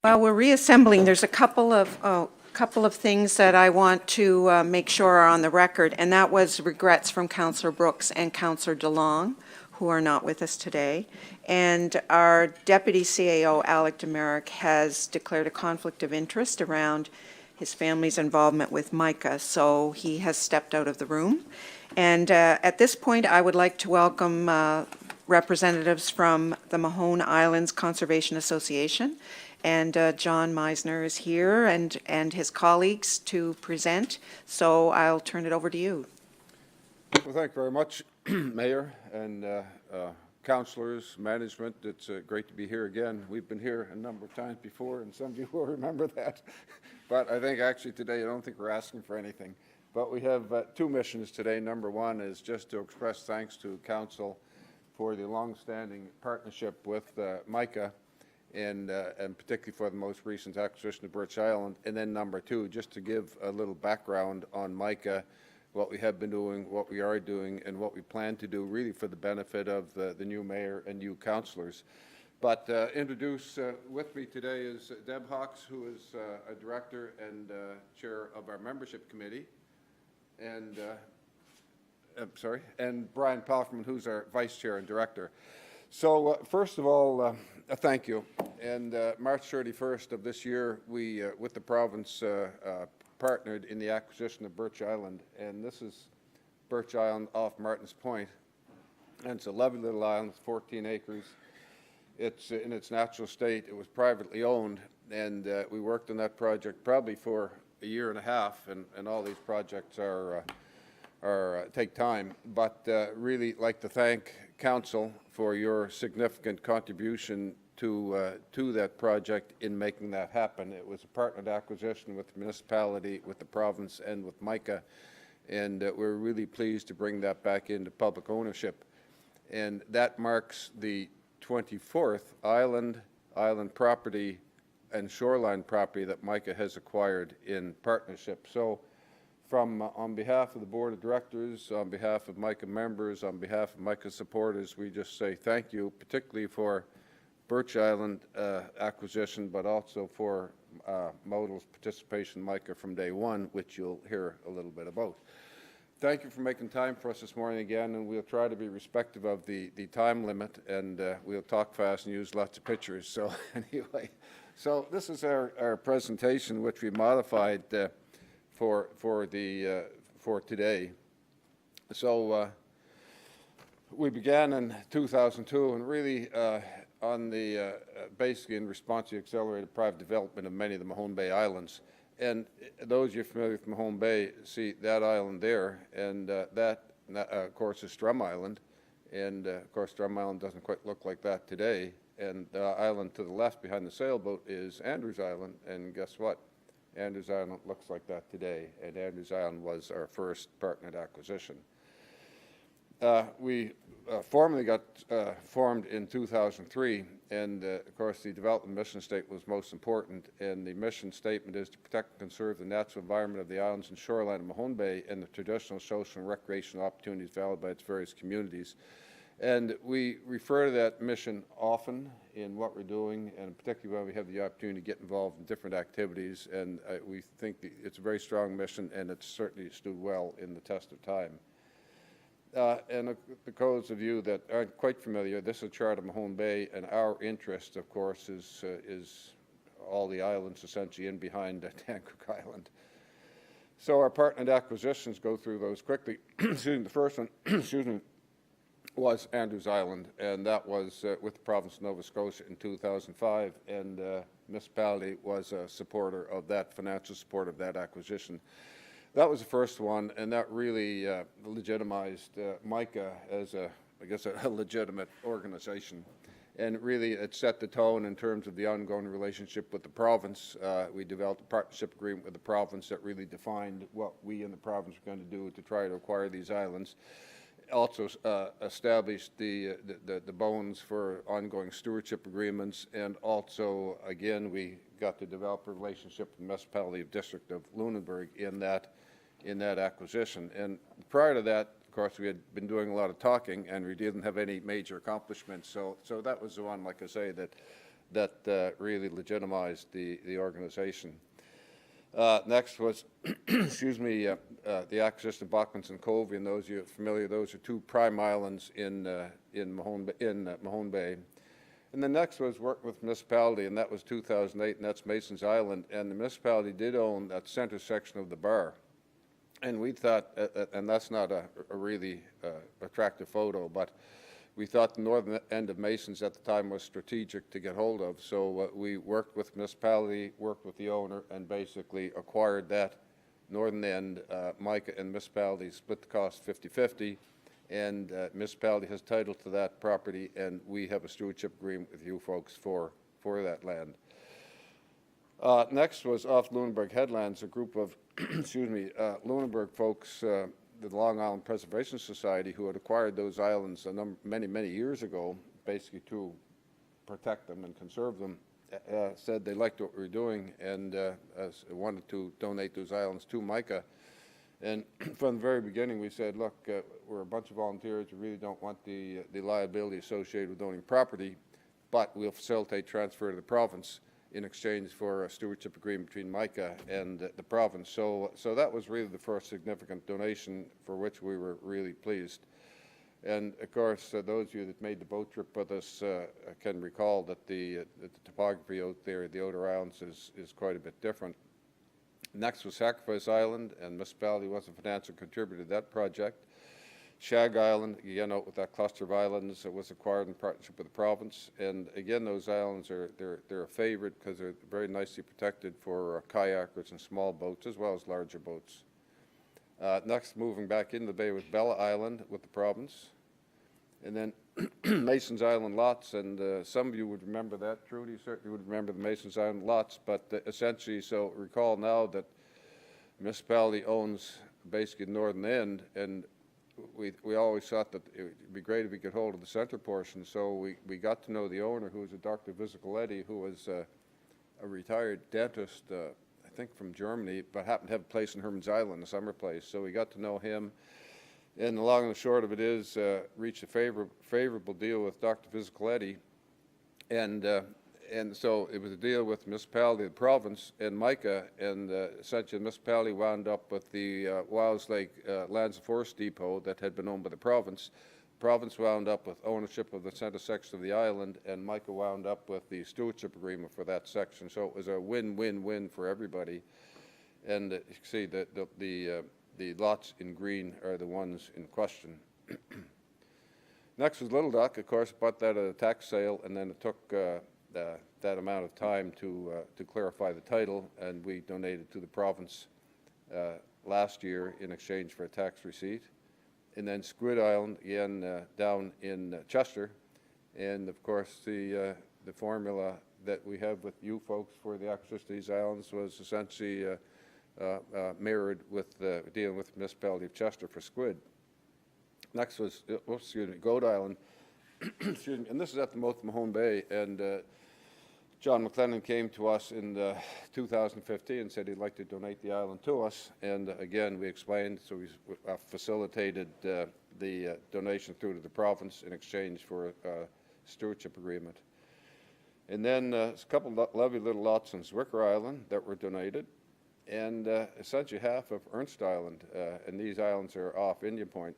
[SPEAKER 1] While we're reassembling, there's a couple of things that I want to make sure are on the record, and that was regrets from Councillor Brooks and Councillor DeLong, who are not with us today. And our Deputy CAO, Alec Demerick, has declared a conflict of interest around his family's involvement with MICA, so he has stepped out of the room. And at this point, I would like to welcome representatives from the Mahone Islands Conservation Association. And John Meisner is here and his colleagues to present. So I'll turn it over to you.
[SPEAKER 15] Well, thank you very much, Mayor and councillors, management. It's great to be here again. We've been here a number of times before, and some of you will remember that. But I think actually today, I don't think we're asking for anything. But we have two missions today. Number one is just to express thanks to Council for the long-standing partnership with MICA, and particularly for the most recent acquisition of Birch Island. And then number two, just to give a little background on MICA, what we have been doing, what we are doing, and what we plan to do, really for the benefit of the new mayor and new councillors. But introduce with me today is Deb Hawks, who is a director and chair of our membership committee, and and Brian Palfman, who's our vice chair and director. So first of all, thank you. And March 31st of this year, we, with the province, partnered in the acquisition of Birch Island. And this is Birch Island off Martin's Point. And it's a lovely little island, 14 acres. It's in its natural state. It was privately owned. And we worked on that project probably for a year and a half. And all these projects take time. But really like to thank Council for your significant contribution to that project in making that happen. It was a partnered acquisition with the municipality, with the province, and with MICA, and we're really pleased to bring that back into public ownership. And that marks the 24th island property and shoreline property that MICA has acquired in partnership. So on behalf of the Board of Directors, on behalf of MICA members, on behalf of MICA supporters, we just say thank you, particularly for Birch Island acquisition, but also for modl's participation in MICA from day one, which you'll hear a little bit about. Thank you for making time for us this morning again, and we'll try to be respectful of the time limit, and we'll talk fast and use lots of pictures. So anyway, so this is our presentation, which we modified for today. So we began in 2002, and really on the basically in response to the accelerated private development of many of the Mahone Bay Islands. And those of you familiar with Mahone Bay see that island there, and that of course is Strum Island, and of course Strum Island doesn't quite look like that today. And the island to the left behind the sailboat is Andrews Island, and guess what? Andrews Island looks like that today, and Andrews Island was our first partnered acquisition. We formally got formed in 2003, and of course the development mission statement was most important, and the mission statement is to protect and conserve the natural environment of the islands and shoreline of Mahone Bay and the traditional social and recreational opportunities valued by its various communities. And we refer to that mission often in what we're doing, and particularly when we have the opportunity to get involved in different activities, and we think it's a very strong mission, and it's certainly stood well in the test of time. And the those of you that aren't quite familiar, this is a chart of Mahone Bay, and our interest, of course, is all the islands essentially in behind Dancook Island. So our partnered acquisitions, go through those quickly. Excuse me, the first one, excuse me, was Andrews Island, and that was with the province of Nova Scotia in 2005, and municipality was a supporter of that, financial support of that acquisition. That was the first one, and that really legitimized MICA as I guess a legitimate organization. And really it set the tone in terms of the ongoing relationship with the province. We developed a partnership agreement with the province that really defined what we in the province were going to do to try to acquire these islands. Also established the bones for ongoing stewardship agreements, and also, again, we got to develop a relationship with the municipality of District of Lunenburg in that acquisition. And prior to that, of course, we had been doing a lot of talking, and we didn't have any major accomplishments. So that was the one, like I say, that really legitimized the organization. Next was, excuse me, the acquisition of Bachman's and Covey, and those of you familiar, those are two prime islands in Mahone Bay. And the next was work with municipality, and that was 2008, and that's Mason's Island. And the municipality did own that center section of the bar. And we thought, and that's not a really attractive photo, but we thought the northern end of Mason's at the time was strategic to get hold of. So we worked with municipality, worked with the owner, and basically acquired that northern end. Micah and municipality split the cost 50-50, and municipality has title to that property, and we have a stewardship agreement with you folks for that land. Next was off Lunenburg Headlands, a group of, excuse me, Lunenburg folks, the Long Island Preservation Society, who had acquired those islands many years ago, basically to protect them and conserve them, said they liked what we were doing and wanted to donate those islands to Micah. And from the very beginning, we said, look, we're a bunch of volunteers. We really don't want the liability associated with owning property, but we'll facilitate transfer to the province in exchange for a stewardship agreement between Micah and the province. So that was really the first significant donation for which we were really pleased. And of course, those of you that made the boat trip with us can recall that the topography out there, the Outer Islands, is quite a bit different. Next was Sacrifice Island, and municipality was a financial contributor to that project. Shag Island, again, out with that cluster of islands, was acquired in partnership with the province. And again, those islands they're a favorite because they're very nicely protected for kayakers and small boats as well as larger boats. Next, moving back into the bay was Bella Island with the province. And then Mason's Island lots, and some of you would remember that. Trudy certainly would remember the Mason's Island lots, but essentially, so recall now that the municipality owns basically the northern end, and we always thought that it would be great if we could hold of the center portion. So we got to know the owner, who was a Dr. Vizzicoletti, who was a retired dentist, I think from Germany, but happened to have a place in Herman's Island, a summer place. So we got to know him. And the long and the short of it is, reached a favorable deal with Dr. Vizzicoletti. And so it was a deal with the municipality, the province, and Micah, and essentially the municipality wound up with the Wilds Lake Lands and Forest Depot that had been owned by the province. The province wound up with ownership of the center section of the island, and Micah wound up with the stewardship agreement for that section. So it was a win-win-win for everybody. And you can see that the lots in green are the ones in question. Next was Little Duck, of course, bought that at a tax sale, and then it took that amount of time to clarify the title, and we donated to the province last year in exchange for a tax receipt. And then Squid Island, again, down in Chester, and of course the formula that we have with you folks for the acquisition of these islands was essentially mirrored with dealing with the municipality of Chester for squid. Next was, Goat Island, excuse me, and this is at the mouth of Mahone Bay, and John McLennan came to us in 2015 and said he'd like to donate the island to us, and again, we explained, so we facilitated the donation through to the province in exchange for a stewardship agreement. And then a couple of lovely little lots on Zwicker Island that were donated, and essentially half of Ernst Island, and these islands are off Indian Point.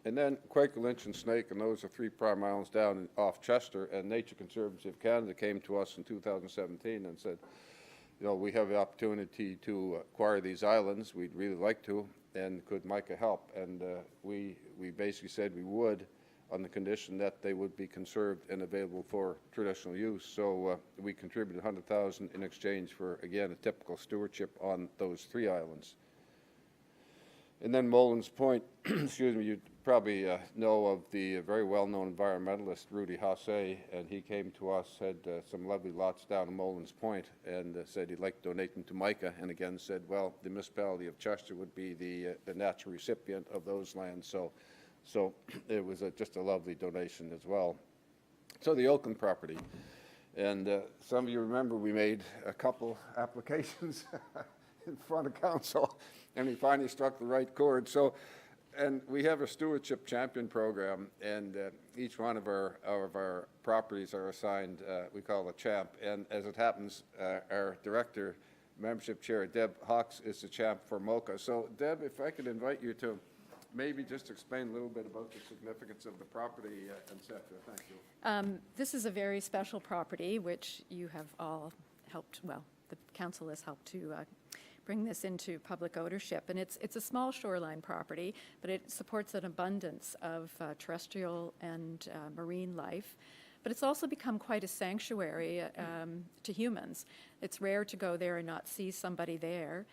[SPEAKER 15] And then Quaker Lynch and Snake, and those are three prime islands down off Chester, and Nature Conservancy of Canada came to us in 2017 and said, you know, we have the opportunity to acquire these islands, we'd really like to, and could Micah help? And we basically said we would, on the condition that they would be conserved and available for traditional use. So we contributed $100,000 in exchange for, again, a typical stewardship on those three islands. And then Mullins Point, excuse me, you probably know of the very well-known environmentalist Rudy Hasse, and he came to us, had some lovely lots down in Mullins Point, and said he'd like to donate them to Micah, and again said, well, the municipality of Chester would be the natural recipient of those lands. So it was just a lovely donation as well. So the Oakland property, and some of you remember we made a couple applications in front of council, and we finally struck the right chord. So And we have a stewardship champion program, and each one of our properties are assigned, we call a champ. And as it happens, our director, membership chair, Deb Hawks, is the champ for MOCA. So Deb, if I could invite you to maybe just explain a little bit about the significance of the property, et cetera. Thank you.
[SPEAKER 16] This is a very special property, which you have all helped, well, the council has helped to bring this into public ownership. And it's a small shoreline property, but it supports an abundance of terrestrial and marine life. But it's also become quite a sanctuary to humans. It's rare to go there and not see somebody there,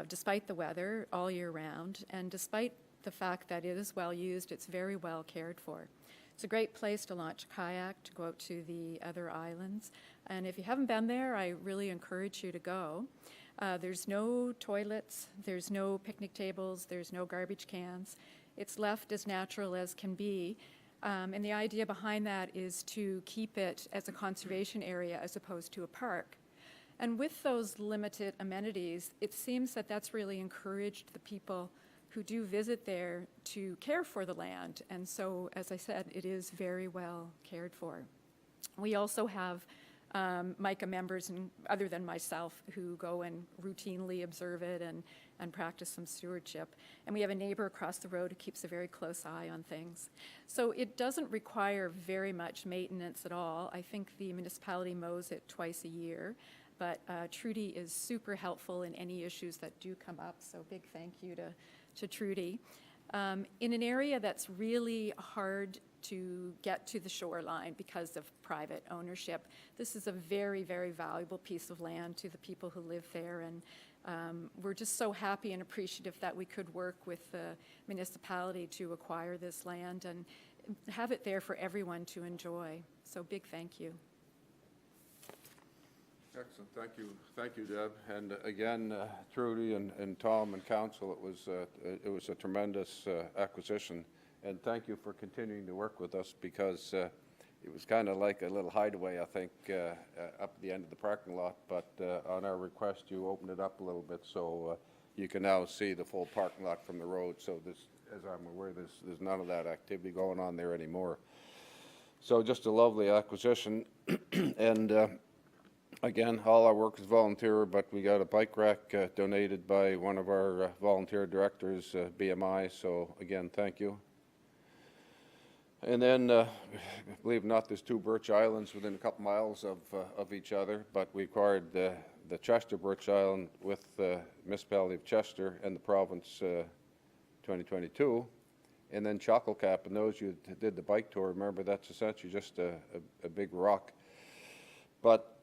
[SPEAKER 16] despite the weather, all year round. And despite the fact that it is well used, it's very well cared for. It's a great place to launch a kayak, to go out to the other islands. And if you haven't been there, I really encourage you to go. There's no toilets, there's no picnic tables, there's no garbage cans. It's left as natural as can be. And the idea behind that is to keep it as a conservation area as opposed to a park. And with those limited amenities, it seems that that's really encouraged the people who do visit there to care for the land. And so, as I said, it is very well cared for. We also have MICA members, and other than myself, who go and routinely observe it and practice some stewardship. And we have a neighbor across the road who keeps a very close eye on things. So it doesn't require very much maintenance at all. I think the municipality mows it twice a year. But Trudy is super helpful in any issues that do come up, so big thank you to Trudy. In an area that's really hard to get to the shoreline because of private ownership, this is a very, very valuable piece of land to the people who live there, and we're just so happy and appreciative that we could work with the municipality to acquire this land and have it there for everyone to enjoy. So big thank you.
[SPEAKER 15] Excellent. Thank you, Deb. And again, Trudy and Tom and council, it was a tremendous acquisition. And thank you for continuing to work with us, because it was kind of like a little hideaway, I think, up at the end of the parking lot. But on our request, you opened it up a little bit, so you can now see the full parking lot from the road. So this, as I'm aware, there's none of that activity going on there anymore. So just a lovely acquisition. And again, all our work is volunteer, but we got a bike rack donated by one of our volunteer directors, BMI. So again, thank you. And then, believe it or not, there's two birch islands within a couple miles of each other, but we acquired the Chester Birch Island with the municipality of Chester and the province 2022. And then Chocolcap, and those you did the bike tour, remember that's essentially just a big rock. But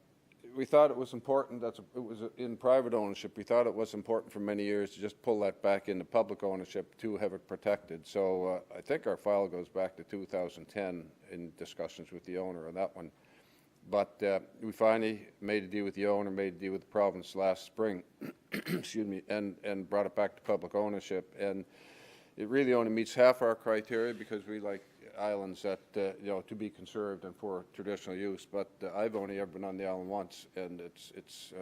[SPEAKER 15] we thought it was important, it was in private ownership, we thought it was important for many years to just pull that back into public ownership to have it protected. So I think our file goes back to 2010 in discussions with the owner on that one. But we finally made a deal with the owner, made a deal with the province last spring, excuse me, and brought it back to public ownership. And it really only meets half our criteria, because we like islands that, to be conserved and for traditional use. But I've only ever been on the island once, and it's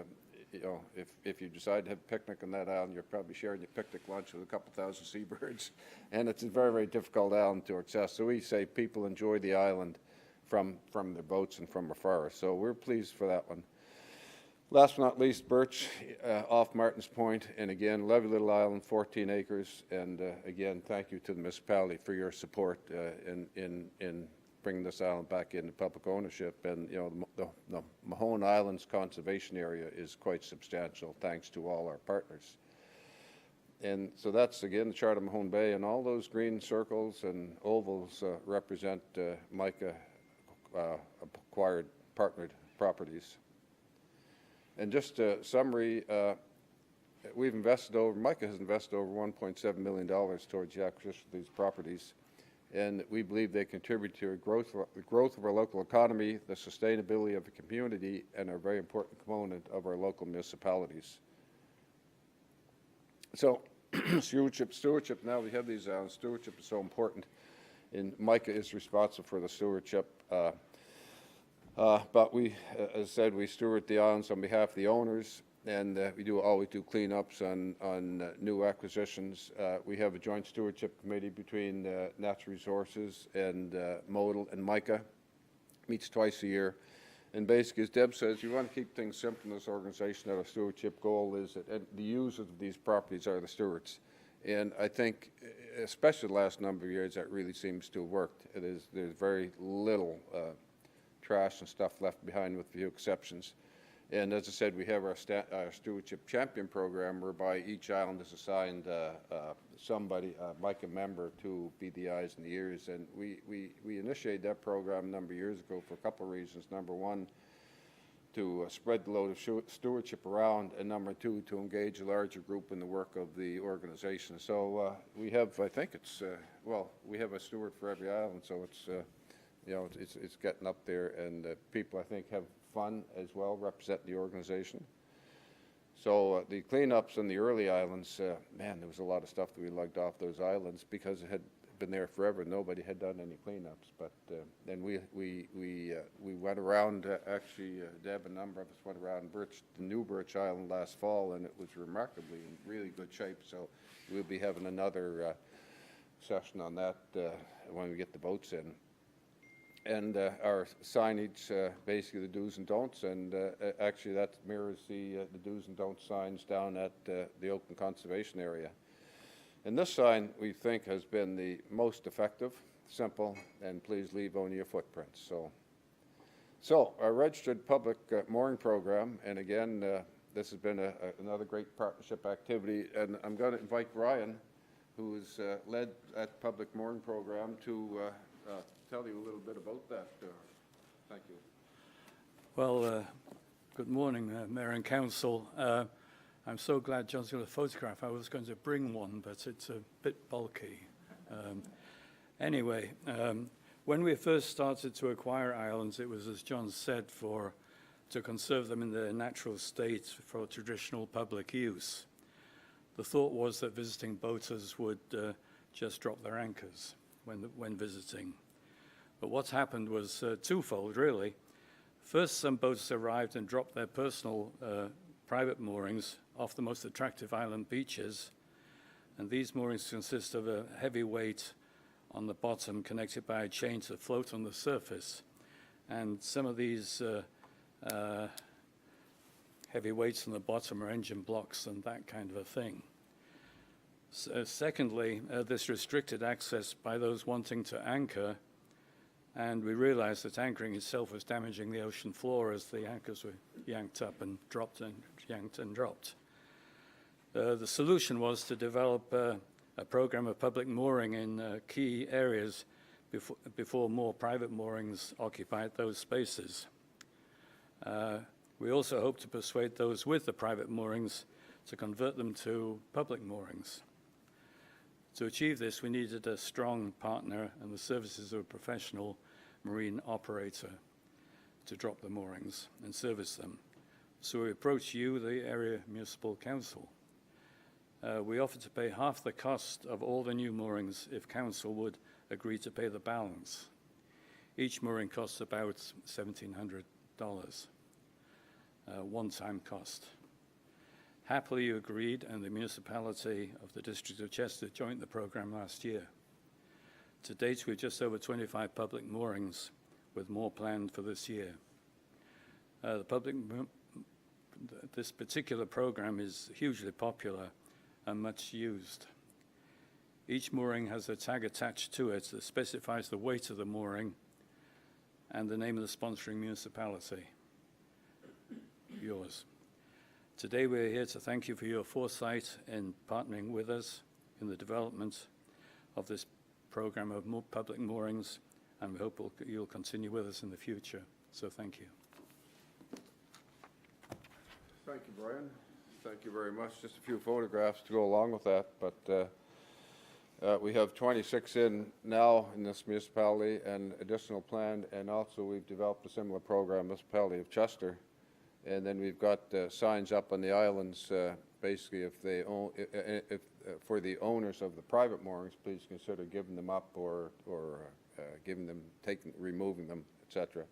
[SPEAKER 15] if you decide to have a picnic on that island, you're probably sharing your picnic lunch with a couple thousand seabirds. And it's a very, very difficult island to access. So we say people enjoy the island from their boats and from afar. So we're pleased for that one. Last but not least, Birch off Martin's Point, and again, lovely little island, 14 acres, and again, thank you to the municipality for your support in bringing this island back into public ownership. And the Mahone Islands Conservation Area is quite substantial, thanks to all our partners. And so that's, again, the chart of Mahone Bay, and all those green circles and ovals represent MICA acquired partnered properties. And just a summary, we've invested MICA has invested over $1.7 million towards the acquisition of these properties, and we believe they contribute to the growth of our local economy, the sustainability of the community, and are a very important component of our local municipalities. So stewardship, now we have these islands, stewardship is so important, and MICA is responsible for the stewardship. But we, as I said, we steward the islands on behalf of the owners, and we always do cleanups on new acquisitions. We have a joint stewardship committee between Natural Resources and modl and MICA. Meets twice a year. And basically, as Deb says, you want to keep things simple in this organization. That our stewardship goal is that the users of these properties are the stewards. And I think, especially the last number of years, that really seems to have worked. There's very little trash and stuff left behind, with few exceptions. And as I said, we have our Stewardship Champion program, whereby each island is assigned somebody, like a member, to be the eyes and the ears. And we initiated that program a number of years ago for a couple of reasons. Number one, to spread the load of stewardship around, and number two, to engage a larger group in the work of the organization. So we have, I think it's, well, we have a steward for every island, so it's, you know, it's getting up there, and people, I think, have fun as well, represent the organization. So the cleanups on the early islands, man, there was a lot of stuff that we lugged off those islands because it had been there forever. Nobody had done any cleanups. But then we went around. Actually, Deb, a number of us went around the new Birch Island last fall, and it was remarkably in really good shape. So we'll be having another session on that when we get the boats in. And our signage, basically the do's and don'ts, and actually that mirrors the do's and don'ts signs down at the Oakland Conservation Area. And this sign, we think, has been the most effective, simple, and please leave only your footprints. So our registered public mooring program, and again, this has been another great partnership activity, and I'm going to invite Ryan, who has led that public mooring program, to tell you a little bit about that. Thank you.
[SPEAKER 17] Well, good morning, Mayor and Council. I'm so glad John's got a photograph. I was going to bring one, but it's a bit bulky. Anyway, when we first started to acquire islands, it was, as John said, to conserve them in their natural state for traditional public use. The thought was that visiting boaters would just drop their anchors when visiting. But what's happened was twofold, really. First, some boats arrived and dropped their personal private moorings off the most attractive island beaches, and these moorings consist of a heavy weight on the bottom connected by a chain to float on the surface. And some of these heavy weights on the bottom are engine blocks and that kind of a thing. Secondly, this restricted access by those wanting to anchor, and we realized that anchoring itself was damaging the ocean floor as the anchors were yanked up and dropped and yanked and dropped. The solution was to develop a program of public mooring in key areas before more private moorings occupied those spaces. We also hope to persuade those with the private moorings to convert them to public moorings. To achieve this, we needed a strong partner and the services of a professional marine operator to drop the moorings and service them. So we approached you, the area municipal council. We offered to pay half the cost of all the new moorings if council would agree to pay the balance. Each mooring costs about $1,700, one-time cost. Happily, you agreed, and the municipality of the District of Chester joined the program last year. To date, we've just over 25 public moorings, with more planned for this year. This particular program is hugely popular and much used. Each mooring has a tag attached to it that specifies the weight of the mooring and the name of the sponsoring municipality, yours. Today we're here to thank you for your foresight in partnering with us in the development of this program of public moorings, and we hope you'll continue with us in the future. So thank you.
[SPEAKER 15] Thank you, Brian. Thank you very much. Just a few photographs to go along with that, but we have 26 in now in this municipality and additional planned, and also we've developed a similar program in the municipality of Chester. And then we've got signs up on the islands, basically if they own, for the owners of the private moorings, please consider giving them up or giving them, removing them, etc.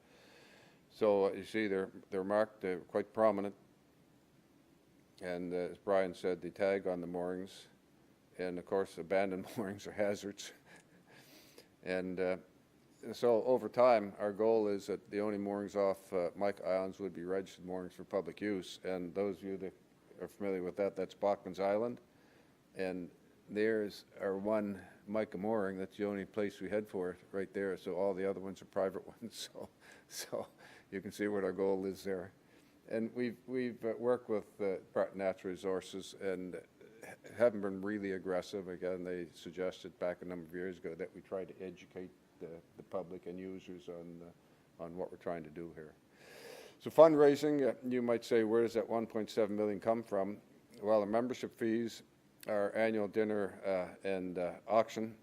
[SPEAKER 15] So you see they're marked, they're quite prominent. And as Brian said, the tag on the moorings, and of course, abandoned moorings are hazards. And so over time, our goal is that the only moorings off Micah Islands would be registered moorings for public use. And those of you that are familiar with that, that's Bachman's Island. And there's our one Micah mooring. That's the only place we head for it right there. So all the other ones are private ones. So you can see what our goal is there. And we've worked with Department of Natural Resources and haven't been really aggressive. Again, they suggested back a number of years ago that we try to educate the public and users on what we're trying to do here. So fundraising, you might say, where does that 1.7 million come from? Well, the membership fees, our annual dinner and auction,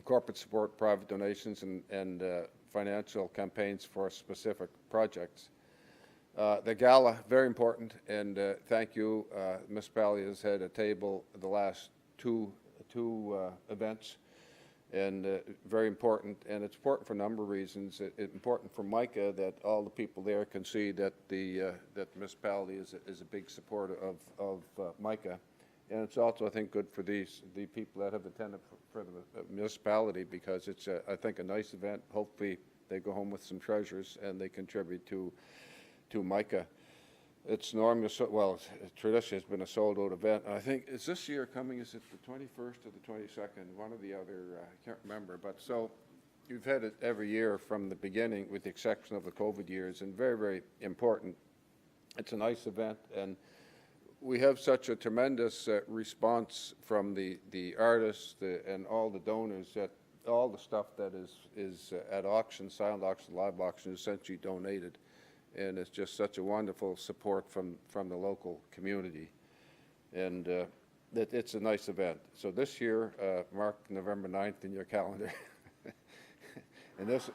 [SPEAKER 15] corporate support, private donations, and financial campaigns for specific projects. The gala, very important, and thank you. Municipality has had a table the last two events, and very important. And it's important for a number of reasons. It's important for Micah that all the people there can see that the municipality is a big supporter of Micah. And it's also, I think, good for the people that have attended for the municipality, because it's, I think, a nice event. Hopefully they go home with some treasures and they contribute to Micah. It's normally, well, traditionally has been a sold-out event. And I think, is this year coming, is it the 21st or the 22nd? One or the other, I can't remember. But so you've had it every year from the beginning, with the exception of the COVID years, and very, very important. It's a nice event, and we have such a tremendous response from the artists and all the donors that all the stuff that is at auction, silent auction, live auction, is essentially donated. And it's just such a wonderful support from the local community. And it's a nice event. So this year, mark November 9th in your calendar. And this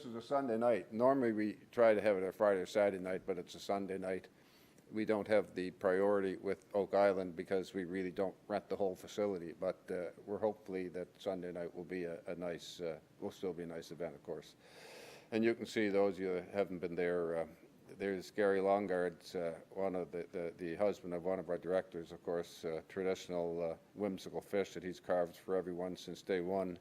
[SPEAKER 15] is a Sunday night. Normally we try to have it a Friday or Saturday night, but it's a Sunday night. We don't have the priority with Oak Island because we really don't rent the whole facility. But we're hopefully that Sunday night will be a nice, will still be a nice event, of course. And you can see, those of you that haven't been there, there's Gary Longard's, one of the husband of one of our directors, of course, traditional whimsical fish that he's carved for everyone since day one.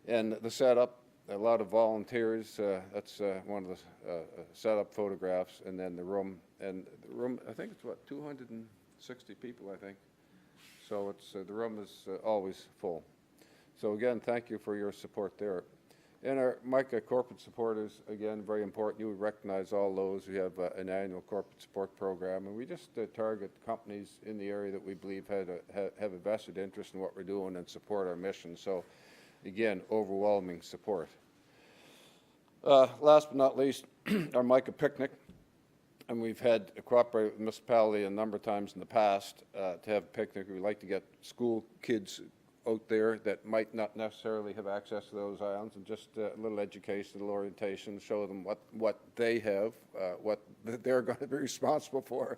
[SPEAKER 15] And the setup, a lot of volunteers, that's one of the setup photographs, and then the room. And the room, I think it's what, 260 people, I think. So it's, the room is always full. So again, thank you for your support there. And our Micah corporate supporters, again, very important. You would recognize all those. We have an annual corporate support program, and we just target companies in the area that we believe have a vested interest in what we're doing and support our mission. So, again, overwhelming support. Last but not least, our Micah picnic. And we've had a cooperative municipality a number of times in the past to have a picnic. We like to get school kids out there that might not necessarily have access to those islands, and just a little education, a little orientation, show them what they have, what they're going to be responsible for.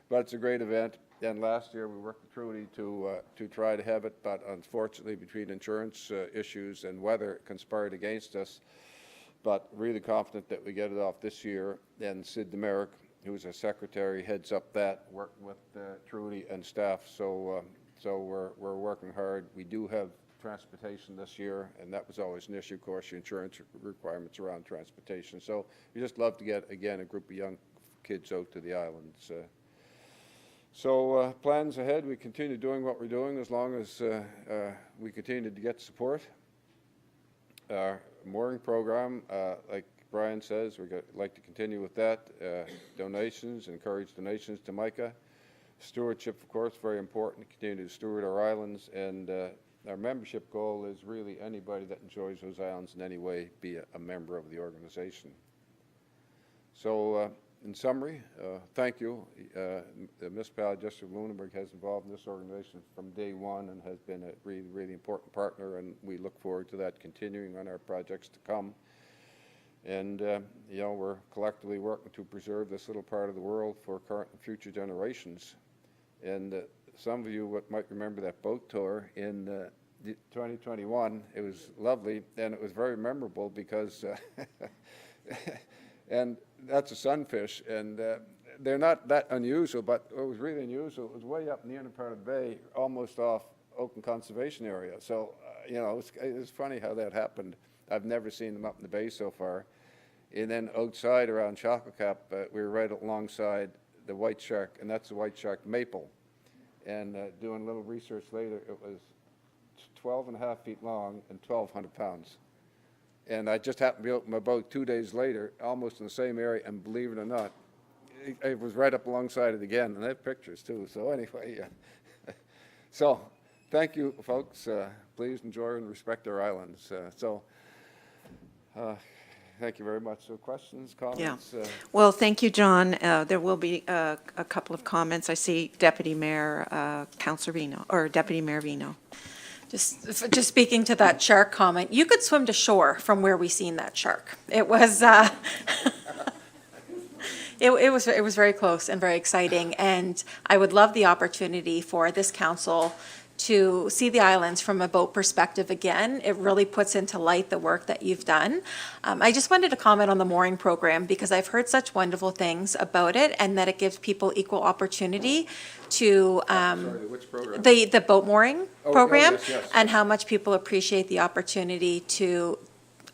[SPEAKER 15] But it's a great event. And last year we worked with Trudy to try to have it, but unfortunately between insurance issues and weather, it conspired against us. But really confident that we get it off this year. And Sid Demerick, who's our secretary, heads up that, working with Trudy and staff. So we're working hard. We do have transportation this year, and that was always an issue, of course, the insurance requirements around transportation. So we just love to get, again, a group of young kids out to the islands. So plans ahead, we continue doing what we're doing as long as we continue to get support. Our mooring program, like Brian says, we'd like to continue with that. Donations, encourage donations to Micah. Stewardship, of course, very important. Continue to steward our islands, and our membership goal is really anybody that enjoys those islands in any way be a member of the organization. So, in summary, thank you. The municipality district of Lunenburg has involved in this organization from day one and has been a really, really important partner, and we look forward to that continuing on our projects to come. And, you know, we're collectively working to preserve this little part of the world for current and future generations. And some of you might remember that boat tour in 2021. It was lovely, and it was very memorable because, and that's a sunfish, and they're not that unusual, but what was really unusual, it was way up in the inner part of the bay, almost off Oakland Conservation Area. So, you know, it's funny how that happened. I've never seen them up in the bay so far. And then outside around Chocolate Cap, we were right alongside the white shark, and that's the white shark maple. And doing a little research later, it was 12.5 feet long and 1,200 pounds. And I just happened to be out in my boat 2 days later, almost in the same area, and believe it or not, it was right up alongside it again, and they have pictures too. So anyway, so thank you, folks. Please enjoy and respect our islands. Thank you very much. So questions, comments?
[SPEAKER 1] Yeah. Well, thank you, John. There will be a couple of comments. I see Deputy Mayor Councilor Vino, or Deputy Mayor Vino.
[SPEAKER 10] Just speaking to that shark comment, you could swim to shore from where we seen that shark. It was, it was very close and very exciting, and I would love the opportunity for this council to see the islands from a boat perspective again. It really puts into light the work that you've done. I just wanted to comment on the mooring program because I've heard such wonderful things about it and that it gives people equal opportunity to
[SPEAKER 15] Sorry, which program?
[SPEAKER 10] the boat mooring program,
[SPEAKER 15] yes.
[SPEAKER 10] and how much people appreciate the opportunity to,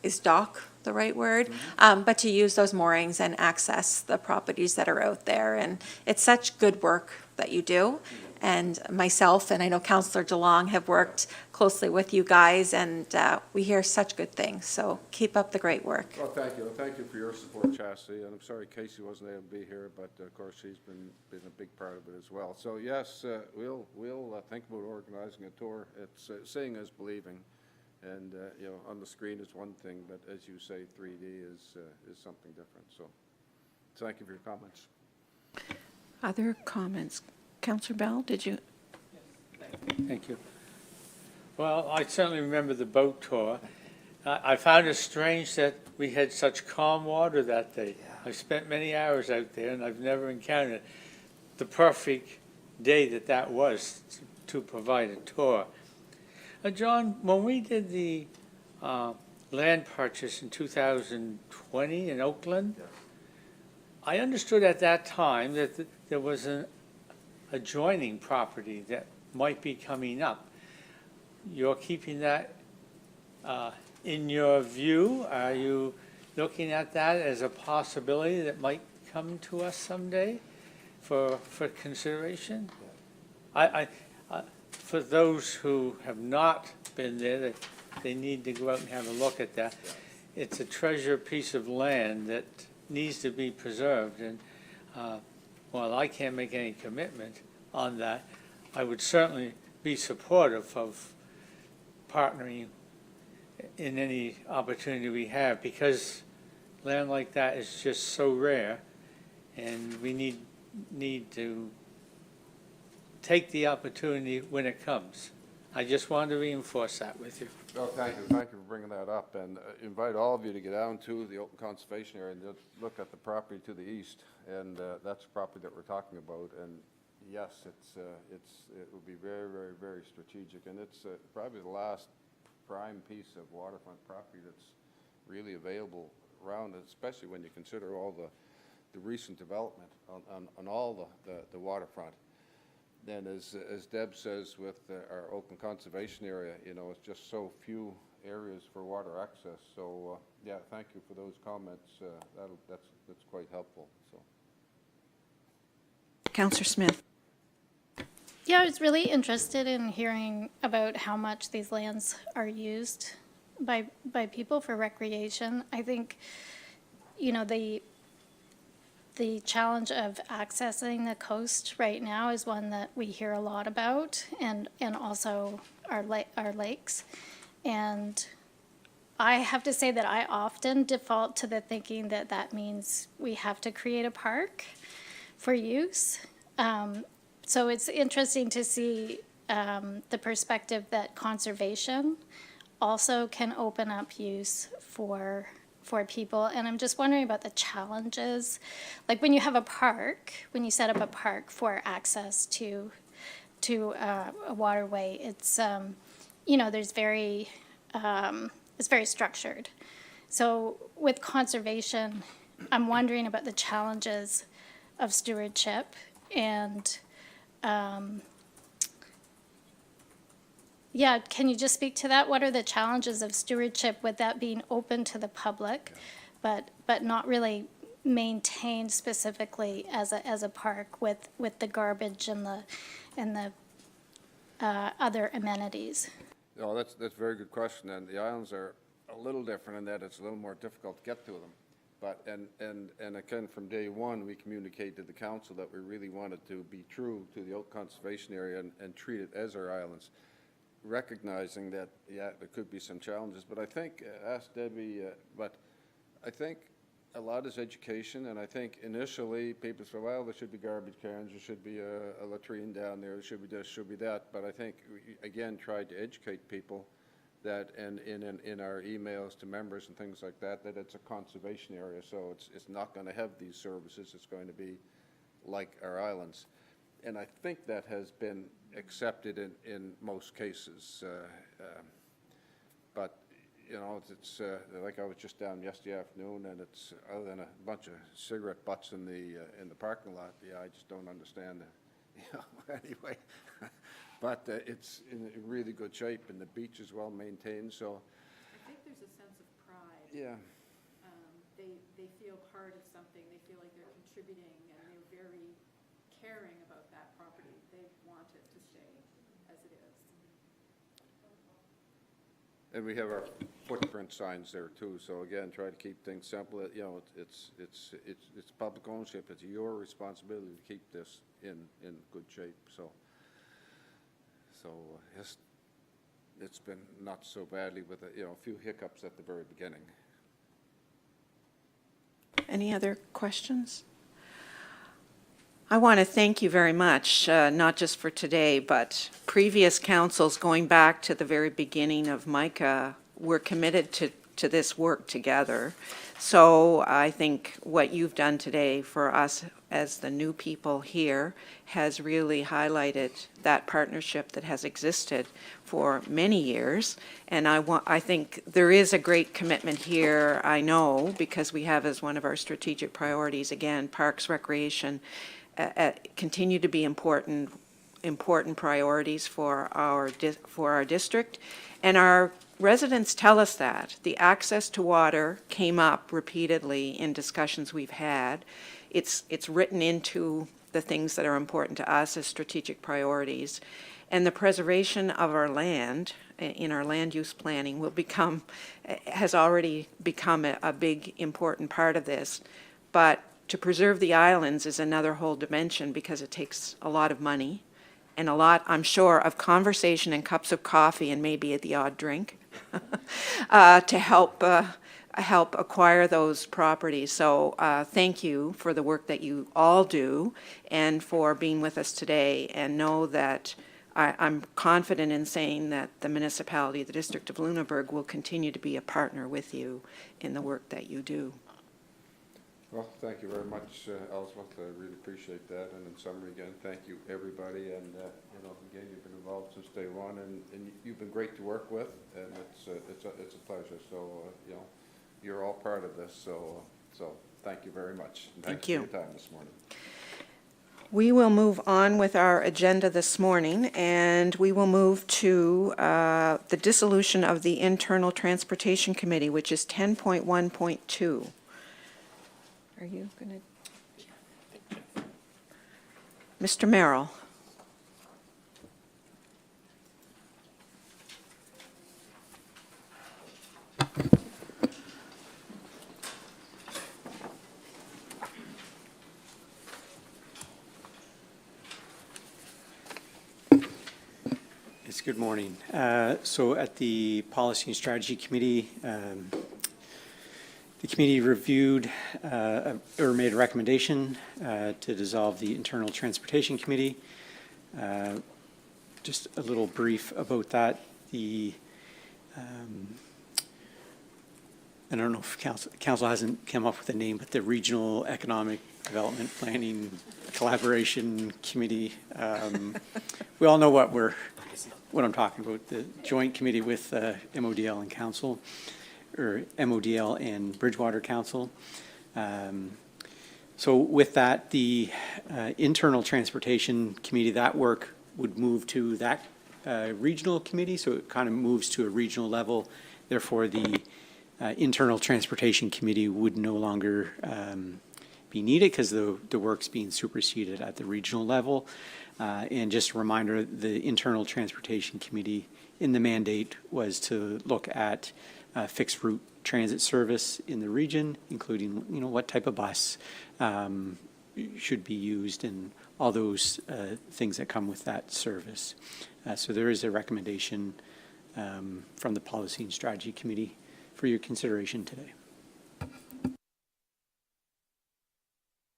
[SPEAKER 10] is dock the right word? But to use those moorings and access the properties that are out there. And it's such good work that you do. And myself, and I know Councillor DeLong, have worked closely with you guys, and we hear such good things. So keep up the great work.
[SPEAKER 15] Well, thank you. Thank you for your support, Chastity. And I'm sorry Casey wasn't able to be here, but of course she's been a big part of it as well. So yes, we'll think about organizing a tour. It's seeing is believing, and you know, on the screen is one thing, but as you say, 3D is something different. So thank you for your comments.
[SPEAKER 1] Other comments? Councillor Bell, did you?
[SPEAKER 11] Thank you. Well, I certainly remember the boat tour. I found it strange that we had such calm water that day. I spent many hours out there, and I've never encountered the perfect day that was to provide a tour. John, when we did the land purchase in 2020 in Oakland, I understood at that time that there was an adjoining property that might be coming up. You're keeping that in your view? Are you looking at that as a possibility that might come to us someday for consideration? For those who have not been there, they need to go out and have a look at that. It's a treasure piece of land that needs to be preserved, and while I can't make any commitment on that, I would certainly be supportive of partnering in any opportunity we have, because land like that is just so rare, and we need to take the opportunity when it comes. I just wanted to reinforce that with you.
[SPEAKER 15] Oh, thank you. Thank you for bringing that up, and invite all of you to get down to the Oakland Conservation Area and just look at the property to the east, and that's the property that we're talking about. And yes, it will be very, very, very strategic, and it's probably the last prime piece of waterfront property that's really available around, especially when you consider all the recent development on all the waterfront. Then, as Deb says, with our Oakland Conservation Area, you know, it's just so few areas for water access. So, yeah, thank you for those comments. That's quite helpful. So,
[SPEAKER 1] Councillor Smith.
[SPEAKER 4] Yeah, I was really interested in hearing about how much these lands are used by people for recreation. I think, you know, the challenge of accessing the coast right now is one that we hear a lot about, and also our lakes. And I have to say that I often default to the thinking that means we have to create a park for use. So it's interesting to see the perspective that conservation also can open up use for people. And I'm just wondering about the challenges. Like when you have a park, when you set up a park for access to a waterway, it's, you know, it's very structured. So with conservation, I'm wondering about the challenges stewardship. And yeah, can you just speak to that? What are the challenges of stewardship with that being open to the public, but not really maintained specifically as a park with the garbage and the other amenities?
[SPEAKER 15] Oh, that's a very good question, and the islands are a little different in that it's a little more difficult to get to them. But, and again, from day one, we communicated to the council that we really wanted to be true to the Oak Conservation Area and treat it as our islands, recognizing that, yeah, there could be some challenges. But I think, ask Debbie, but I think a lot is education, and I think initially people say, well, there should be garbage cans, there should be a latrine down there, there should be this, should be that. But I think, we, again, tried to educate people that, and in our emails to members and things like that, that it's a conservation area, so it's not going to have these services. It's going to be like our islands. And I think that has been accepted in most cases. But you know, it's like I was just down yesterday afternoon, and it's other than a bunch of cigarette butts in the parking lot. Yeah, I just don't understand it. You know, anyway, but it's in really good shape, and the beach is well maintained. So
[SPEAKER 16] I think there's a sense of pride.
[SPEAKER 15] yeah,
[SPEAKER 16] they feel part of something. They feel like they're contributing, and they're very caring about that property. They want it to stay as it is.
[SPEAKER 15] and we have our footprint signs there too. So again, try to keep things simple. You know, it's public ownership. It's your responsibility to keep this in good shape. So it's been not so badly with a few hiccups at the very beginning.
[SPEAKER 1] Any other questions? I want to thank you very much, not just for today, but previous councils going back to the very beginning of MICA were committed to this work together. So I think what you've done today for us as the new people here has really highlighted that partnership that has existed for many years. And I think there is a great commitment here, I know, because we have as one of our strategic priorities, again, parks, recreation, continue to be important priorities for our district. And our residents tell us that. The access to water came up repeatedly in discussions we've had. It's written into the things that are important to us as strategic priorities. And the preservation of our land in our land use planning has already become a big important part of this. But to preserve the islands is another whole dimension because it takes a lot of money and a lot, I'm sure, of conversation and cups of coffee and maybe the odd drink to help acquire those properties. So thank you for the work that you all do and for being with us today, and know that I'm confident in saying that the municipality, the District of Lunenburg, will continue to be a partner with you in the work that you do.
[SPEAKER 15] Well, thank you very much, Ellsworth. I really appreciate that. And in summary, again, thank you, everybody. And again, you've been involved since day one, and you've been great to work with, and it's a pleasure. So you're all part of this. So thank you very much. And thank you for your time this morning.
[SPEAKER 1] We will move on with our agenda this morning, and we will move to the dissolution of the Internal Transportation Committee, which is 10.1.2. Are you going to? Mr. Merrill.
[SPEAKER 18] Yes, good morning. So at the Policy and Strategy Committee, the committee reviewed or made a recommendation to dissolve the Internal Transportation Committee. Just a little brief about that. I don't know if council hasn't come up with a name, but the Regional Economic Development Planning Collaboration Committee. We all know what I'm talking about. The joint committee with MODL and council, or MODL and Bridgewater Council. So with that, the internal transportation committee, that work would move to that regional committee, so it kind of moves to a regional level. Therefore, the internal transportation committee would no longer be needed because the work's being superseded at the regional level. And just a reminder, the internal transportation committee in the mandate was to look at fixed route transit service in the region, including what type of bus should be used and all those things that come with that service. So there is a recommendation from the Policy and Strategy Committee for your consideration today.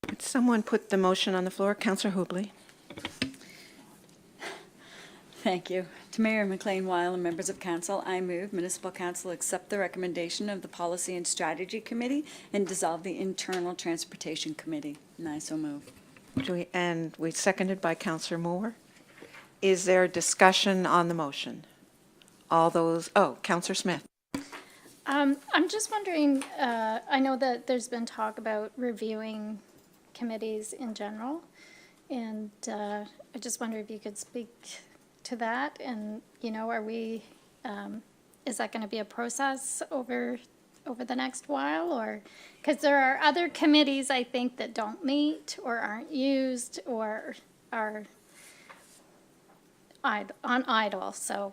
[SPEAKER 1] Could someone put the motion on the floor? Councillor Hubley.
[SPEAKER 19] Thank you. To Mayor McLean-Weil and members of council, I move Municipal Council accept the recommendation of the Policy and Strategy Committee and dissolve the Internal Transportation Committee. And I so move.
[SPEAKER 1] And we seconded by Councillor Moore. Is there discussion on the motion? All those, Councillor Smith.
[SPEAKER 4] I'm just wondering, I know that there's been talk about reviewing committees in general, and I just wonder if you could speak to that, and, are we, is that going to be a process over the next while, or, because there are other committees, I think, that don't meet, or aren't used, or are on idle, so.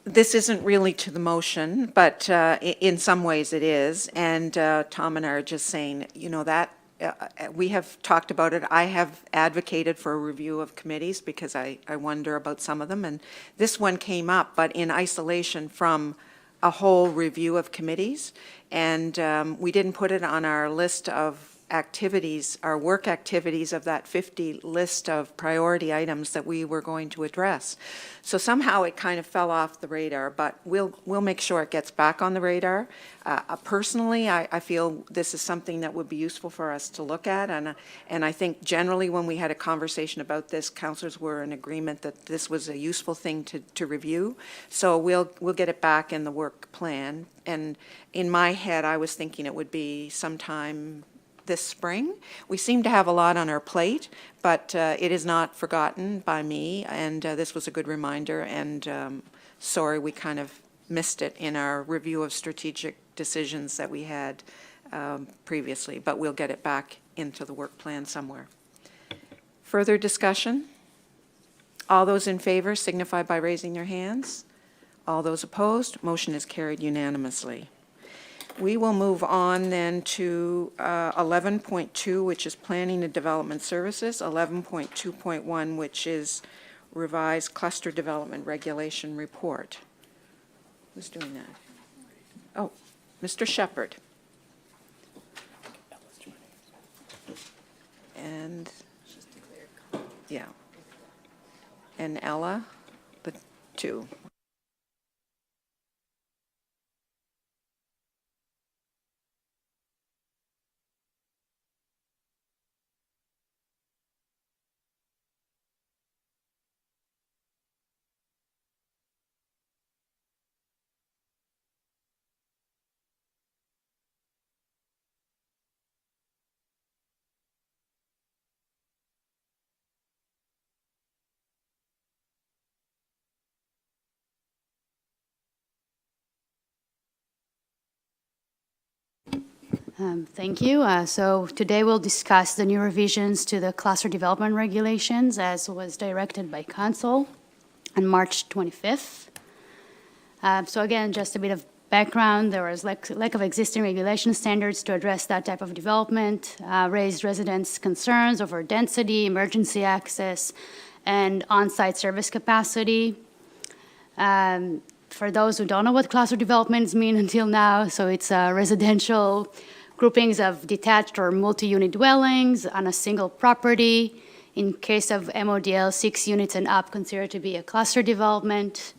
[SPEAKER 1] This isn't really to the motion, but in some ways it is, and Tom and I are just saying, that we have talked about it. I have advocated for a review of committees because I wonder about some of them, and this one came up, but in isolation from a whole review of committees, and we didn't put it on our list of activities, our work activities of that 50 list of priority items that we were going to address. So somehow it kind of fell off the radar, but we'll make sure it gets back on the radar. Personally, I feel this is something that would be useful for us to look at, and I think generally when we had a conversation about this, councillors were in agreement that this was a useful thing to review. So we'll get it back in the work plan. And in my head, I was thinking it would be sometime this spring. We seem to have a lot on our plate, but it is not forgotten by me, and this was a good reminder, and sorry we kind of missed it in our review of strategic decisions that we had previously, but we'll get it back into the work plan somewhere. Further discussion? All those in favor signify by raising their hands. All those opposed, motion is carried unanimously. We will move on then to 11.2, which is Planning and Development Services, 11.2.1, which is Revised Cluster Development Regulation Report. Who's doing that? Oh, Mr. Shepherd. And, yeah. And Ella, the two.
[SPEAKER 20] Thank you. So today we'll discuss the new revisions to the cluster development regulations as was directed by Council on March 25th. So again, just a bit of background. There was lack of existing regulation standards to address that type of development, raised residents' concerns over density, emergency access, and on-site service capacity. For those who don't know what cluster developments mean until now, so it's residential groupings of detached or multi-unit dwellings on a single property. In case of MODL, 6 units and up considered to be a cluster development.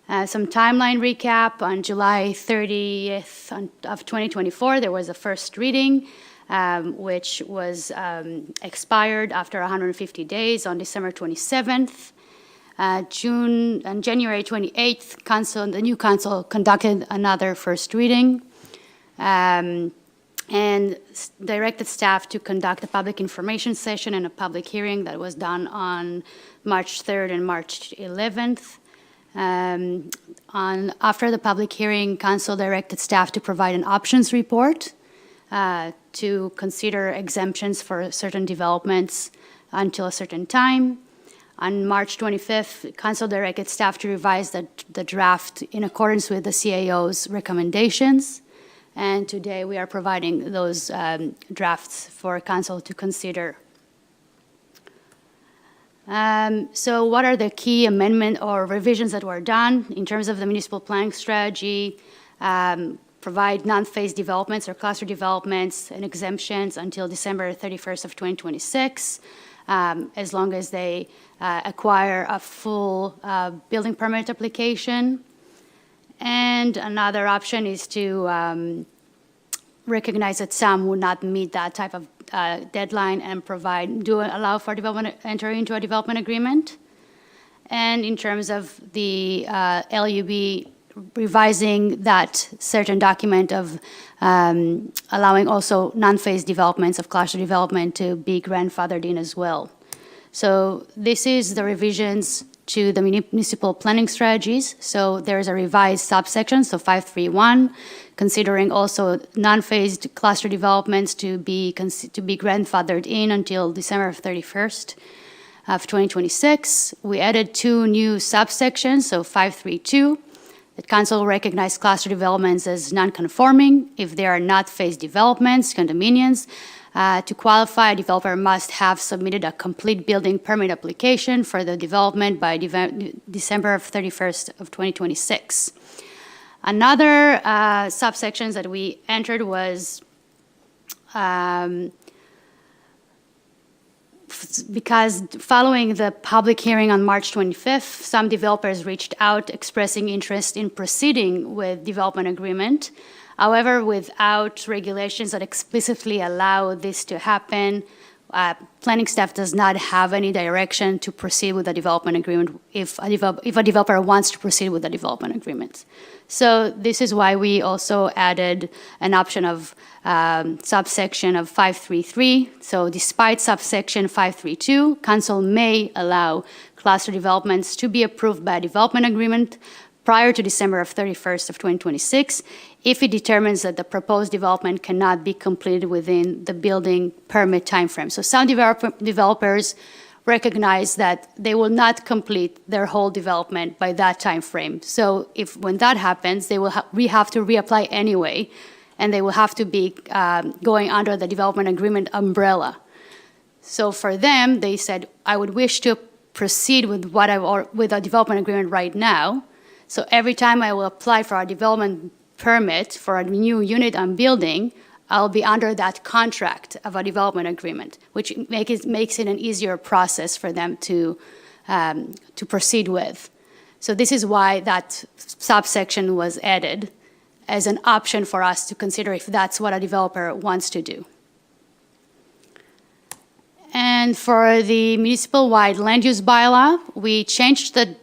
[SPEAKER 20] Some timeline recap. On July 30th of 2024, there was a first reading, which was expired after 150 days on December 27th. On January 28th, the new council conducted another first reading. and directed staff to conduct a public information session and a public hearing that was done on March 3rd and March 11th. After the public hearing, council directed staff to provide an options report to consider exemptions for certain developments until a certain time. On March 25th, council directed staff to revise the draft in accordance with the CAO's recommendations. And today we are providing those drafts for council to consider. So what are the key amendment or revisions that were done in terms of the municipal planning strategy? Provide non-phase developments or cluster developments and exemptions until December 31st of 2026, as long as they acquire a full building permit application. And another option is to recognize that some would not meet that type of deadline and allow for development, enter into a development agreement. And in terms of the LUB, revising that certain document of allowing also non-phase developments of cluster development to be grandfathered in as well. So this is the revisions to the municipal planning strategies. So there's a revised subsection, so 531, considering also non-phased cluster developments to be grandfathered in until December 31st of 2026. We added 2 new subsections, so 532, that council recognized cluster developments as non-conforming if they are not phased developments, condominiums. To qualify, a developer must have submitted a complete building permit application for the development by December 31st of 2026. Another subsections that we entered was because following the public hearing on March 25th, some developers reached out expressing interest in proceeding with development agreement. However, without regulations that explicitly allow this to happen, planning staff does not have any direction to proceed with a development agreement if a developer wants to proceed with a development agreement. So this is why we also added an option of subsection of 533. So despite subsection 532, council may allow cluster developments to be approved by a development agreement prior to December 31st of 2026 if it determines that the proposed development cannot be completed within the building permit timeframe. So some developers recognize that they will not complete their whole development by that timeframe. So when that happens, they will have to reapply anyway, and they will have to be going under the development agreement umbrella. So for them, they said, I would wish to proceed with with a development agreement right now. So every time I will apply for a development permit for a new unit I'm building, I'll be under that contract of a development agreement, which makes it an easier process for them to proceed with. So this is why that subsection was added as an option for us to consider if that's what a developer wants to do. And for the municipal-wide land use bylaw, we changed the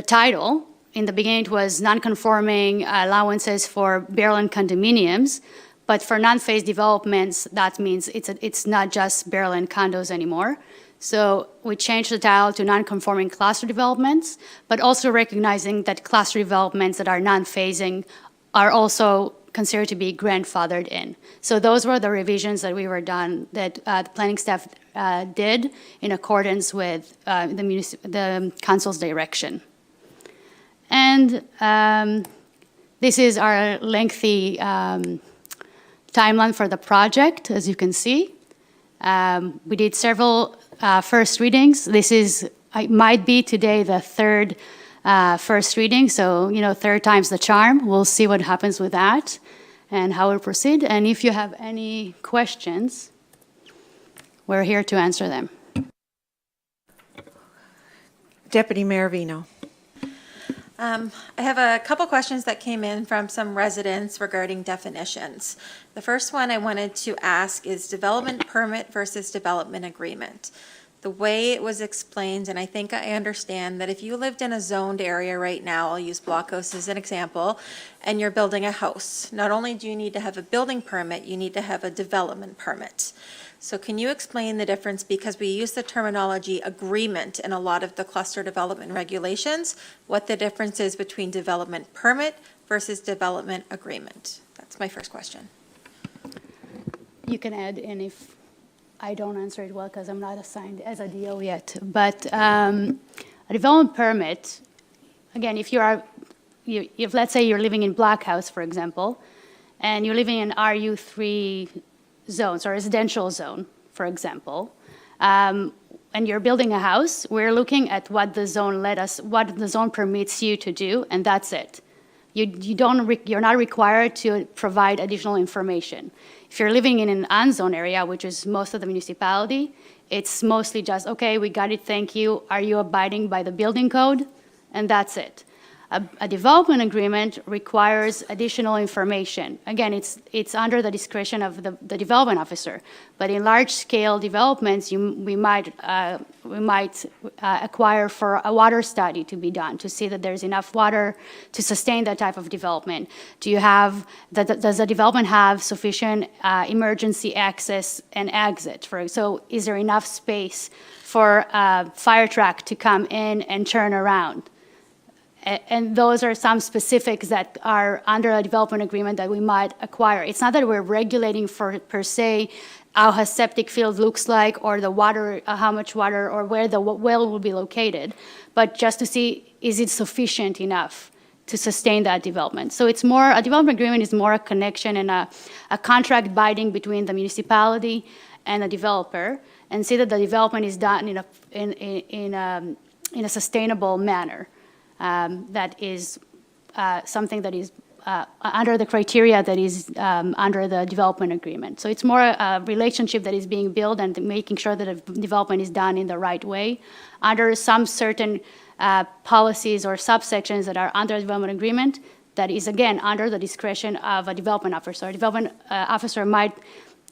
[SPEAKER 20] title. In the beginning, it was non-conforming allowances for barrel and condominiums, but for non-phased developments, that means it's not just barrel and condos anymore. So we changed the title to non-conforming cluster developments, but also recognizing that cluster developments that are non-phasing are also considered to be grandfathered in. So those were the revisions that the planning staff did in accordance with the council's direction. And this is our lengthy timeline for the project, as you can see. We did several first readings. It might be today the third first reading, so, third time's the charm. We'll see what happens with that and how we'll proceed. And if you have any questions, we're here to answer them.
[SPEAKER 1] Deputy Mayor Vino.
[SPEAKER 10] I have a couple questions that came in from some residents regarding definitions. The first one I wanted to ask is development permit versus development agreement. the way it was explained, and I think I understand, that if you lived in a zoned area right now, I'll use Blockhouse as an example, and you're building a house, not only do you need to have a building permit, you need to have a development permit. So can you explain the difference, because we use the terminology agreement in a lot of the cluster development regulations, what the difference is between development permit versus development agreement? That's my first question.
[SPEAKER 20] You can add in if I don't answer it well because I'm not assigned as a DO yet. But a development permit, again, if let's say you're living in Black House, for example, and you're living in RU3 zones or residential zone, for example, and you're building a house, we're looking at what the zone what the zone permits you to do, and that's it. You're not required to provide additional information. If you're living in an unzoned area, which is most of the municipality, it's mostly just, okay, we got it, thank you. Are you abiding by the building code? And that's it. A development agreement requires additional information. Again, it's under the discretion of the development officer. But in large-scale developments, we might acquire for a water study to be done to see that there's enough water to sustain that type of development. Does the development have sufficient emergency access and exit? So is there enough space for a fire truck to come in and turn around? And those are some specifics that are under a development agreement that we might acquire. It's not that we're regulating per se how a septic field looks like or the water, how much water or where the well will be located, but just to see, is it sufficient enough to sustain that development? So it's more, a development agreement is more a connection and a contract binding between the municipality and the developer, and see that the development is done in a sustainable manner. That is something that is under the criteria that is under the development agreement. So it's more a relationship that is being built and making sure that the development is done in the right way under some certain policies or subsections that are under the development agreement that is, again, under the discretion of a development officer. A development officer might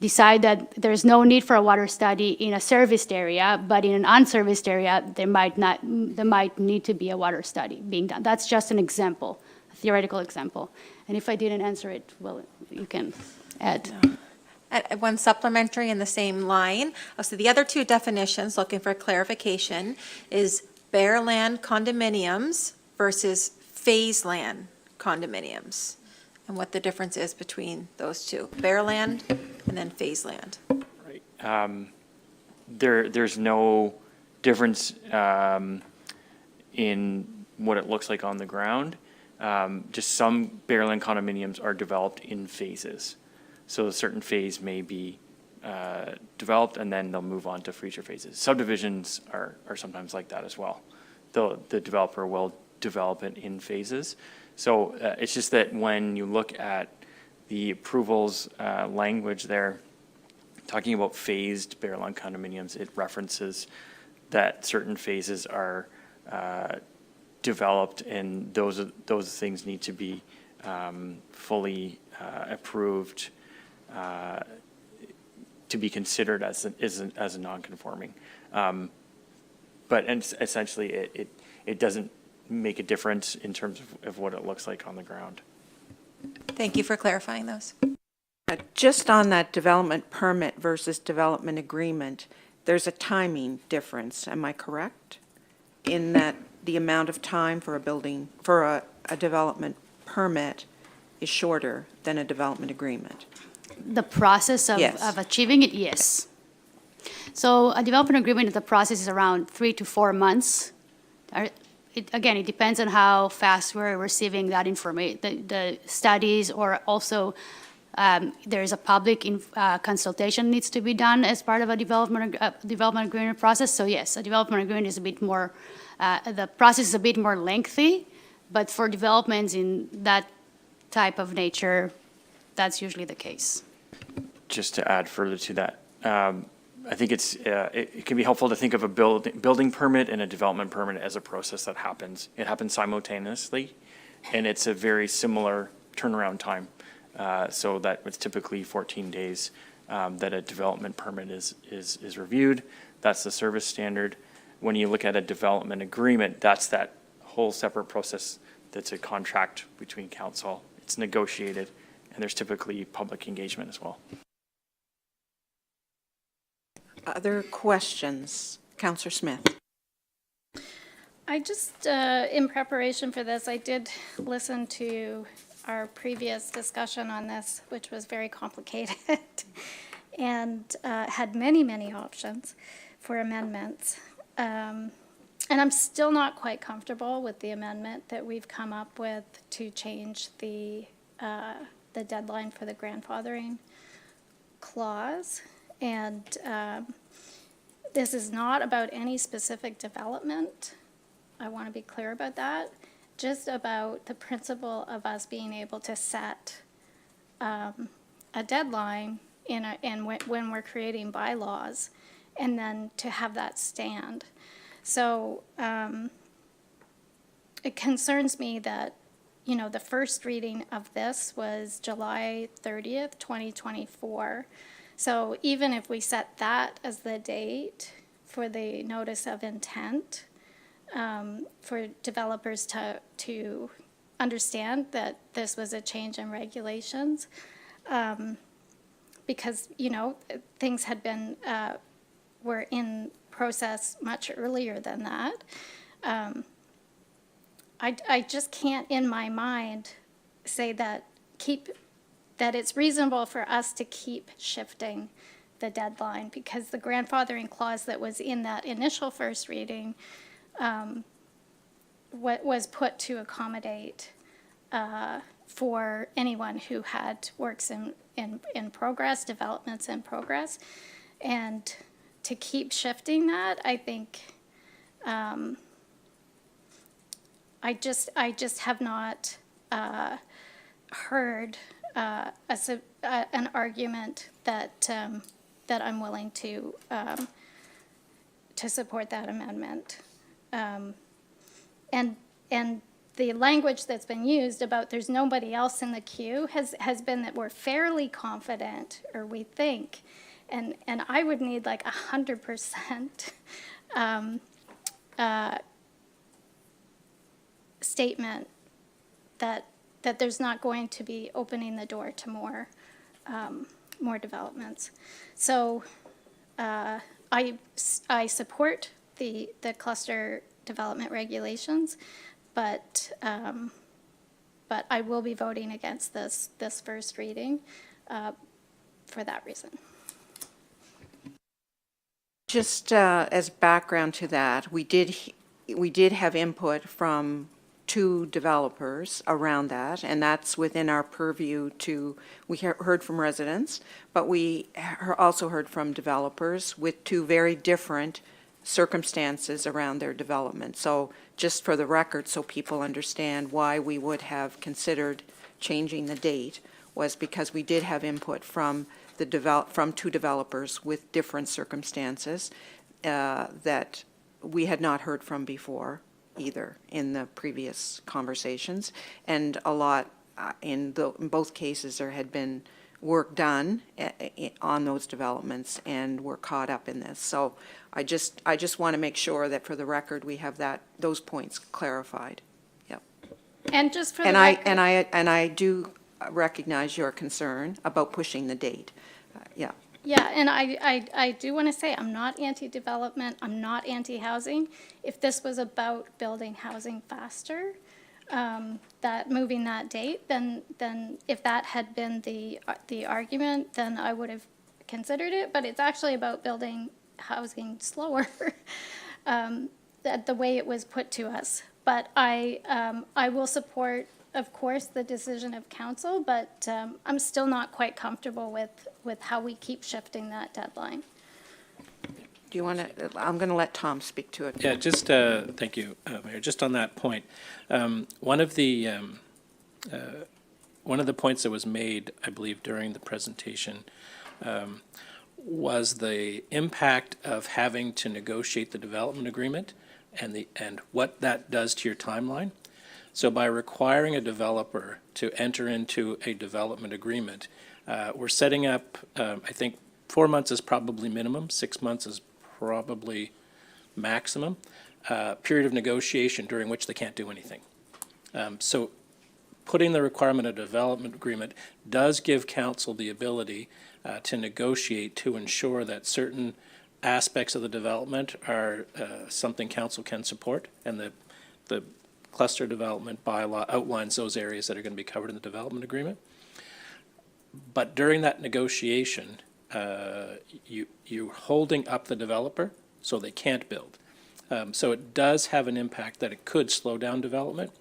[SPEAKER 20] decide that there's no need for a water study in a serviced area, but in an unserviced area, there might need to be a water study being done. That's just an example, a theoretical example. And if I didn't answer it, well, you can add.
[SPEAKER 10] One supplementary in the same line. So the other two definitions, looking for clarification, is bare land condominiums versus phase land condominiums, and what the difference is between those two, bare land and then phase land.
[SPEAKER 21] Right. There's no difference in what it looks like on the ground. Just some bare land condominiums are developed in phases. So a certain phase may be developed and then they'll move on to future phases. Subdivisions are sometimes like that as well. The developer will develop it in phases. So it's just that when you look at the approvals language there, talking about phased bare land condominiums, it references that certain phases are developed, and those things need to be fully approved to be considered as a non-conforming. But essentially, it doesn't make a difference in terms of what it looks like on the ground.
[SPEAKER 10] Thank you for clarifying those.
[SPEAKER 1] Just on that development permit versus development agreement, there's a timing difference, am I correct? In that the amount of time for a development permit is shorter than a development agreement.
[SPEAKER 20] The process of achieving it, yes. So a development agreement, the process is around 3 to 4 months. Again, it depends on how fast we're receiving that information, the studies, or also there is a public consultation needs to be done as part of a development agreement process. So yes, a development agreement is a bit more, the process is a bit more lengthy, but for developments in that type of nature, that's usually the case.
[SPEAKER 21] Just to add further to that, I think it can be helpful to think of a building permit and a development permit as a process that happens. It happens simultaneously, and it's a very similar turnaround time. So that it's typically 14 days that a development permit is reviewed. That's the service standard. When you look at a development agreement, that's that whole separate process. That's a contract between council. It's negotiated, and there's typically public engagement as well.
[SPEAKER 1] Other questions? Councillor Smith.
[SPEAKER 4] I just, in preparation for this, I did listen to our previous discussion on this, which was very complicated and had many, many options for amendments. And I'm still not quite comfortable with the amendment that we've come up with to change the deadline for the grandfathering clause. And this is not about any specific development. I want to be clear about that. Just about the principle of us being able to set a deadline when we're creating bylaws, and then to have that stand. So it concerns me that, you know, the first reading of this was July 30th, 2024. So even if we set that as the date for the notice of intent, for developers to understand that this was a change in regulations, because, you know, things had been, were in process much earlier than that. I just can't in my mind say that it's reasonable for us to keep shifting the deadline, because the grandfathering clause that was in that initial first reading was put to accommodate for anyone who had works in progress, developments in progress. And to keep shifting that, I think I just have not heard an argument that I'm willing to support that amendment. And the language that's been used about there's nobody else in the queue has been that we're fairly confident, or we think, and I would need like 100% statement that there's not going to be opening the door to more developments. So I support the cluster development regulations, but I will be voting against this first reading for that reason.
[SPEAKER 1] Just as background to that, we did have input from 2 developers around that, and that's within our purview to, we heard from residents, but we also heard from developers with 2 very different circumstances around their development. So just for the record, so people understand why we would have considered changing the date, was because we did have input from from 2 developers with different circumstances that we had not heard from before either in the previous conversations. And a lot, in both cases, there had been work done on those developments, and we're caught up in this. So I just want to make sure that for the record we have those points clarified. Yep.
[SPEAKER 4] And just for the record,
[SPEAKER 1] and I do recognize your concern about pushing the date. Yeah.
[SPEAKER 4] Yeah, and I do want to say I'm not anti-development, I'm not anti-housing. If this was about building housing faster, that moving that date, then if that had been the argument, then I would have considered it. But it's actually about building housing slower, the way it was put to us. But I will support, of course, the decision of council, but I'm still not quite comfortable with how we keep shifting that deadline.
[SPEAKER 1] Do you want to, I'm going to let Tom speak to it.
[SPEAKER 9] Yeah, just, thank you, Mayor. Just on that point, one of the points that was made, I believe, during the presentation was the impact of having to negotiate the development agreement and what that does to your timeline. So by requiring a developer to enter into a development agreement, We're setting up, I think 4 months is probably minimum, 6 months is probably maximum, period of negotiation during which they can't do anything. So putting the requirement of development agreement does give council the ability to negotiate to ensure that certain aspects of the development are something council can support, and the cluster development bylaw outlines those areas that are going to be covered in the development agreement. But during that negotiation, you're holding up the developer so they can't build. So it does have an impact that it could slow down development,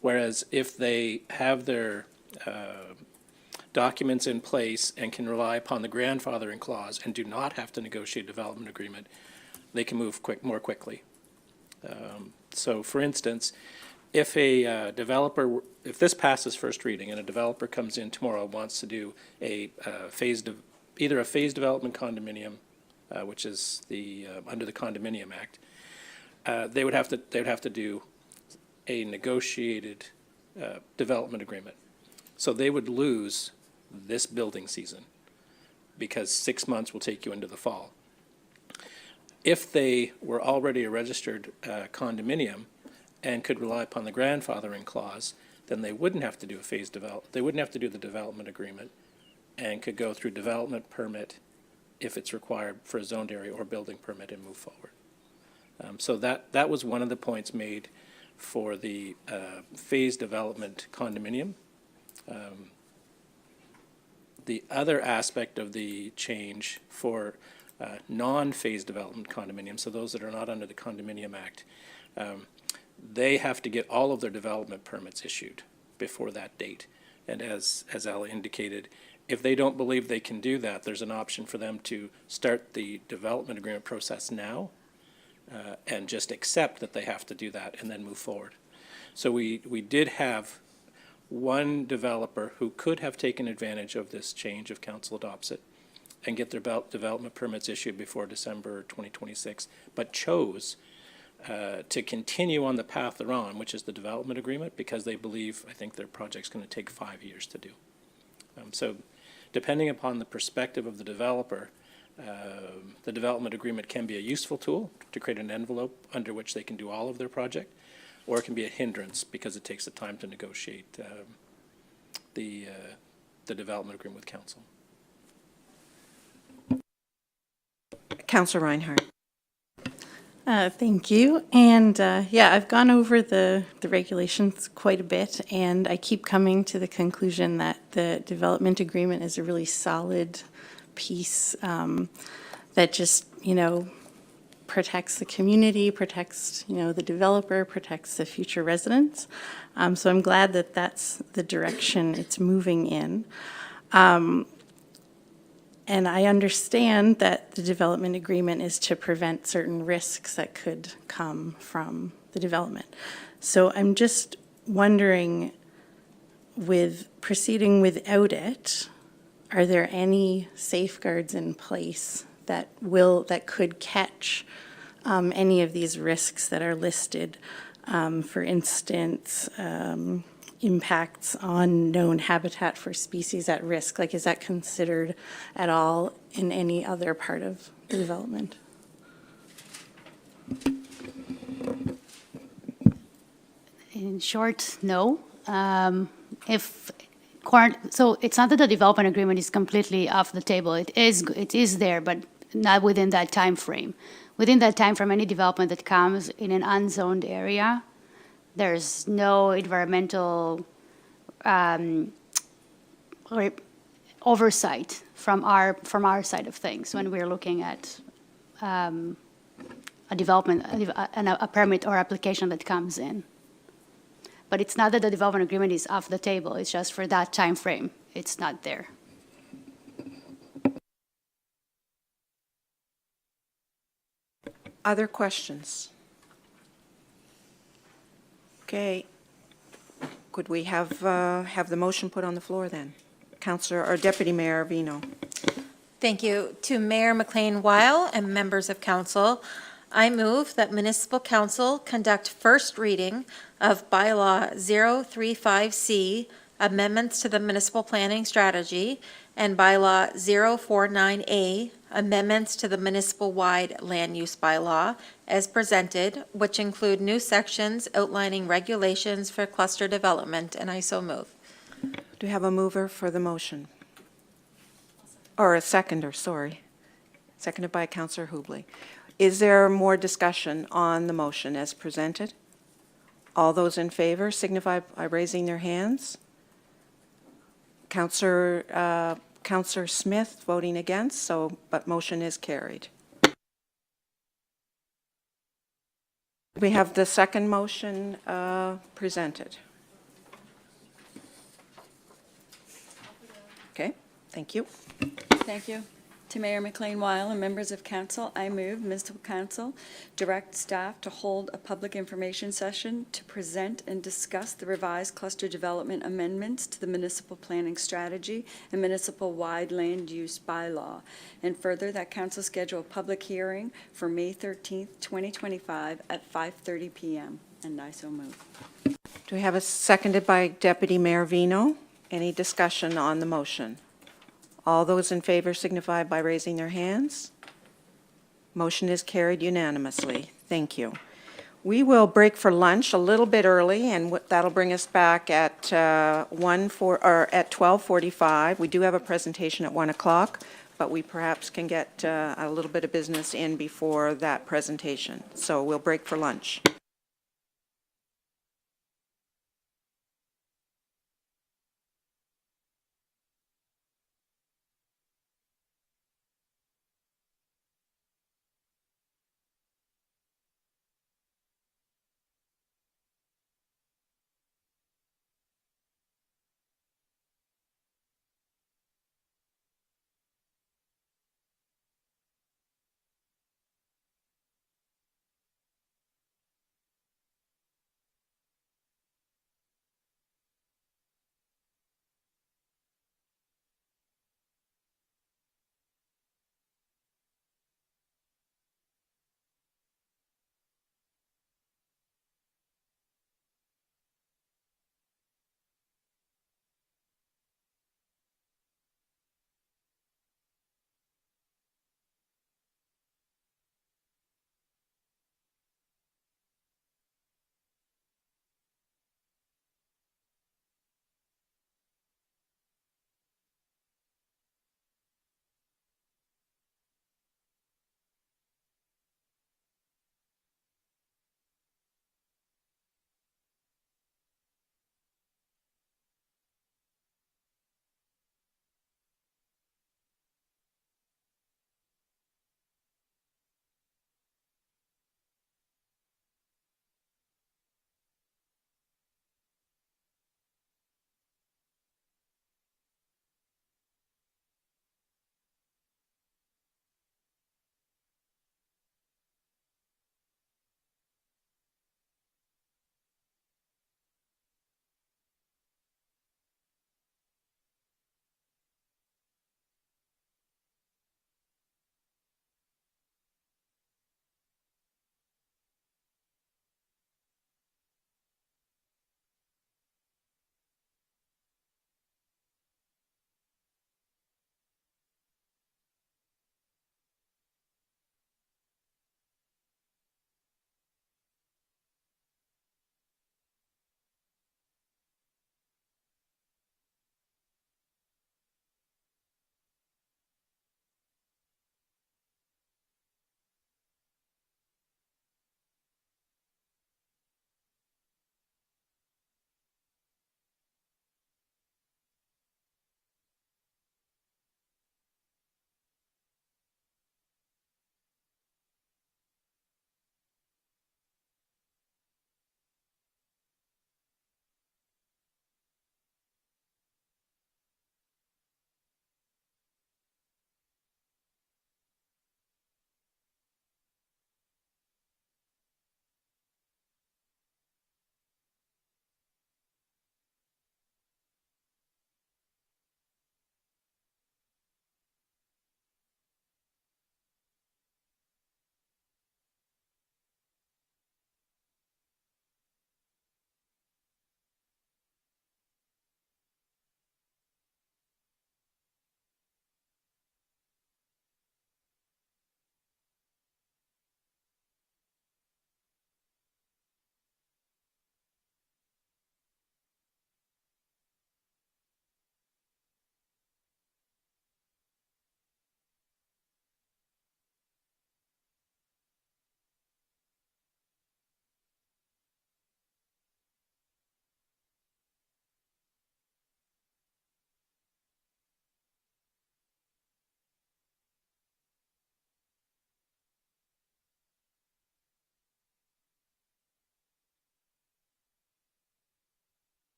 [SPEAKER 9] whereas if they have their documents in place and can rely upon the grandfathering clause and do not have to negotiate a development agreement, they can move more quickly. So for instance, if a developer, if this passes first reading and a developer comes in tomorrow and wants to do a either a phased development condominium, which is the under the Condominium Act, they would have to do a negotiated development agreement. So they would lose this building season because 6 months will take you into the fall. If they were already a registered condominium and could rely upon the grandfathering clause, then they wouldn't have to do a phased development. They wouldn't have to do the development agreement and could go through development permit if it's required for a zoned area or building permit and move forward. So that was one of the points made for the phased development condominium. The other aspect of the change for non-phased development condominiums, so those that are not under the Condominium Act, they have to get all of their development permits issued before that date. And as Ella indicated, if they don't believe they can do that, there's an option for them to start the development agreement process now and just accept that they have to do that and then move forward. So we did have one developer who could have taken advantage of this change if council adopts it and get their development permits issued before December 2026, but chose to continue on the path they're on, which is the development agreement, because they believe, I think their project's going to take 5 years to do. So depending upon the perspective of the developer, the development agreement can be a useful tool to create an envelope under which they can do all of their project, or it can be a hindrance because it takes the time to negotiate the development agreement with council.
[SPEAKER 1] Councillor Reinhardt.
[SPEAKER 5] Thank you. And yeah, I've gone over the regulations quite a bit, and I keep coming to the conclusion that the development agreement is a really solid piece that just, protects the community, protects, the developer, protects the future residents. So I'm glad that that's the direction it's moving in. And I understand that the development agreement is to prevent certain risks that could come from the development. So I'm just wondering, with proceeding without it, are there any safeguards in place that could catch any of these risks that are listed? For instance, impacts on known habitat for species at risk. Like, is that considered at all in any other part of the development?
[SPEAKER 20] In short, no. So it's not that the development agreement is completely off the table. It is there, but not within that time frame. Within that time frame, any development that comes in an unzoned area, there's no environmental oversight from our side of things when we're looking at a development, a permit or application that comes in. But it's not that the development agreement is off the table. It's just for that time frame. It's not there.
[SPEAKER 1] Other questions? Okay. Could we have the motion put on the floor then? Councillor or Deputy Mayor Arvino.
[SPEAKER 10] Thank you. To Mayor McLean-Weil and members of council, I move that Municipal Council conduct first reading of Bylaw 035C amendments to the municipal planning strategy, and bylaw 049A, amendments to the municipal-wide land use bylaw as presented, which include new sections outlining regulations for cluster development, and I so move.
[SPEAKER 1] Do you have a mover for the motion? Or a seconder, sorry. Seconded by Councillor Hubley. Is there more discussion on the motion as presented? All those in favor signify by raising their hands. Councillor Smith voting against, but motion is carried. We have the second motion presented. Okay, thank you.
[SPEAKER 19] Thank you. To Mayor McLean-Weil and members of council, I move municipal council direct staff to hold a public information session to present and discuss the revised cluster development amendments to the municipal planning strategy and municipal-wide land use bylaw. And further, that council schedule a public hearing for May 13th, 2025 at 5:30 p.m. And I so move.
[SPEAKER 1] Do we have a seconded by Deputy Mayor Vino? Any discussion on the motion? All those in favor signify by raising their hands. Motion is carried unanimously. Thank you. We will break for lunch a little bit early, and that'll bring us back at 12:45. We do have a presentation at 1 o'clock, but we perhaps can get a little bit of business in before that presentation. So we'll break for lunch.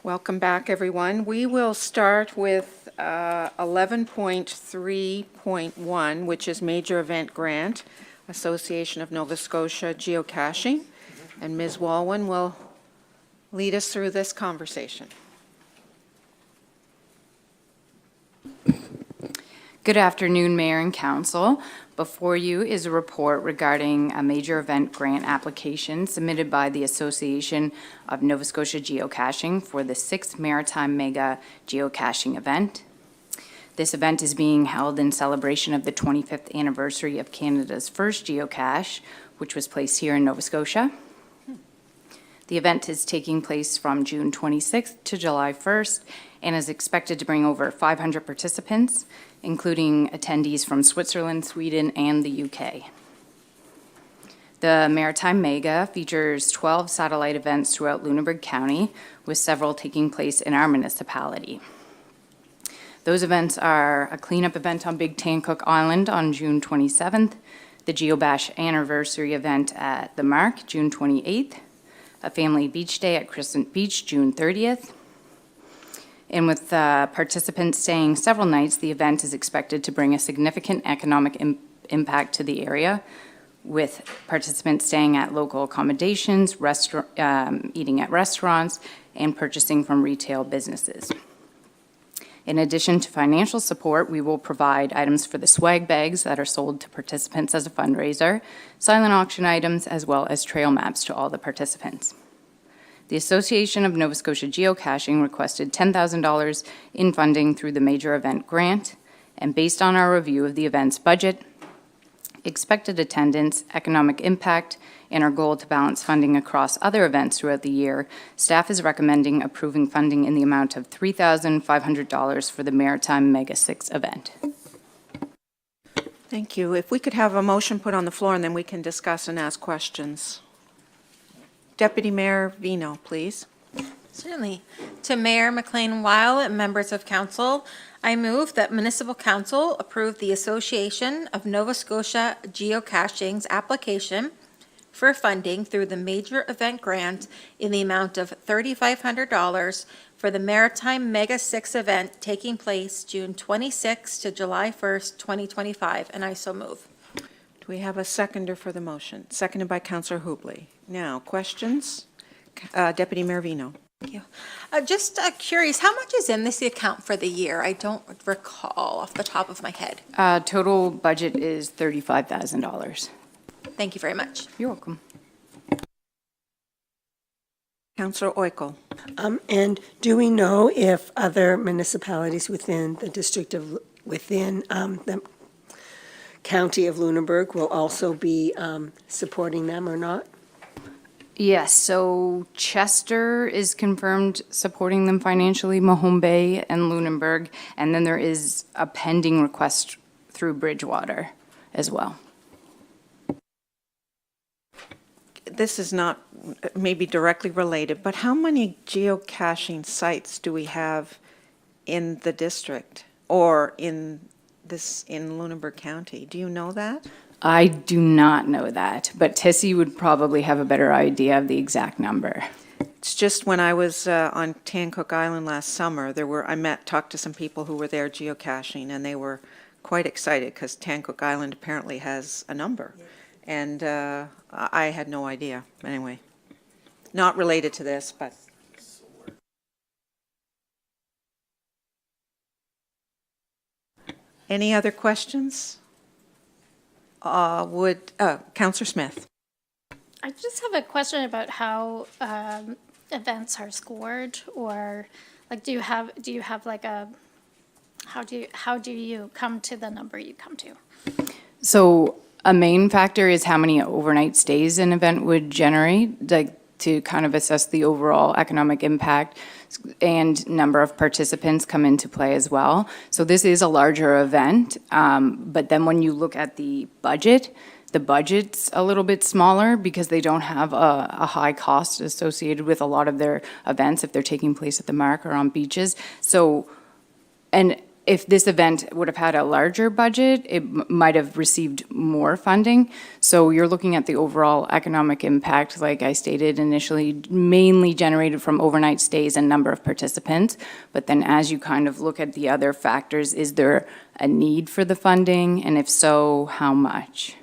[SPEAKER 1] Welcome back, everyone. We will start with 11.3.1, which is Major Event Grant, Association of Nova Scotia Geocaching. And Ms. Walwyn will lead us through this conversation.
[SPEAKER 3] Good afternoon, Mayor and Council. Before you is a report regarding a major event grant application submitted by the Association of Nova Scotia Geocaching for the 6th Maritime Mega Geocaching event. This event is being held in celebration of the 25th anniversary of Canada's first geocache, which was placed here in Nova Scotia. The event is taking place from June 26th to July 1st and is expected to bring over 500 participants, including attendees from Switzerland, Sweden, and the UK. The Maritime Mega features 12 satellite events throughout Lunenburg County, with several taking place in our municipality. Those events are a cleanup event on Big Tancook Island on June 27th, the GeoBash anniversary event at the Mark, June 28th, a family beach day at Crescent Beach, June 30th. And with participants staying several nights, the event is expected to bring a significant economic impact to the area, with participants staying at local accommodations, eating at restaurants, and purchasing from retail businesses. In addition to financial support, we will provide items for the swag bags that are sold to participants as a fundraiser, silent auction items, as well as trail maps to all the participants. The Association of Nova Scotia Geocaching requested $10,000 in funding through the Major Event Grant, and based on our review of the event's budget, expected attendance, economic impact, and our goal to balance funding across other events throughout the year, staff is recommending approving funding in the amount of $3,500 for the Maritime Mega 6 event.
[SPEAKER 1] Thank you. If we could have a motion put on the floor, and then we can discuss and ask questions. Deputy Mayor Vino, please.
[SPEAKER 10] Certainly. To Mayor McLean-Weil and members of council, I move that Municipal Council approve the Association of Nova Scotia Geocaching's application for funding through the Major Event Grant in the amount of $3,500 for the Maritime Mega 6 event taking place June 26 to July 1st, 2025, and I so move.
[SPEAKER 1] Do we have a seconder for the motion? Seconded by Councillor Hubley. Now, questions? Deputy Mayor Vino.
[SPEAKER 10] Thank you. Just curious, how much is in this account for the year? I don't recall off the top of my head.
[SPEAKER 3] Total budget is $35,000.
[SPEAKER 10] Thank you very much.
[SPEAKER 3] You're welcome.
[SPEAKER 1] Councillor Oikel.
[SPEAKER 2] And do we know if other municipalities within the district of, within the county of Lunenburg will also be supporting them or not?
[SPEAKER 3] Yes, so Chester is confirmed supporting them financially, Mahone Bay and Lunenburg, and then there is a pending request through Bridgewater as well.
[SPEAKER 1] This is not maybe directly related, but how many geocaching sites do we have in the district or in Lunenburg County? Do you know that?
[SPEAKER 3] I do not know that, but Tessie would probably have a better idea of the exact number.
[SPEAKER 1] It's just when I was on Tancook Island last summer, talked to some people who were there geocaching, and they were quite excited because Tancook Island apparently has a number. Yes. And I had no idea. Anyway, not related to this, but. Any other questions? Councillor Smith.
[SPEAKER 4] I just have a question about how events are scored, or like, do you have like a, how do you come to the number you come to?
[SPEAKER 3] So a main factor is how many overnight stays an event would generate, like to kind of assess the overall economic impact, and number of participants come into play as well. So this is a larger event, but then when you look at the budget's a little bit smaller because they don't have a high cost associated with a lot of their events if they're taking place at the Mark or on beaches. So, and if this event would have had a larger budget, it might have received more funding. So you're looking at the overall economic impact, like I stated initially, mainly generated from overnight stays and number of participants. But then as you kind of look at the other factors, is there a need for the funding? And if so, how much?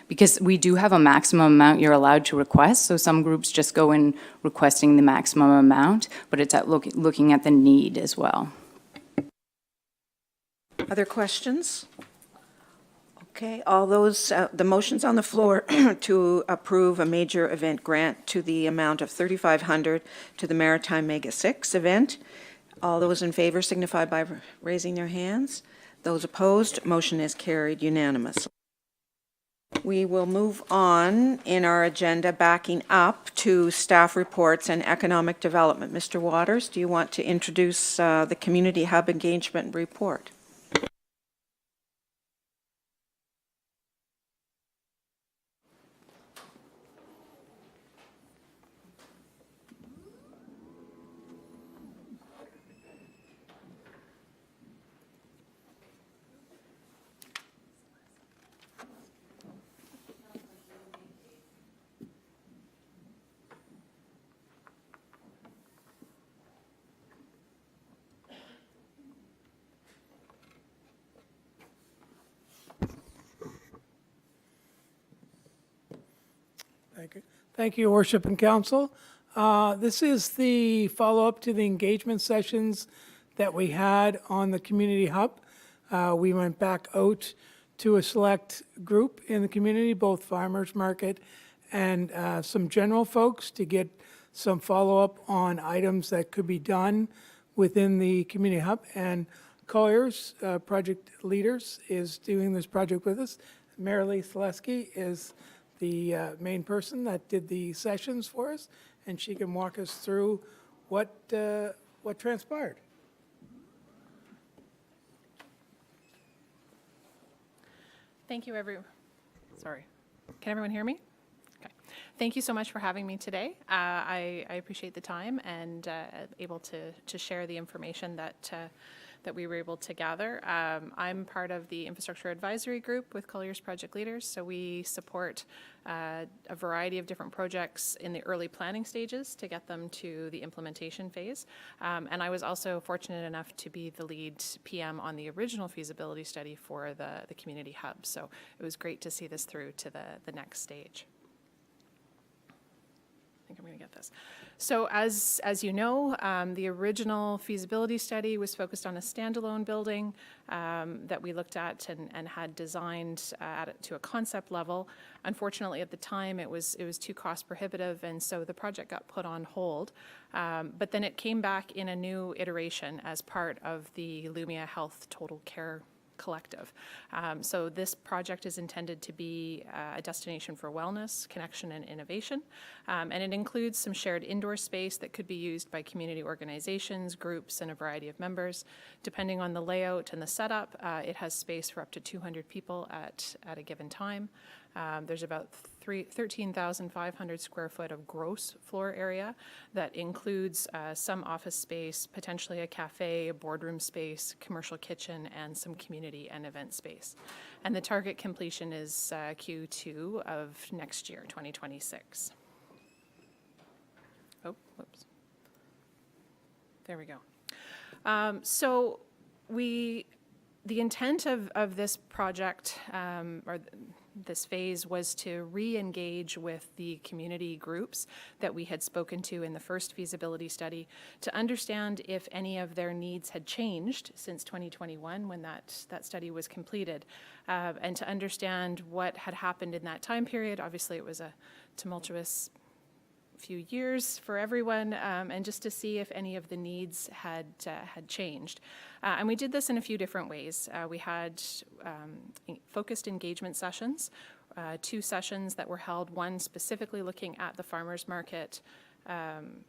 [SPEAKER 3] Because we do have a maximum amount you're allowed to request, so some groups just go in requesting the maximum amount, but it's at looking at the need as well.
[SPEAKER 1] Other questions? Okay, all those, the motion's on the floor to approve a major event grant to the amount of $3,500 to the Maritime Mega 6 event. All those in favor signify by raising their hands. Those opposed, motion is carried unanimously. We will move on in our agenda, backing up to staff reports and economic development. Mr. Waters, do you want to introduce the Community Hub Engagement Report?
[SPEAKER 6] Thank you, Your Worship and Council. This is the follow-up to the engagement sessions that we had on the Community Hub. We went back out to a select group in the community, both farmers market and some general folks, to get some follow-up on items that could be done within the Community Hub. And Colliers, project leaders, is doing this project with us. Marilee Selesky is the main person that did the sessions for us, and she can walk us through what transpired.
[SPEAKER 22] Thank you, Sorry. Can everyone hear me? Okay. Thank you so much for having me today. I appreciate the time and able to share the information that we were able to gather. I'm part of the Infrastructure Advisory Group with Colliers Project Leaders, so we support a variety of different projects in the early planning stages to get them to the implementation phase. And I was also fortunate enough to be the lead PM on the original feasibility study for the Community Hub, so it was great to see this through to the next stage. I think I'm going to get this. So as you know, the original feasibility study was focused on a standalone building that we looked at and had designed to a concept level. Unfortunately, at the time, it was too cost prohibitive, and so the project got put on hold. But then it came back in a new iteration as part of the Lumia Health Total Care Collective. So this project is intended to be a destination for wellness, connection, and innovation. And it includes some shared indoor space that could be used by community organizations, groups, and a variety of members. Depending on the layout and the setup, it has space for up to 200 people at a given time. There's about 13,500 square foot of gross floor area that includes some office space, potentially a cafe, a boardroom space, commercial kitchen, and some community and event space. And the target completion is Q2 of next year, 2026. Oh, whoops. There we go. So the intent of this project, or this phase, was to re-engage with the community groups that we had spoken to in the first feasibility study to understand if any of their needs had changed since 2021 when that study was completed, and to understand what had happened in that time period. Obviously, it was a tumultuous few years for everyone, and just to see if any of the needs had changed. And we did this in a few different ways. We had focused engagement sessions, 2 sessions that were held, one specifically looking at the farmers market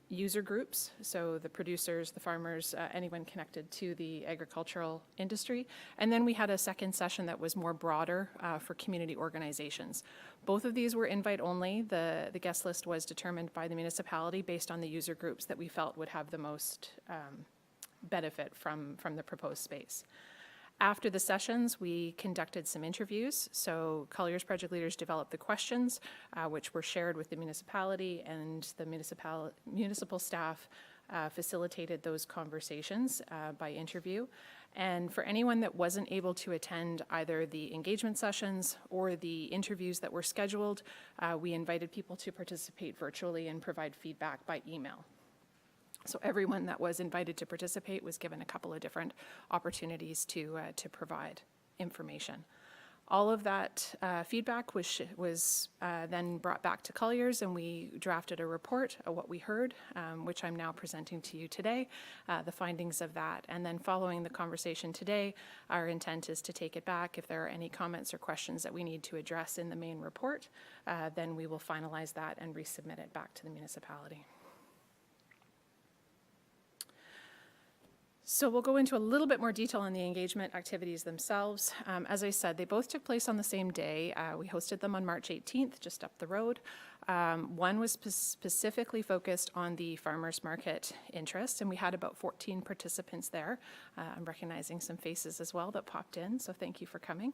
[SPEAKER 22] user groups, so the producers, the farmers, anyone connected to the agricultural industry. And then we had a second session that was more broader for community organizations. Both of these were invite only. The guest list was determined by the municipality based on the user groups that we felt would have the most benefit from the proposed space. After the sessions, we conducted some interviews. So Colliers project leaders developed the questions, which were shared with the municipality, and the municipal staff facilitated those conversations by interview. And for anyone that wasn't able to attend either the engagement sessions or the interviews that were scheduled, we invited people to participate virtually and provide feedback by email. So everyone that was invited to participate was given a couple of different opportunities to provide information. All of that feedback was then brought back to Colliers, and we drafted a report of what we heard, which I'm now presenting to you today, the findings of that. And then following the conversation today, our intent is to take it back. If there are any comments or questions that we need to address in the main report, then we will finalize that and resubmit it back to the municipality. So we'll go into a little bit more detail on the engagement activities themselves. As I said, they both took place on the same day. We hosted them on March 18th, just up the road. One was specifically focused on the farmers market interest, and we had about 14 participants there. I'm recognizing some faces as well that popped in, so thank you for coming.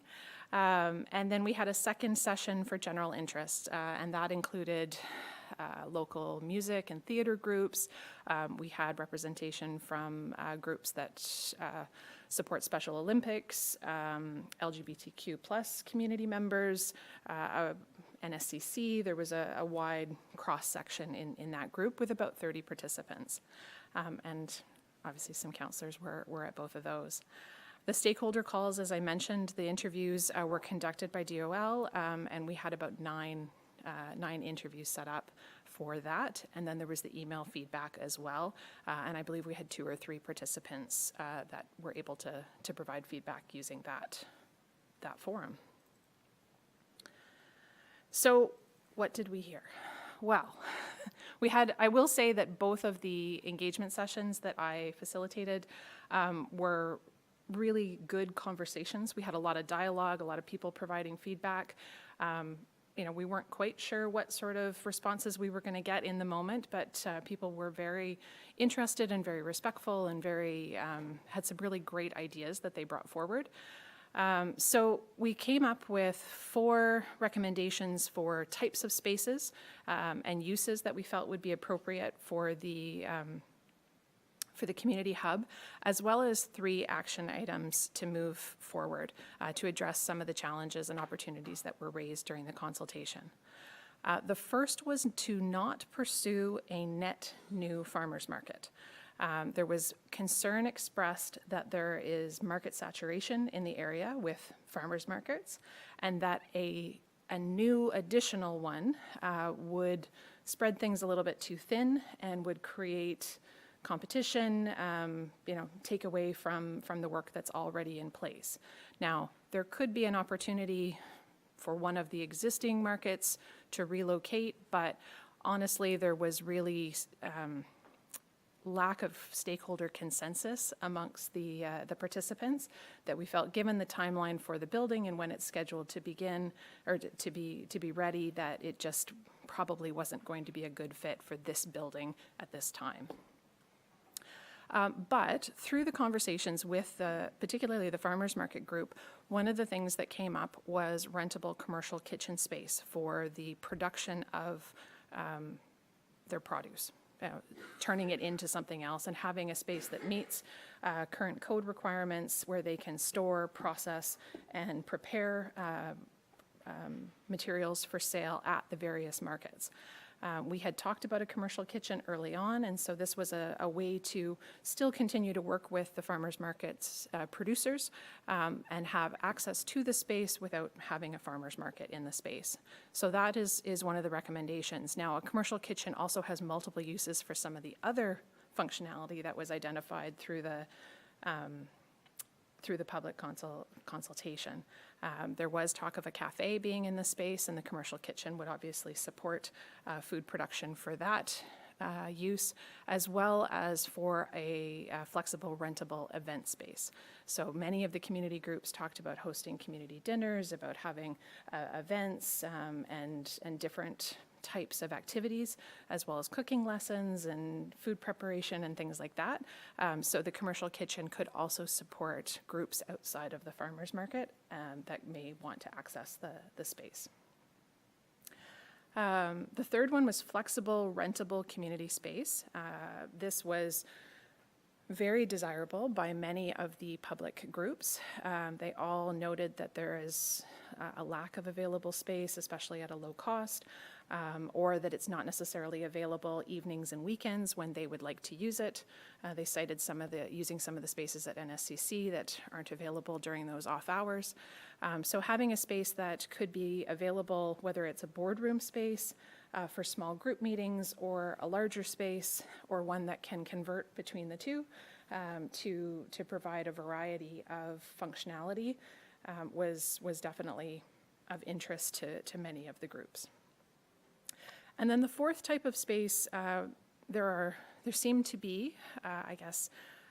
[SPEAKER 22] And then we had a second session for general interest, and that included local music and theater groups. We had representation from groups that support Special Olympics, LGBTQ plus community members, NSCC. There was a wide cross-section in that group with about 30 participants. And obviously some counselors were at both of those. The stakeholder calls, as I mentioned, the interviews were conducted by DOL, and we had about nine interviews set up for that. And then there was the email feedback as well. And I believe we had 2 or 3 participants that were able to provide feedback using that forum. So what did we hear? Well, I will say that both of the engagement sessions that I facilitated were really good conversations. We had a lot of dialogue, a lot of people providing feedback. We weren't quite sure what sort of responses we were going to get in the moment, but people were very interested and very respectful and had some really great ideas that they brought forward. So we came up with 4 recommendations for types of spaces and uses that we felt would be appropriate for the community hub, as well as 3 action items to move forward to address some of the challenges and opportunities that were raised during the consultation. The first was to not pursue a net new farmers market. There was concern expressed that there is market saturation in the area with farmers markets, and that a new additional one would spread things a little bit too thin and would create competition, take away from the work that's already in place. Now, there could be an opportunity for one of the existing markets to relocate, but honestly, there was really lack of stakeholder consensus amongst the participants that we felt, given the timeline for the building and when it's scheduled to begin or to be ready, that it just probably wasn't going to be a good fit for this building at this time. But through the conversations with particularly the farmers market group, one of the things that came up was rentable commercial kitchen space for the production of their produce. Turning it into something else and having a space that meets current code requirements where they can store, process, and prepare materials for sale at the various markets. We had talked about a commercial kitchen early on, and so this was a way to still continue to work with the farmers market's producers and have access to the space without having a farmers market in the space. So that is one of the recommendations. Now, a commercial kitchen also has multiple uses for some of the other functionality that was identified through the public consultation. There was talk of a cafe being in the space, and the commercial kitchen would obviously support food production for that use, as well as for a flexible rentable event space. So many of the community groups talked about hosting community dinners, about having events and different types of activities, as well as cooking lessons and food preparation and things like that. So the commercial kitchen could also support groups outside of the farmers market that may want to access the space. The third one was flexible, rentable community space. This was very desirable by many of the public groups. They all noted that there is a lack of available space, especially at a low cost, or that it's not necessarily available evenings and weekends when they would like to use it. They cited using some of the spaces at NSCC that aren't available during those off hours. So having a space that could be available, whether it's a boardroom space for small group meetings, or a larger space, or one that can convert between the two to provide a variety of functionality, was definitely of interest to many of the groups. And then the fourth type of space, there seem to be, I guess,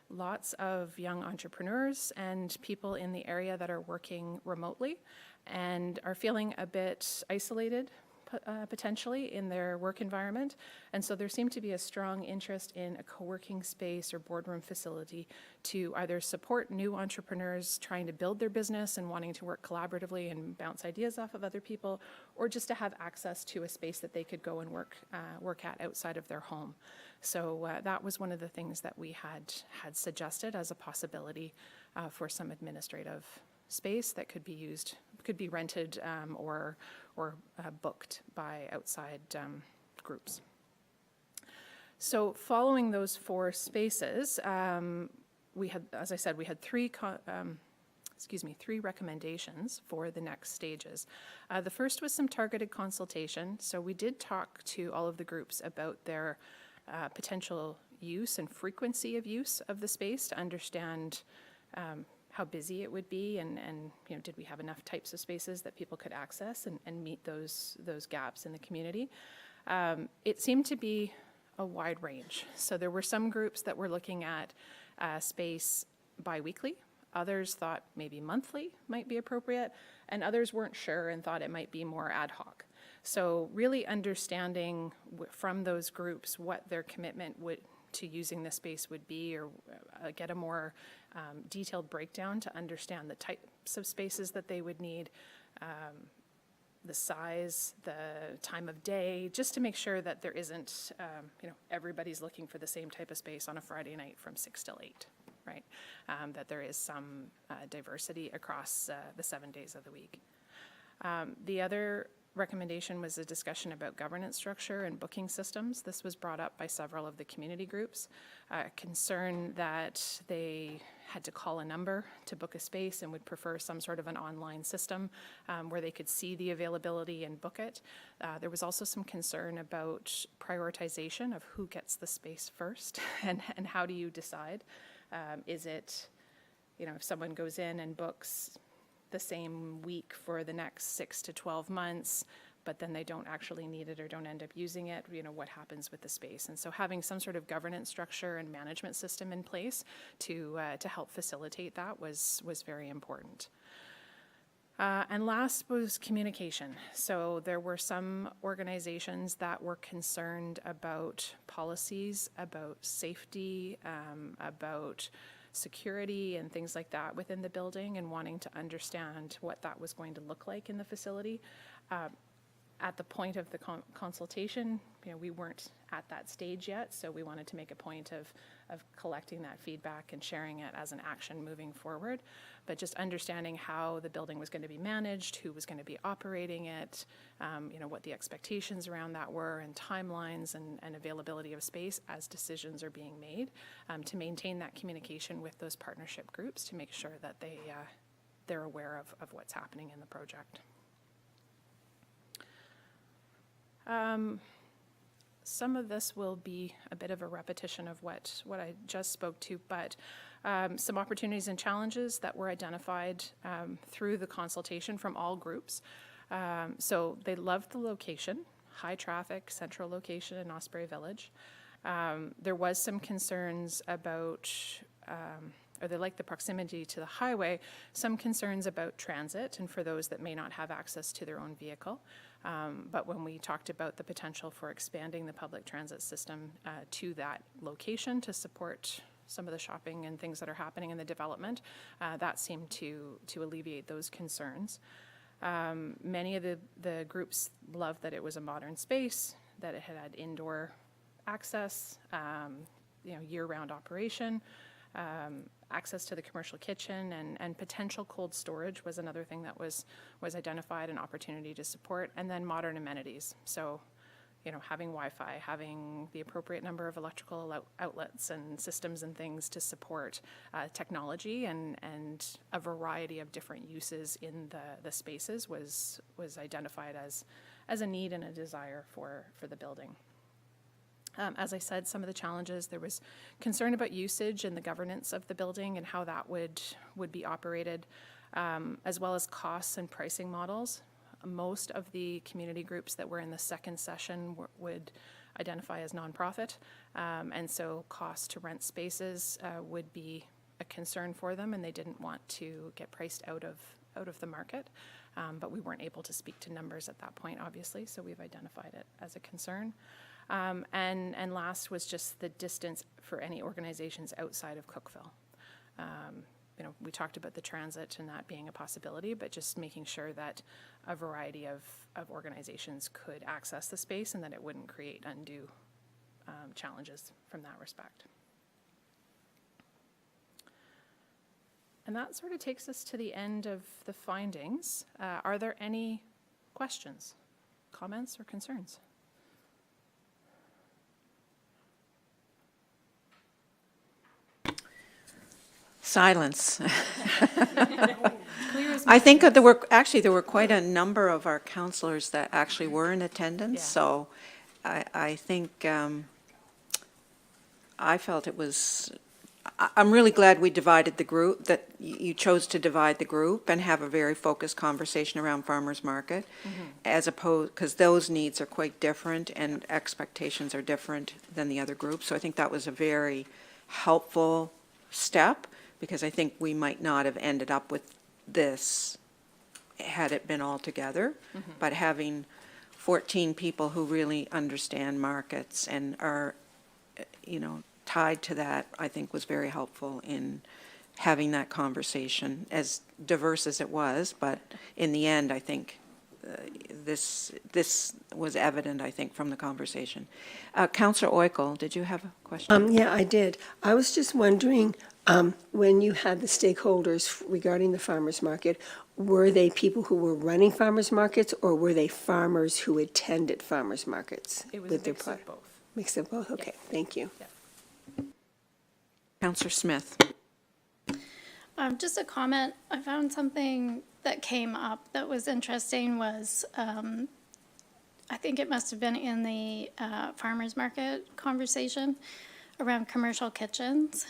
[SPEAKER 22] lots of young entrepreneurs and people in the area that are working remotely and are feeling a bit isolated potentially in their work environment. And so there seemed to be a strong interest in a co-working space or boardroom facility to either support new entrepreneurs trying to build their business and wanting to work collaboratively and bounce ideas off of other people, or just to have access to a space that they could go and work at outside of their home. So that was one of the things that we had suggested as a possibility for some administrative space that could be used, could be rented or booked by outside groups. So following those four spaces, we had, as I said, we had three recommendations for the next stages. The first was some targeted consultation. So we did talk to all of the groups about their potential use and frequency of use of the space to understand how busy it would be, and did we have enough types of spaces that people could access and meet those gaps in the community. It seemed to be a wide range. So there were some groups that were looking at space bi-weekly. Others thought maybe monthly might be appropriate, and others weren't sure and thought it might be more ad hoc. So really understanding from those groups what their commitment to using the space would be, or get a more detailed breakdown to understand the types of spaces that they would need, the size, the time of day, just to make sure that there isn't, everybody's looking for the same type of space on a Friday night from 6 till 8, right? That there is some diversity across the 7 days of the week. The other recommendation was a discussion about governance structure and booking systems. This was brought up by several of the community groups. Concern that they had to call a number to book a space and would prefer some sort of an online system where they could see the availability and book it. There was also some concern about prioritization of who gets the space first and how do you decide? Is it, if someone goes in and books the same week for the next 6 to 12 months, but then they don't actually need it or don't end up using it, what happens with the space? And so having some sort of governance structure and management system in place to help facilitate that was very important. And last was communication. So there were some organizations that were concerned about policies, about safety, about security and things like that within the building, and wanting to understand what that was going to look like in the facility. At the point of the consultation, we weren't at that stage yet, so we wanted to make a point of collecting that feedback and sharing it as an action moving forward. But just understanding how the building was going to be managed, who was going to be operating it, what the expectations around that were, and timelines and availability of space as decisions are being made, to maintain that communication with those partnership groups to make sure that they're aware of what's happening in the project. Some of this will be a bit of a repetition of what I just spoke to, but some opportunities and challenges that were identified through the consultation from all groups. So they loved the location, high traffic, central location in Osprey Village. There was some concerns about, or they liked the proximity to the highway, some concerns about transit and for those that may not have access to their own vehicle. But when we talked about the potential for expanding the public transit system to that location to support some of the shopping and things that are happening in the development, that seemed to alleviate those concerns. Many of the groups loved that it was a modern space, that it had indoor access, year-round operation, access to the commercial kitchen, and potential cold storage was another thing that was identified, an opportunity to support, and then modern amenities. So, having Wi-Fi, having the appropriate number of electrical outlets and systems and things to support technology and a variety of different uses in the spaces was identified as a need and a desire for the building. As I said, some of the challenges, there was concern about usage and the governance of the building and how that would be operated, as well as costs and pricing models. Most of the community groups that were in the second session would identify as nonprofit, and so cost to rent spaces would be a concern for them, and they didn't want to get priced out of the market. But we weren't able to speak to numbers at that point, obviously, so we've identified it as a concern. And last was just the distance for any organizations outside of Cookville. We talked about the transit and that being a possibility, but just making sure that a variety of organizations could access the space and that it wouldn't create undue challenges from that respect. And that sort of takes us to the end of the findings. Are there any questions, comments, or concerns?
[SPEAKER 1] Silence. I think that there were quite a number of our councillors that actually were in attendance, so I think I felt it was, I'm really glad we divided the group, that you chose to divide the group and have a very focused conversation around farmers market, as opposed, because those needs are quite different and expectations are different than the other groups. So I think that was a very helpful step, because I think we might not have ended up with this had it been all together. But having 14 people who really understand markets and are, tied to that, I think was very helpful in having that conversation, as diverse as it was. But in the end, I think this was evident, I think, from the conversation. Councillor Oikel, did you have a question?
[SPEAKER 2] Yeah, I did. I was just wondering, when you had the stakeholders regarding the farmers market, were they people who were running farmers markets, or were they farmers who attended farmers markets?
[SPEAKER 22] It was a mix of both.
[SPEAKER 2] Mix of both, okay, thank you.
[SPEAKER 22] Yeah.
[SPEAKER 1] Councillor Smith.
[SPEAKER 4] Just a comment. I found something that came up that was interesting was, I think it must have been in the farmers market conversation around commercial kitchens.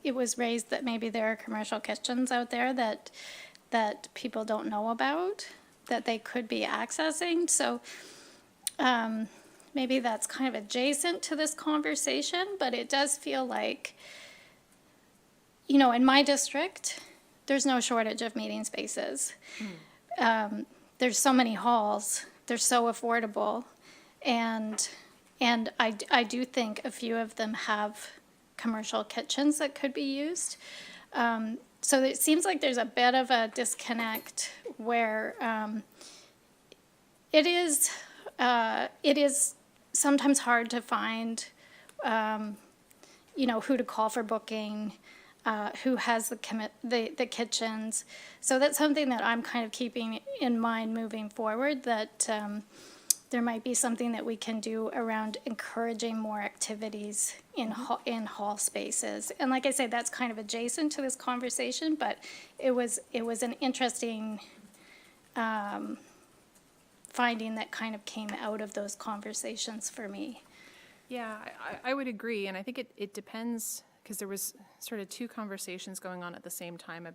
[SPEAKER 4] It was raised that maybe there are commercial kitchens out there that people don't know about, that they could be accessing. So maybe that's kind of adjacent to this conversation, but it does feel like, in my district, there's no shortage of meeting spaces. There's so many halls, they're so affordable, and I do think a few of them have commercial kitchens that could be used. So it seems like there's a bit of a disconnect where it is sometimes hard to find, who to call for booking, who has the kitchens. So that's something that I'm kind of keeping in mind moving forward, that there might be something that we can do around encouraging more activities in hall spaces. And like I said, that's kind of adjacent to this conversation, but it was an interesting finding that kind of came out of those conversations for me.
[SPEAKER 22] Yeah, I would agree, and I think it depends, because there was sort of two conversations going on at the same time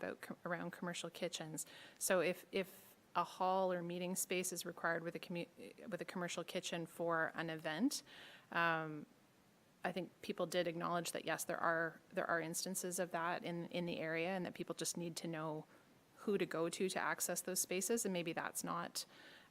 [SPEAKER 22] around commercial kitchens. So if a hall or meeting space is required with a commercial kitchen for an event, I think people did acknowledge that yes, there are instances of that in the area, and that people just need to know who to go to access those spaces, and maybe that's not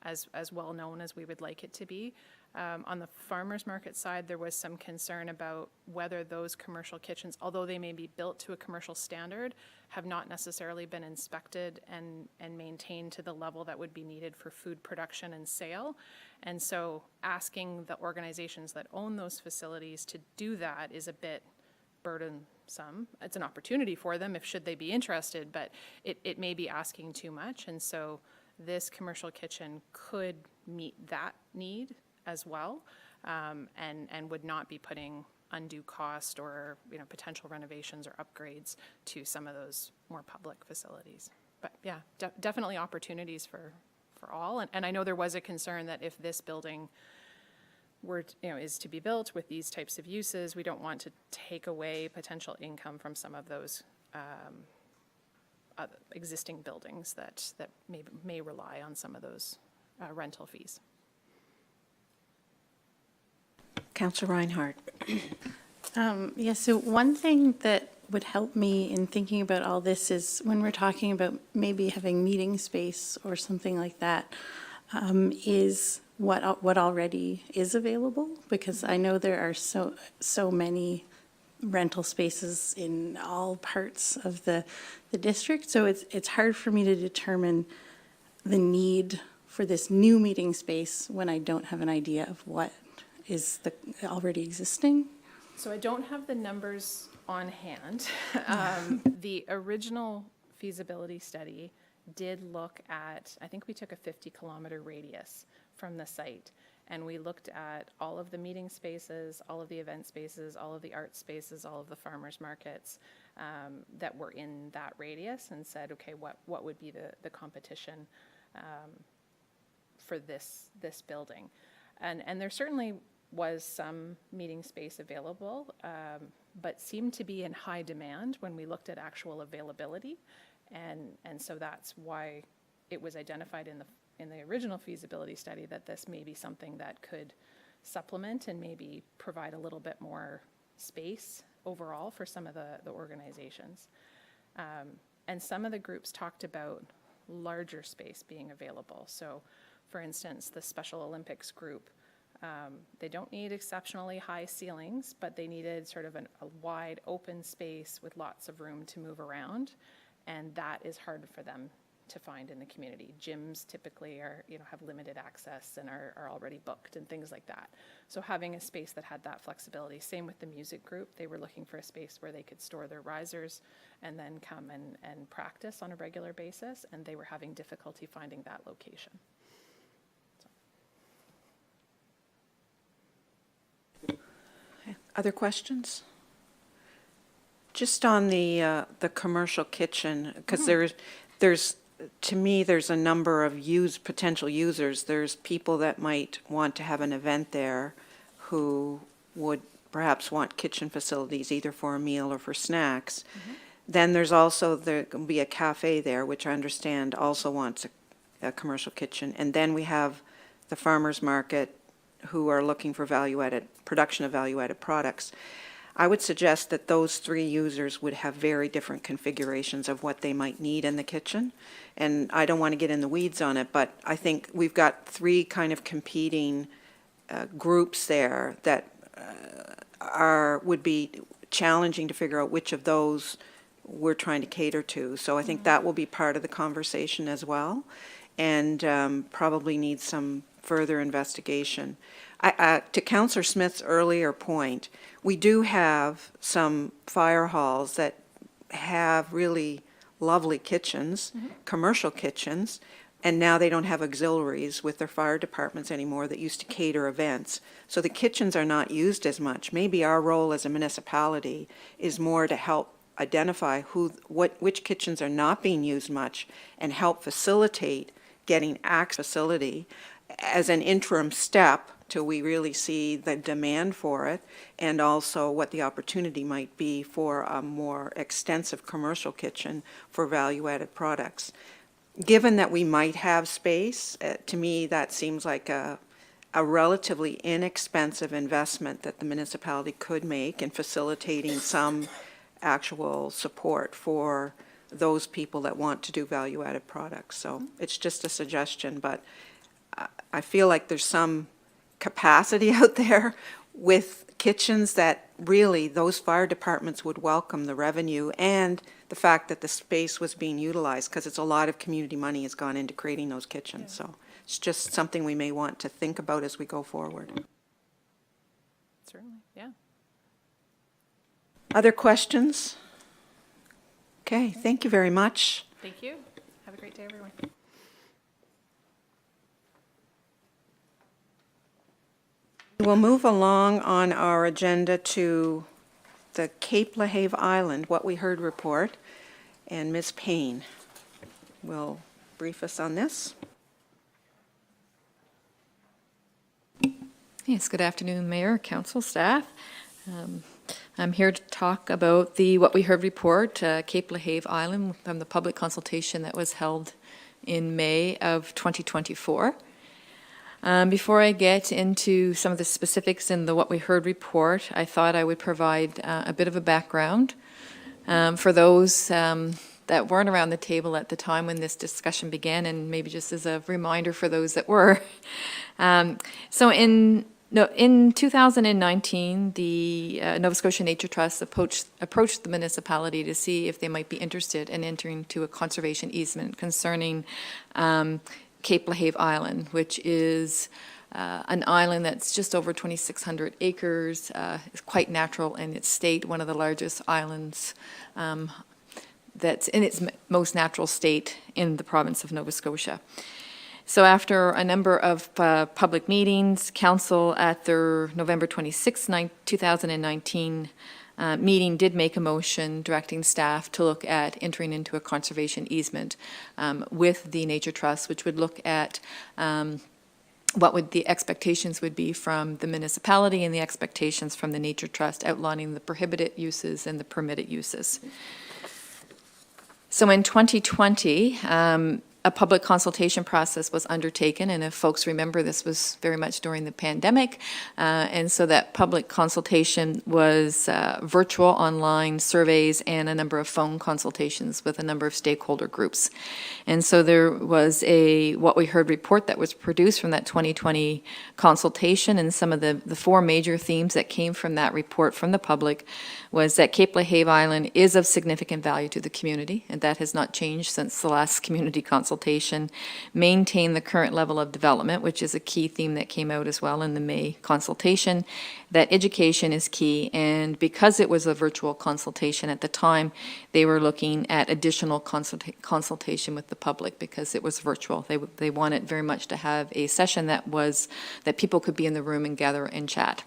[SPEAKER 22] as well known as we would like it to be. On the farmers market side, there was some concern about whether those commercial kitchens, although they may be built to a commercial standard, have not necessarily been inspected and maintained to the level that would be needed for food production and sale. And so asking the organizations that own those facilities to do that is a bit burdensome. It's an opportunity for them if should they be interested, but it may be asking too much. And so this commercial kitchen could meet that need as well, and would not be putting undue cost or potential renovations or upgrades to some of those more public facilities. But yeah, definitely opportunities for all. And I know there was a concern that if this building were is to be built with these types of uses, we don't want to take away potential income from some of those existing buildings that may rely on some of those rental fees.
[SPEAKER 1] Councillor Reinhardt.
[SPEAKER 5] Yeah, so one thing that would help me in thinking about all this is when we're talking about maybe having meeting space or something like that, is what already is available, because I know there are so many rental spaces in all parts of the district, so it's hard for me to determine the need for this new meeting space when I don't have an idea of what is already existing.
[SPEAKER 22] So I don't have the numbers on hand. The original feasibility study did look at, I think we took a 50-kilometer radius from the site, and we looked at all of the meeting spaces, all of the event spaces, all of the art spaces, all of the farmers markets that were in that radius, and said, okay, what would be the competition for this building? And there certainly was some meeting space available, but seemed to be in high demand when we looked at actual availability. And so that's why it was identified in the original feasibility study that this may be something that could supplement and maybe provide a little bit more space overall for some of the organizations. And some of the groups talked about larger space being available. So for instance, the Special Olympics group, they don't need exceptionally high ceilings, but they needed sort of a wide open space with lots of room to move around. And that is hard for them to find in the community. Gyms typically have limited access and are already booked and things like that. So having a space that had that flexibility. Same with the music group. They were looking for a space where they could store their risers and then come and practice on a regular basis, and they were having difficulty finding that location.
[SPEAKER 1] Other questions? Just on the commercial kitchen, because there's to me, there's a number of potential users. There's people that might want to have an event there who would perhaps want kitchen facilities either for a meal or for snacks. Then there can be a cafe there, which I understand also wants a commercial kitchen. And then we have the farmers market who are looking for production of value-added products. I would suggest that those three users would have very different configurations of what they might need in the kitchen. And I don't want to get in the weeds on it, but I think we've got three kind of competing groups there that would be challenging to figure out which of those we're trying to cater to. So I think that will be part of the conversation as well, and probably needs some further investigation. To Councillor Smith's earlier point, we do have some fire halls that have really lovely kitchens, commercial kitchens, and now they don't have auxiliaries with their fire departments anymore that used to cater events. So the kitchens are not used as much. Maybe our role as a municipality is more to help identify which kitchens are not being used much and help facilitate getting access to facility as an interim step till we really see the demand for it, and also what the opportunity might be for a more extensive commercial kitchen for value-added products. Given that we might have space, to me that seems like a relatively inexpensive investment that the municipality could make in facilitating some actual support for those people that want to do value-added products. So it's just a suggestion, but I feel like there's some capacity out there with kitchens that really those fire departments would welcome the revenue and the fact that the space was being utilized, because it's a lot of community money has gone into creating those kitchens. So it's just something we may want to think about as we go forward.
[SPEAKER 22] Certainly, yeah.
[SPEAKER 1] Other questions? Okay, thank you very much.
[SPEAKER 22] Thank you. Have a great day, everyone.
[SPEAKER 1] We'll move along on our agenda to the Cape LaHave Island, What We Heard report, and Ms. Payne will brief us on this.
[SPEAKER 7] Yes, good afternoon, Mayor, Council, staff. I'm here to talk about the What We Heard report, Cape LaHave Island, from the public consultation that was held in May of 2024. Before I get into some of the specifics in the What We Heard report, I thought I would provide a bit of a background for those that weren't around the table at the time when this discussion began, and maybe just as a reminder for those that were. So in 2019, the Nova Scotia Nature Trust approached the municipality to see if they might be interested in entering into a conservation easement concerning Cape LaHave Island, which is an island that's just over 2,600 acres. It's quite natural in its state, one of the largest islands that's in its most natural state in the province of Nova Scotia. So after a number of public meetings, Council at their November 26, 2019 meeting did make a motion directing staff to look at entering into a conservation easement with the Nature Trust, which would look at what would the expectations would be from the municipality and the expectations from the Nature Trust, outlining the prohibited uses and the permitted uses. So in 2020, a public consultation process was undertaken, and if folks remember, this was very much during the pandemic, and so that public consultation was virtual, online surveys, and a number of phone consultations with a number of stakeholder groups. And so there was a What We Heard report that was produced from that 2020 consultation, and some of the four major themes that came from that report from the public was that Cape LaHave Island is of significant value to the community, and that has not changed since the last community consultation. Maintain the current level of development, which is a key theme that came out as well in the May consultation. That education is key, and because it was a virtual consultation at the time, they were looking at additional consultation with the public because it was virtual. They wanted very much to have a session that people could be in the room and gather and chat.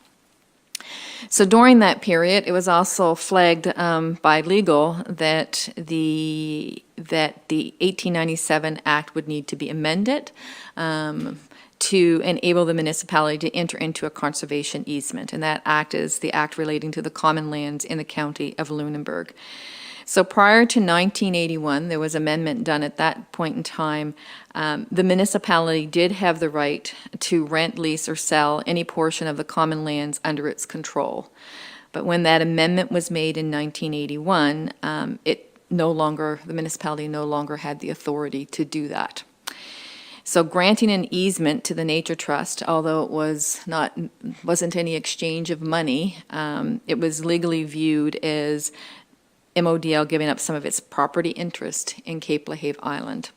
[SPEAKER 7] So during that period, it was also flagged by legal that the 1897 Act would need to be amended to enable the municipality to enter into a conservation easement. And that act is the act relating to the common lands in the county of Lunenburg. So prior to 1981, there was amendment done at that point in time. The municipality did have the right to rent, lease, or sell any portion of the common lands under its control. But when that amendment was made in 1981, the municipality no longer had the authority to do that. So granting an easement to the Nature Trust, although it wasn't any exchange of money, it was legally viewed as MODL giving up some of its property interest in Cape LaHave Island.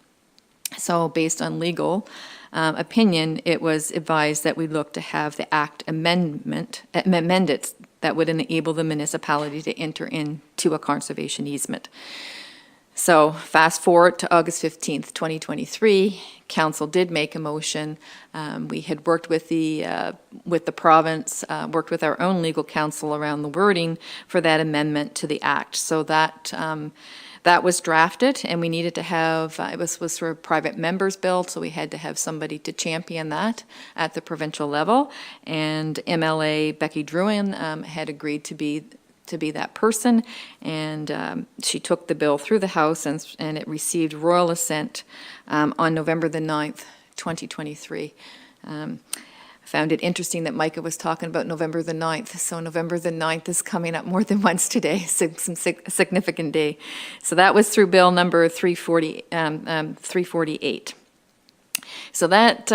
[SPEAKER 7] So based on legal opinion, it was advised that we look to have the act amended that would enable the municipality to enter into a conservation easement. So fast forward to August 15th, 2023, Council did make a motion. We had worked with the province, worked with our own legal counsel around the wording for that amendment to the act. So that was drafted, and we needed to have, it was for a private member's bill, so we had to have somebody to champion that at the provincial level. And MLA Becky Druin had agreed to be that person, and she took the bill through the House, and it received royal assent on November the 9th, 2023. I found it interesting that Micah was talking about November the 9th, so November the 9th is coming up more than once today, some significant day. So that was through bill number 348. So that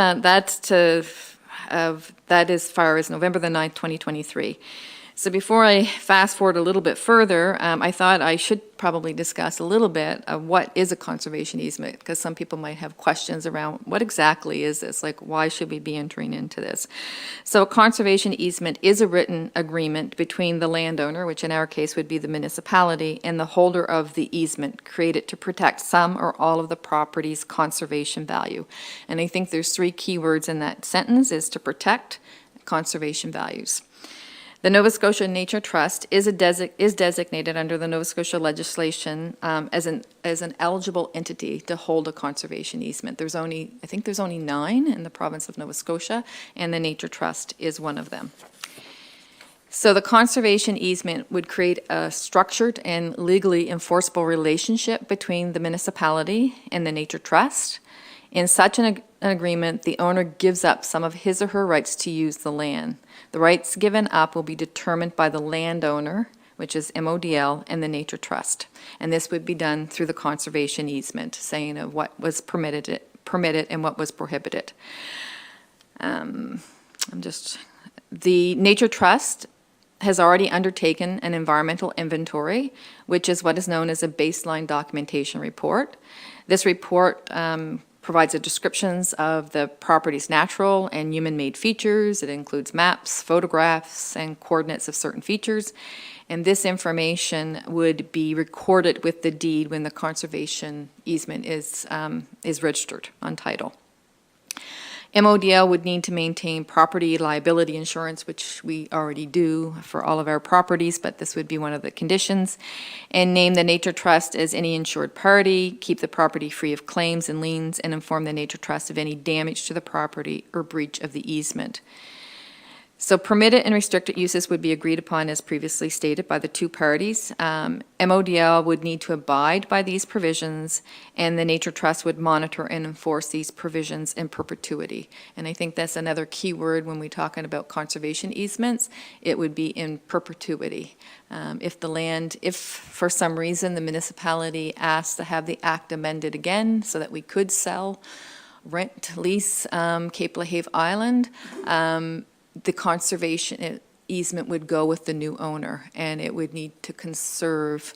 [SPEAKER 7] is far as November the 9th, 2023. So before I fast forward a little bit further, I thought I should probably discuss a little bit of what is a conservation easement, because some people might have questions around what exactly is this, like why should we be entering into this? So a conservation easement is a written agreement between the landowner, which in our case would be the municipality, and the holder of the easement, created to protect some or all of the property's conservation value. And I think there's 3 key words in that sentence, is to protect conservation values. The Nova Scotia Nature Trust is designated under the Nova Scotia legislation as an eligible entity to hold a conservation easement. I think there's only 9 in the province of Nova Scotia, and the Nature Trust is one of them. So the conservation easement would create a structured and legally enforceable relationship between the municipality and the Nature Trust. In such an agreement, the owner gives up some of his or her rights to use the land. The rights given up will be determined by the landowner, which is MODL, and the Nature Trust. And this would be done through the conservation easement, saying of what was permitted and what was prohibited. The Nature Trust has already undertaken an environmental inventory, which is what is known as a baseline documentation report. This report provides descriptions of the property's natural and human-made features. It includes maps, photographs, and coordinates of certain features. And this information would be recorded with the deed when the conservation easement is registered on title. MODL would need to maintain property liability insurance, which we already do for all of our properties, but this would be one of the conditions, and name the Nature Trust as any insured party, keep the property free of claims and liens, and inform the Nature Trust of any damage to the property or breach of the easement. So permitted and restricted uses would be agreed upon as previously stated by the 2 parties. MODL would need to abide by these provisions, and the Nature Trust would monitor and enforce these provisions in perpetuity. And I think that's another key word when we're talking about conservation easements. It would be in perpetuity. If for some reason the municipality asked to have the act amended again so that we could sell, rent, lease Cape Lahave Island, the conservation easement would go with the new owner, and it would need to conserve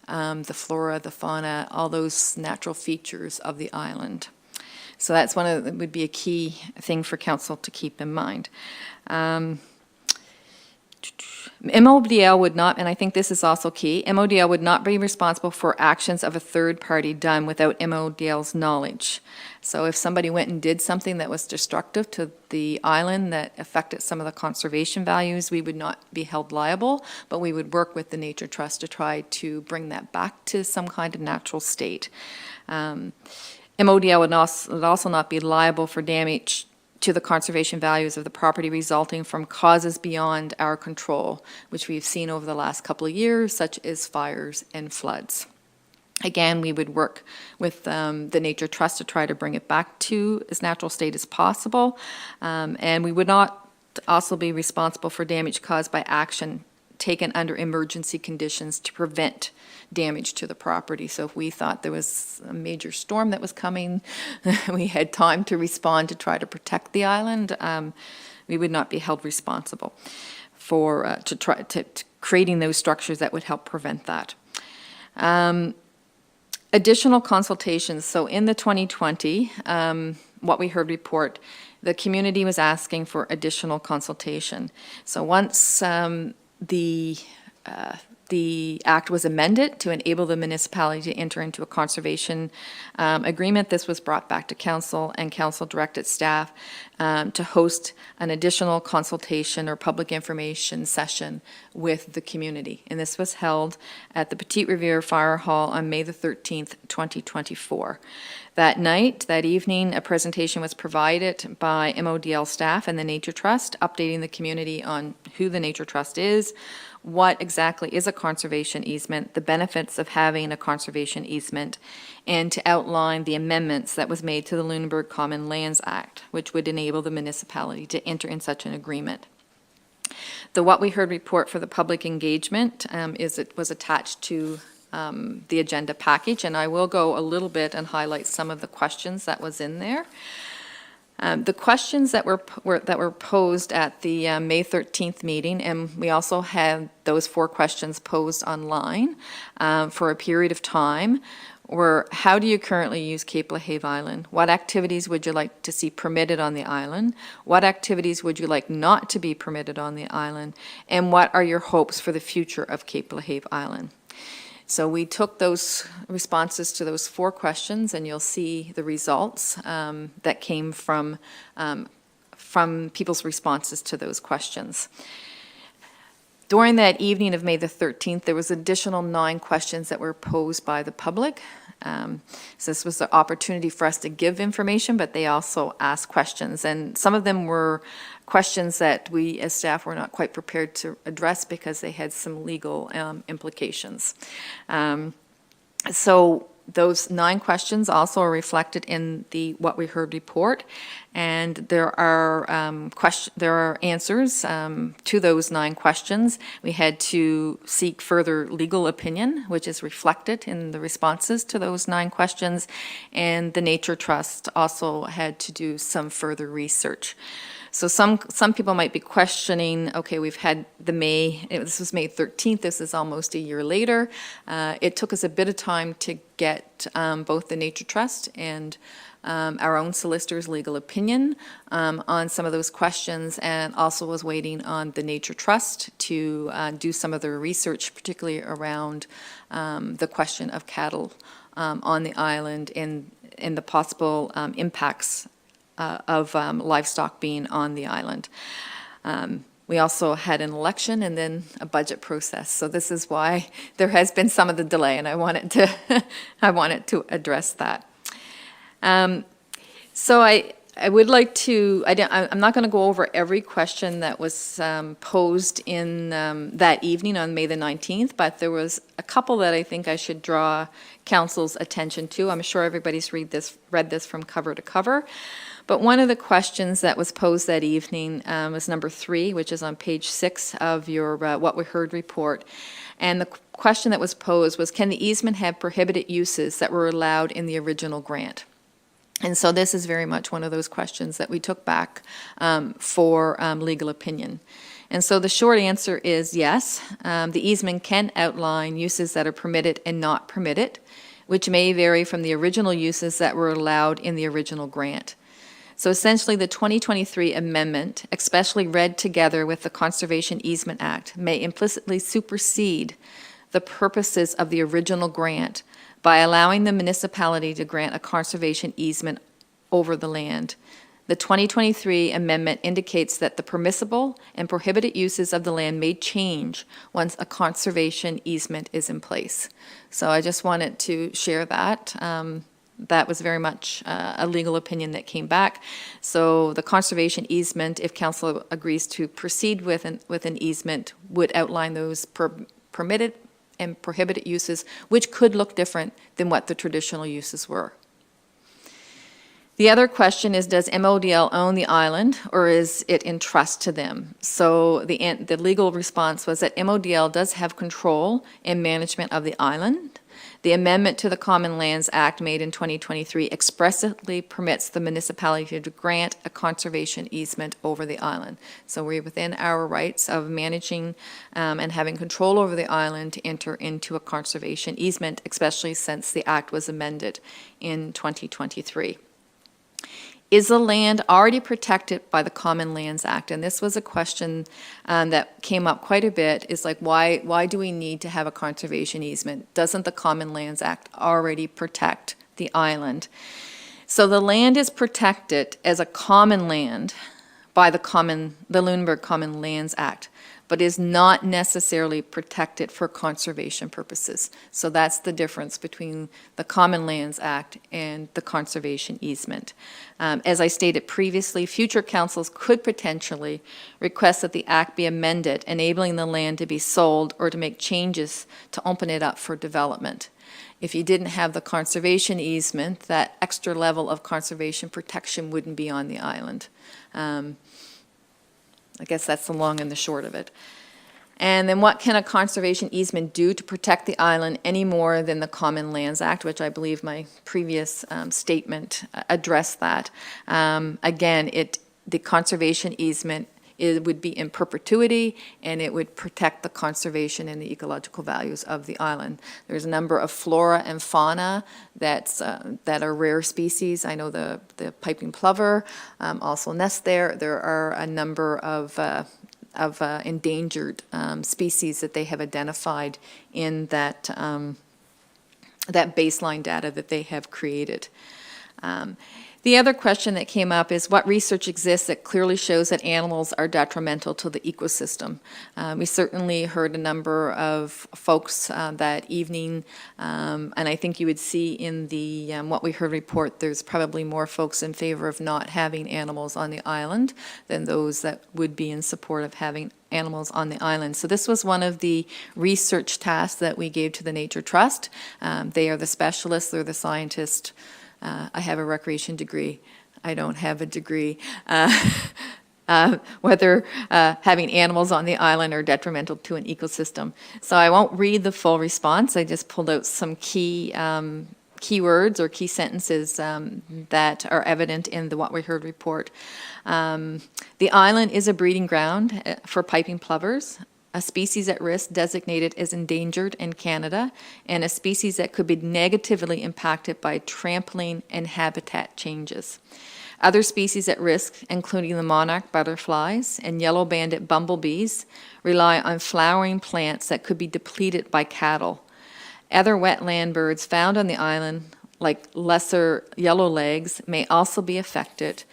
[SPEAKER 7] the flora, the fauna, all those natural features of the island. So that's would be a key thing for council to keep in mind. MODL would not, and I think this is also key, MODL would not be responsible for actions of a third party done without MODL's knowledge. So if somebody went and did something that was destructive to the island that affected some of the conservation values, we would not be held liable, but we would work with the Nature Trust to try to bring that back to some kind of natural state. MODL would also not be liable for damage to the conservation values of the property resulting from causes beyond our control, which we've seen over the last couple of years, such as fires and floods. Again, we would work with the Nature Trust to try to bring it back to as natural state as possible. And we would not also be responsible for damage caused by action taken under emergency conditions to prevent damage to the property. So if we thought there was a major storm that was coming, we had time to respond to try to protect the island, we would not be held responsible for to creating those structures that would help prevent that. Additional consultations. So in the 2020, what we heard report, the community was asking for additional consultation. So once the act was amended to enable the municipality to enter into a conservation agreement, this was brought back to council, and council directed staff to host an additional consultation or public information session with the community. And this was held at the Petite Riviere Fire Hall on May the 13th, 2024. That night, that evening, a presentation was provided by MODL staff and the Nature Trust, updating the community on who the Nature Trust is, what exactly is a conservation easement, the benefits of having a conservation easement, and to outline the amendments that was made to the Lunenburg Common Lands Act, which would enable the municipality to enter in such an agreement. The What We Heard report for the public engagement was attached to the agenda package, and I will go a little bit and highlight some of the questions that was in there. The questions that were posed at the May 13th meeting, and we also had those 4 questions posed online for a period of time, were how do you currently use Cape LaHave Island? What activities would you like to see permitted on the island? What activities would you like not to be permitted on the island? And what are your hopes for the future of Cape LaHave Island? So we took those responses to those 4 questions, and you'll see the results that came from people's responses to those questions. During that evening of May the 13th, there was additional 9 questions that were posed by the public. So this was the opportunity for us to give information, but they also asked questions. And some of them were questions that we as staff were not quite prepared to address because they had some legal implications. So those 9 questions also are reflected in the What We Heard report, and there are answers to those 9 questions. We had to seek further legal opinion, which is reflected in the responses to those 9 questions, and the Nature Trust also had to do some further research. So some people might be questioning, okay, we've had this was May 13th, this is almost a year later. It took us a bit of time to get both the Nature Trust and our own solicitor's legal opinion on some of those questions, and also was waiting on the Nature Trust to do some of their research, particularly around the question of cattle on the island and the possible impacts of livestock being on the island. We also had an election and then a budget process. So this is why there has been some of the delay, and I wanted to address that. So I would like to, I'm not going to go over every question that was posed in that evening on May the 19th, but there was a couple that I think I should draw council's attention to. I'm sure everybody's read this from cover to cover. But one of the questions that was posed that evening was number 3, which is on page 6 of your What We Heard report. And the question that was posed was, can the easement have prohibited uses that were allowed in the original grant? And so this is very much one of those questions that we took back for legal opinion. And so the short answer is yes, the easement can outline uses that are permitted and not permitted, which may vary from the original uses that were allowed in the original grant. So essentially, the 2023 amendment, especially read together with the Conservation Easement Act, may implicitly supersede the purposes of the original grant by allowing the municipality to grant a conservation easement over the land. The 2023 amendment indicates that the permissible and prohibited uses of the land may change once a conservation easement is in place. So I just wanted to share that. That was very much a legal opinion that came back. So the conservation easement, if council agrees to proceed with an easement, would outline those permitted and prohibited uses, which could look different than what the traditional uses were. The other question is, does MODL own the island, or is it in trust to them? So the legal response was that MODL does have control and management of the island. The amendment to the Common Lands Act made in 2023 expressly permits the municipality to grant a conservation easement over the island. So we're within our rights of managing and having control over the island to enter into a conservation easement, especially since the act was amended in 2023. Is the land already protected by the Common Lands Act? And this was a question that came up quite a bit, is like, why do we need to have a conservation easement? Doesn't the Common Lands Act already protect the island? So the land is protected as a common land by the Lunenburg Common Lands Act, but is not necessarily protected for conservation purposes. So that's the difference between the Common Lands Act and the conservation easement. As I stated previously, future councils could potentially request that the act be amended, enabling the land to be sold or to make changes to open it up for development. If you didn't have the conservation easement, that extra level of conservation protection wouldn't be on the island. I guess that's the long and the short of it. And then what can a conservation easement do to protect the island any more than the Common Lands Act, which I believe my previous statement addressed that. Again, the conservation easement, it would be in perpetuity, and it would protect the conservation and the ecological values of the island. There's a number of flora and fauna that are rare species. I know the piping plover also nests there. There are a number of endangered species that they have identified in that baseline data that they have created. The other question that came up is what research exists that clearly shows that animals are detrimental to the ecosystem. We certainly heard a number of folks that evening, and I think you would see in the What We Heard report, there's probably more folks in favor of not having animals on the island than those that would be in support of having animals on the island. So this was one of the research tasks that we gave to the Nature Trust. They are the specialists, they're the scientists. I have a recreation degree. I don't have a degree. Whether having animals on the island are detrimental to an ecosystem. So I won't read the full response. I just pulled out some key keywords or key sentences that are evident in the What We Heard report. The island is a breeding ground for piping plovers, a species at risk designated as endangered in Canada, and a species that could be negatively impacted by trampling and habitat changes. Other species at risk, including the monarch butterflies and yellow-banded bumblebees, rely on flowering plants that could be depleted by cattle. Other wetland birds found on the island, like lesser yellowlegs, may also be affected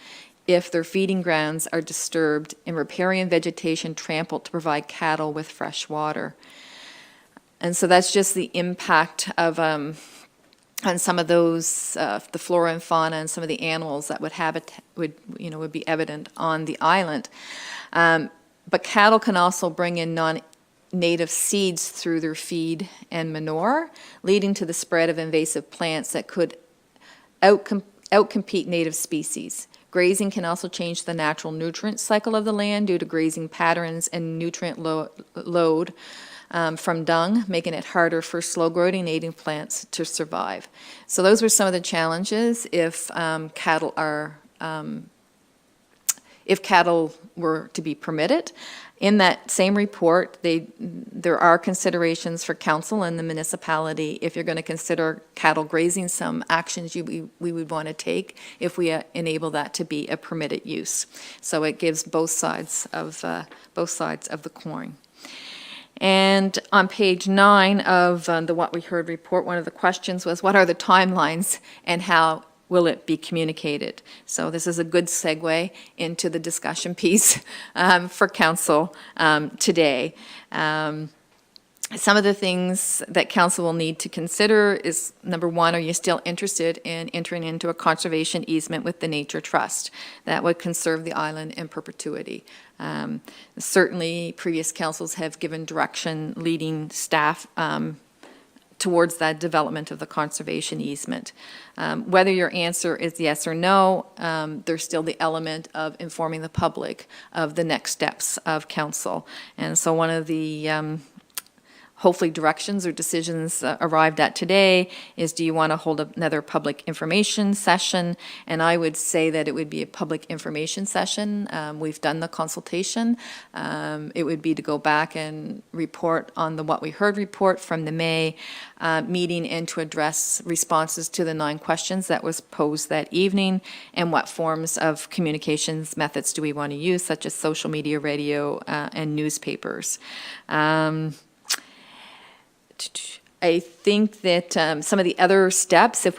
[SPEAKER 7] if their feeding grounds are disturbed and riparian vegetation trampled to provide cattle with fresh water. And so that's just the impact of on some of those, the flora and fauna and some of the animals that would be evident on the island. But cattle can also bring in non-native seeds through their feed and manure, leading to the spread of invasive plants that could outcompete native species. Grazing can also change the natural nutrient cycle of the land due to grazing patterns and nutrient load from dung, making it harder for slow-growing native plants to survive. So those were some of the challenges if cattle were to be permitted. In that same report, there are considerations for council and the municipality if you're going to consider cattle grazing, some actions we would want to take if we enable that to be a permitted use. So it gives both sides of the coin. And on page 9 of the What We Heard report, one of the questions was, what are the timelines and how will it be communicated? So this is a good segue into the discussion piece for council today. Some of the things that council will need to consider is, number one, are you still interested in entering into a conservation easement with the Nature Trust? That would conserve the island in perpetuity. Certainly, previous councils have given direction leading staff towards that development of the conservation easement. Whether your answer is yes or no, there's still the element of informing the public of the next steps of council. And so one of the hopefully directions or decisions arrived at today is, do you want to hold another public information session? And I would say that it would be a public information session. We've done the consultation. It would be to go back and report on the What We Heard report from the May meeting and to address responses to the 9 questions that was posed that evening, and what forms of communications methods do we want to use, such as social media, radio, and newspapers. I think that some of the other steps, if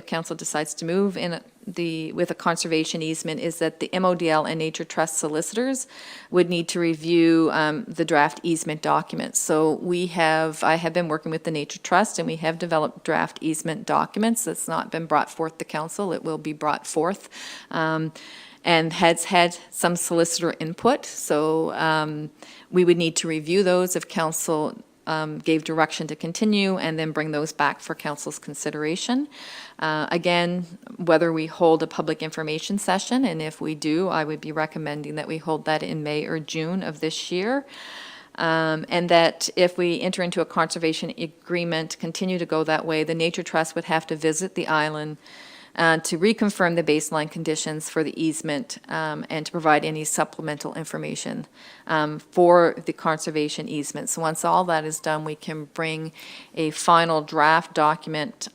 [SPEAKER 7] council decides to move with a conservation easement, is that the MODL and Nature Trust solicitors would need to review the draft easement documents. So I have been working with the Nature Trust, and we have developed draft easement documents. That's not been brought forth to council. It will be brought forth. And has had some solicitor input, so we would need to review those if council gave direction to continue and then bring those back for council's consideration. Again, whether we hold a public information session, and if we do, I would be recommending that we hold that in May or June of this year. And that if we enter into a conservation agreement, continue to go that way, the Nature Trust would have to visit the island to reconfirm the baseline conditions for the easement and to provide any supplemental information for the conservation easement. So once all that is done, we can bring a final draft document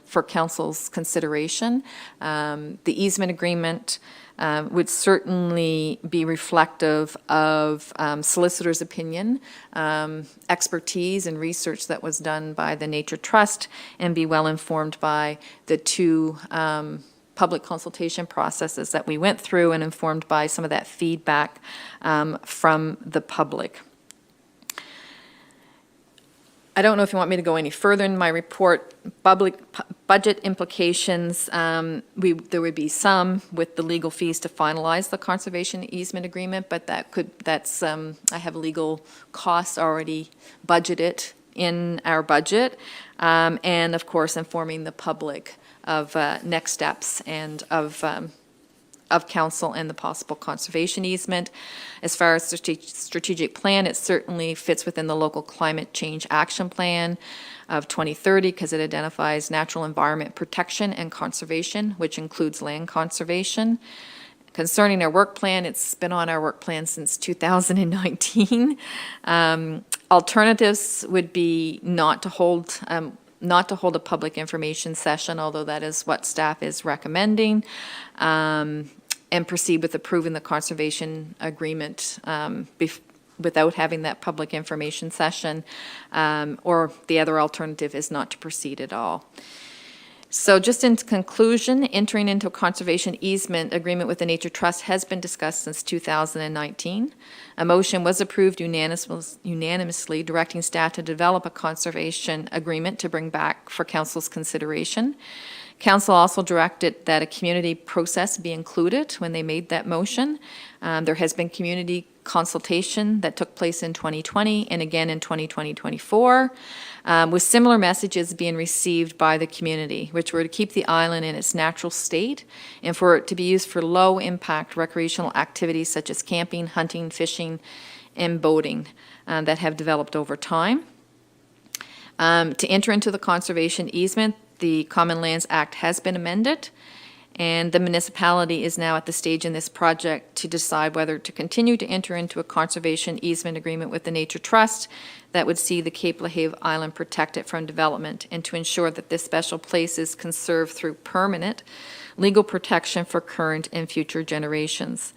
[SPEAKER 7] for council's consideration. The easement agreement would certainly be reflective of solicitor's opinion, expertise and research that was done by the Nature Trust, and be well informed by the two public consultation processes that we went through, and informed by some of that feedback from the public. I don't know if you want me to go any further in my report. Budget implications, there would be some with the legal fees to finalize the conservation easement agreement, but I have legal costs already budgeted in our budget. And of course, informing the public of next steps and of council and the possible conservation easement. As far as the strategic plan, it certainly fits within the local climate change action plan of 2030 because it identifies natural environment protection and conservation, which includes land conservation. Concerning our work plan, it's been on our work plan since 2019. Alternatives would be not to hold a public information session, although that is what staff is recommending, and proceed with approving the conservation agreement without having that public information session, or the other alternative is not to proceed at all. So just in conclusion, entering into a conservation easement agreement with the Nature Trust has been discussed since 2019. A motion was approved unanimously directing staff to develop a conservation agreement to bring back for council's consideration. Council also directed that a community process be included when they made that motion. There has been community consultation that took place in 2020 and again in 2024, with similar messages being received by the community, which were to keep the island in its natural state and for it to be used for low-impact recreational activities such as camping, hunting, fishing, and boating that have developed over time. To enter into the conservation easement, the Common Lands Act has been amended, and the municipality is now at the stage in this project to decide whether to continue to enter into a conservation easement agreement with the Nature Trust that would see the Cape Lahave Island protected from development, and to ensure that this special place is conserved through permanent legal protection for current and future generations.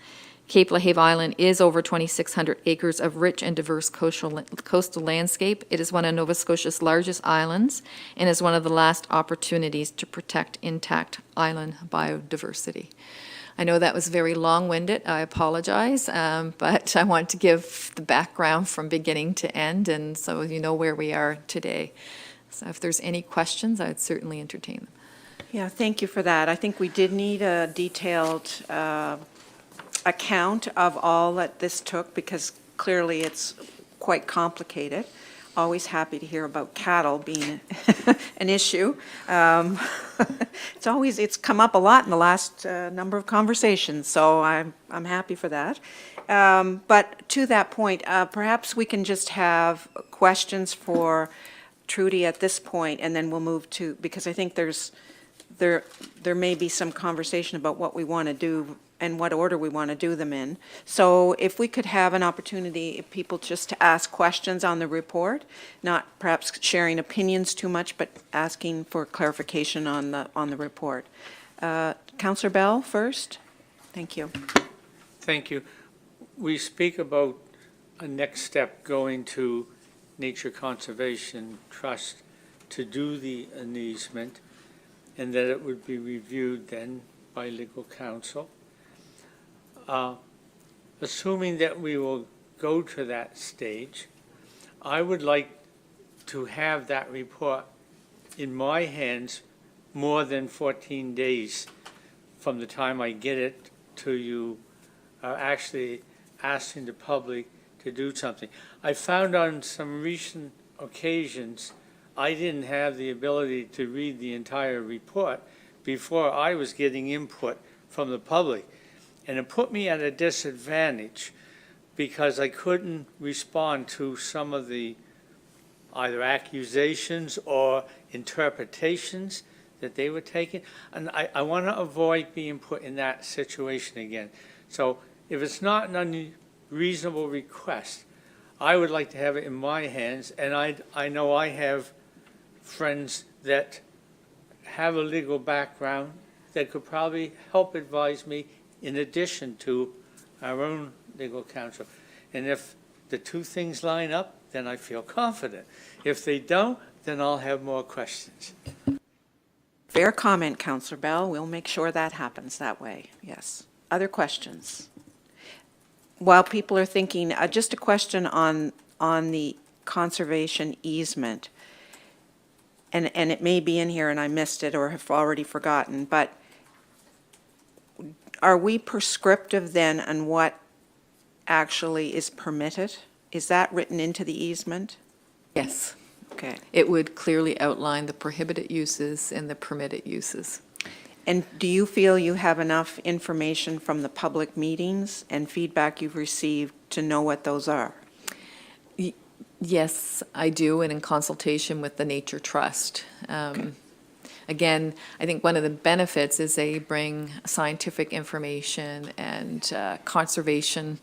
[SPEAKER 7] Cape Lahave Island is over 2,600 acres of rich and diverse coastal landscape. It is one of Nova Scotia's largest islands and is one of the last opportunities to protect intact island biodiversity. I know that was very long-winded. I apologize, but I want to give the background from beginning to end, and so you know where we are today. So if there's any questions, I would certainly entertain them.
[SPEAKER 1] Yeah, thank you for that. I think we did need a detailed account of all that this took, because clearly it's quite complicated. Always happy to hear about cattle being an issue. It's come up a lot in the last number of conversations, so I'm happy for that. But to that point, perhaps we can just have questions for Trudy at this point, and then we'll move to, because I think there may be some conversation about what we want to do and what order we want to do them in. So if we could have an opportunity, if people just to ask questions on the report, not perhaps sharing opinions too much, but asking for clarification on the report. Councillor Bell first. Thank you.
[SPEAKER 11] Thank you. We speak about a next step going to Nature Conservation Trust to do the easement, and that it would be reviewed then by legal counsel. Assuming that we will go to that stage, I would like to have that report in my hands more than 14 days from the time I get it to you actually asking the public to do something. I found on some recent occasions, I didn't have the ability to read the entire report before I was getting input from the public. And it put me at a disadvantage because I couldn't respond to some of the either accusations or interpretations that they were taking. And I want to avoid being put in that situation again. So if it's not an unreasonable request, I would like to have it in my hands, and I know I have friends that have a legal background that could probably help advise me in addition to our own legal counsel. And if the two things line up, then I feel confident. If they don't, then I'll have more questions.
[SPEAKER 1] Fair comment, Councillor Bell. We'll make sure that happens that way, yes. Other questions? While people are thinking, just a question on the conservation easement. And it may be in here and I missed it or have already forgotten, but are we prescriptive then on what actually is permitted? Is that written into the easement?
[SPEAKER 7] Yes.
[SPEAKER 1] Okay.
[SPEAKER 7] It would clearly outline the prohibited uses and the permitted uses.
[SPEAKER 1] And do you feel you have enough information from the public meetings and feedback you've received to know what those are?
[SPEAKER 7] Yes, I do, and in consultation with the Nature Trust. Again, I think one of the benefits is they bring scientific information and conservation,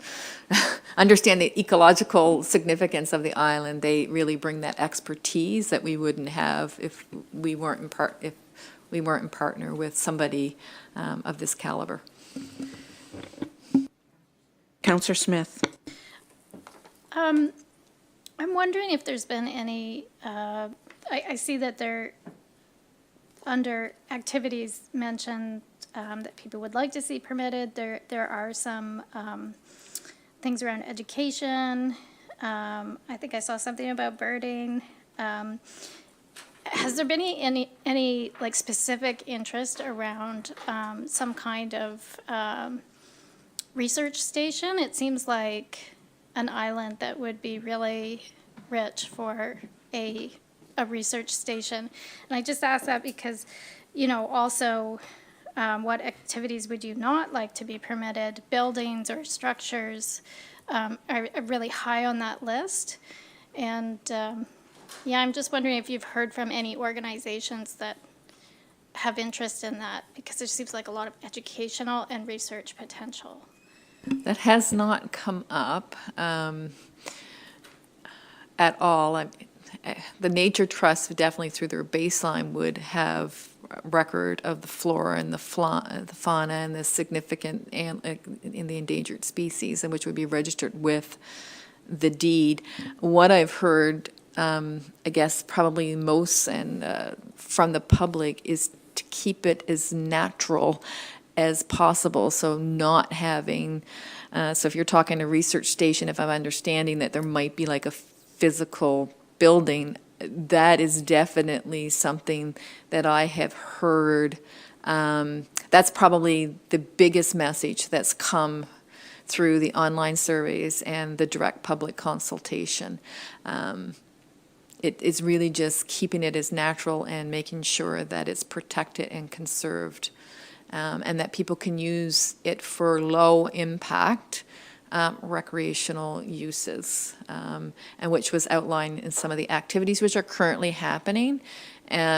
[SPEAKER 7] understand the ecological significance of the island. They really bring that expertise that we wouldn't have if we weren't in partner with somebody of this caliber.
[SPEAKER 1] Councillor Smith.
[SPEAKER 4] I'm wondering if there's been any, I see that there, under activities mentioned that people would like to see permitted, there are some things around education. I think I saw something about birding. Has there been any like specific interest around some kind of research station? It seems like an island that would be really rich for a research station. And I just ask that because, you know, also what activities would you not like to be permitted? Buildings or structures are really high on that list. And yeah, I'm just wondering if you've heard from any organizations that have interest in that, because there seems like a lot of educational and research potential.
[SPEAKER 7] That has not come up at all. The Nature Trust definitely through their baseline would have record of the flora and the fauna and the significant in the endangered species, and which would be registered with the deed. What I've heard, I guess probably most and from the public, is to keep it as natural as possible, so not having, so if you're talking a research station, if I'm understanding that there might be like a physical building, that is definitely something that I have heard. That's probably the biggest message that's come through the online surveys and the direct public consultation. It's really just keeping it as natural and making sure that it's protected and conserved. And that people can use it for low impact recreational uses, and which was outlined in some of the activities which are currently happening,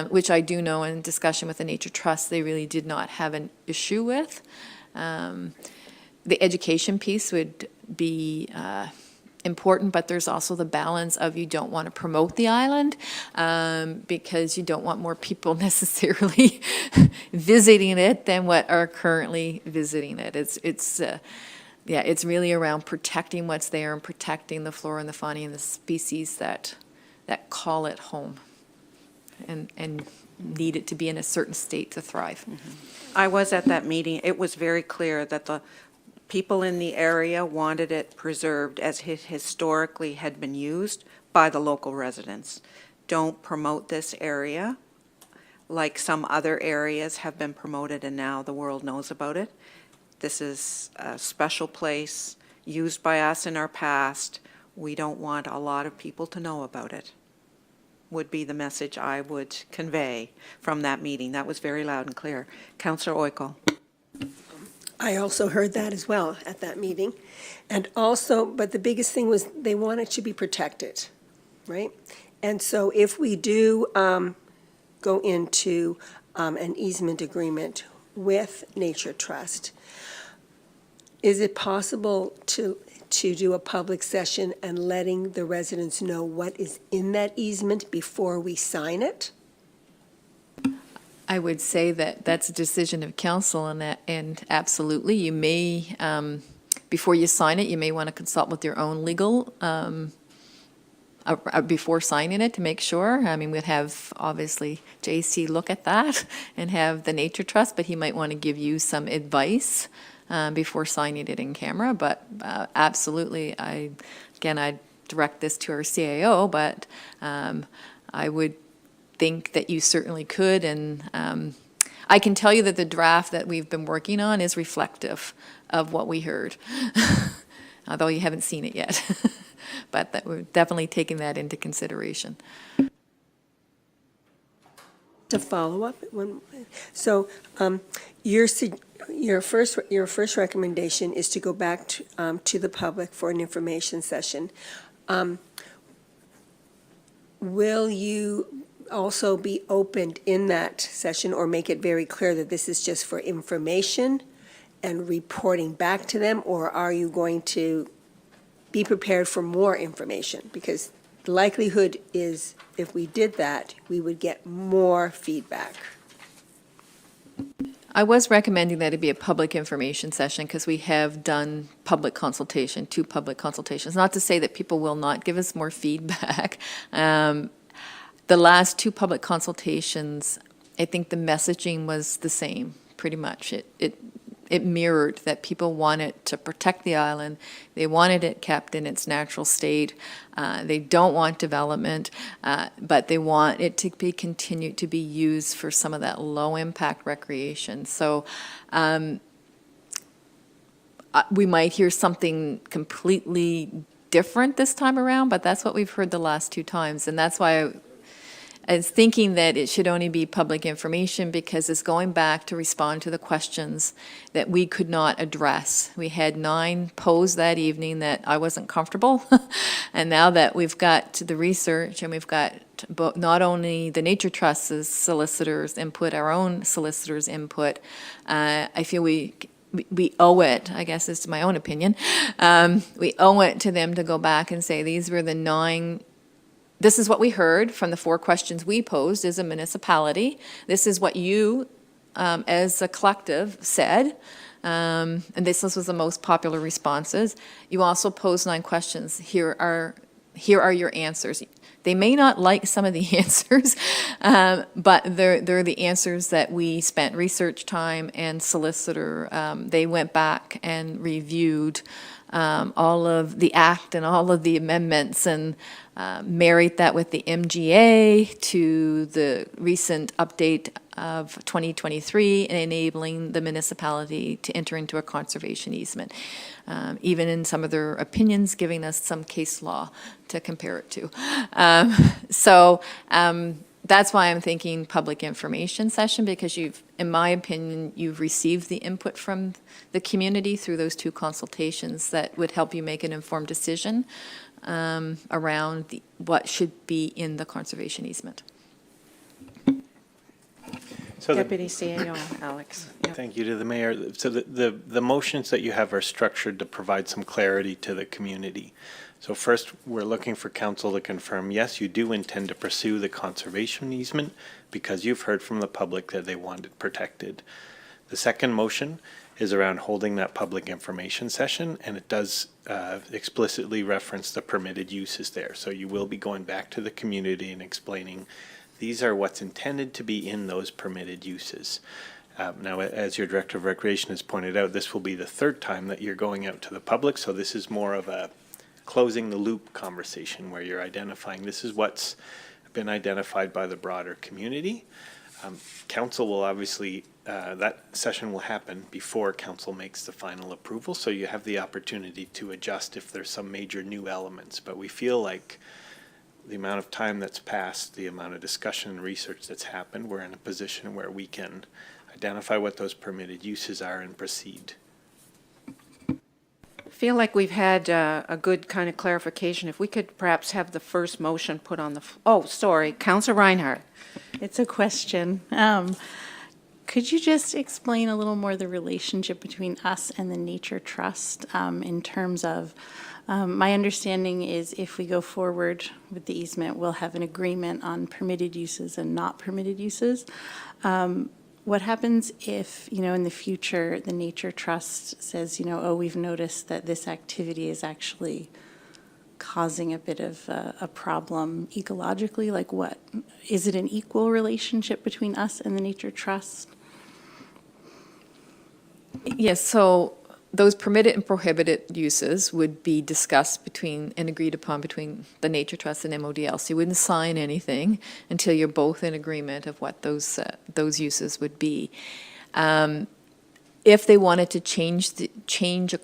[SPEAKER 7] which I do know in discussion with the Nature Trust they really did not have an issue with. The education piece would be important, but there's also the balance of you don't want to promote the island because you don't want more people necessarily visiting it than what are currently visiting it. It's really around protecting what's there and protecting the flora and the fauna and the species that call it home and need it to be in a certain state to thrive.
[SPEAKER 1] I was at that meeting. It was very clear that the people in the area wanted it preserved as it historically had been used by the local residents. Don't promote this area like some other areas have been promoted and now the world knows about it. This is a special place used by us in our past. We don't want a lot of people to know about it. would be the message I would convey from that meeting. That was very loud and clear. Councillor Oikel.
[SPEAKER 2] I also heard that as well at that meeting. And also, but the biggest thing was they want it to be protected, right? And so if we do go into an easement agreement with Nature Trust, is it possible to do a public session and letting the residents know what is in that easement before we sign it?
[SPEAKER 7] I would say that that's a decision of council, and absolutely, you may, before you sign it, you may want to consult with your own legal before signing it to make sure. I mean, we'd have, obviously, JC look at that and have the Nature Trust, but he might want to give you some advice before signing it in camera. But absolutely, I direct this to our CAO, but I would think that you certainly could, and I can tell you that the draft that we've been working on is reflective of what we heard, although you haven't seen it yet. But that we're definitely taking that into consideration.
[SPEAKER 2] To follow up, so your first recommendation is to go back to the public for an information session. Will you also be opened in that session, or make it very clear that this is just for information and reporting back to them, or are you going to be prepared for more information? Because the likelihood is, if we did that, we would get more feedback.
[SPEAKER 7] I was recommending that it be a public information session because we have done public consultation, 2 public consultations. Not to say that people will not give us more feedback. The last 2 public consultations, I think the messaging was the same, pretty much. It mirrored that people wanted to protect the island. They wanted it kept in its natural state. They don't want development, but they want it to be continued to be used for some of that low-impact recreation. So we might hear something completely different this time around, but that's what we've heard the last 2 times, and that's why I was thinking that it should only be public information, because it's going back to respond to the questions that we could not address. We had 9 posed that evening that I wasn't comfortable. And now that we've got the research and we've got not only the Nature Trust's solicitors' input, our own solicitors' input, I feel we owe it, I guess is my own opinion, we owe it to them to go back and say, these were the 9. This is what we heard from the 4 questions we posed as a municipality. This is what you, as a collective, said. And this was the most popular responses. You also posed 9 questions. Here are your answers. They may not like some of the answers, but they're the answers that we spent research time and solicitor. They went back and reviewed all of the act and all of the amendments and married that with the MGA to the recent update of 2023 and enabling the municipality to enter into a conservation easement. Even in some of their opinions, giving us some case law to compare it to. That's why I'm thinking public information session, because in my opinion, you've received the input from the community through those 2 consultations that would help you make an informed decision around what should be in the conservation easement.
[SPEAKER 1] So Deputy CAO, Alex. Yep.
[SPEAKER 8] Thank you to the mayor. So the motions that you have are structured to provide some clarity to the community. So first, we're looking for council to confirm, yes, you do intend to pursue the conservation easement because you've heard from the public that they want it protected. The second motion is around holding that public information session, and it does explicitly reference the permitted uses there. So you will be going back to the community and explaining these are what's intended to be in those permitted uses. Now, as your Director of Recreation has pointed out, this will be the 3rd time that you're going out to the public, so this is more of a closing the loop conversation where you're identifying this is what's been identified by the broader community. Council will obviously, that session will happen before council makes the final approval, so you have the opportunity to adjust if there's some major new elements, but we feel like the amount of time that's passed, the amount of discussion and research that's happened, we're in a position where we can identify what those permitted uses are and proceed.
[SPEAKER 1] I feel like we've had a good kind of clarification. If we could perhaps have the first motion put on the, oh, sorry, Councillor Reinhardt.
[SPEAKER 5] It's a question. Could you just explain a little more the relationship between us and the Nature Trust in terms of, my understanding is if we go forward with the easement, we'll have an agreement on permitted uses and not permitted uses. What happens if, in the future, the Nature Trust says, oh, we've noticed that this activity is actually causing a bit of a problem ecologically? Like what? Is it an equal relationship between us and the Nature Trust?
[SPEAKER 7] Yes, so those permitted and prohibited uses would be discussed between and agreed upon between the Nature Trust and MODL. So you wouldn't sign anything until you're both in agreement of what those uses would be. If they wanted to change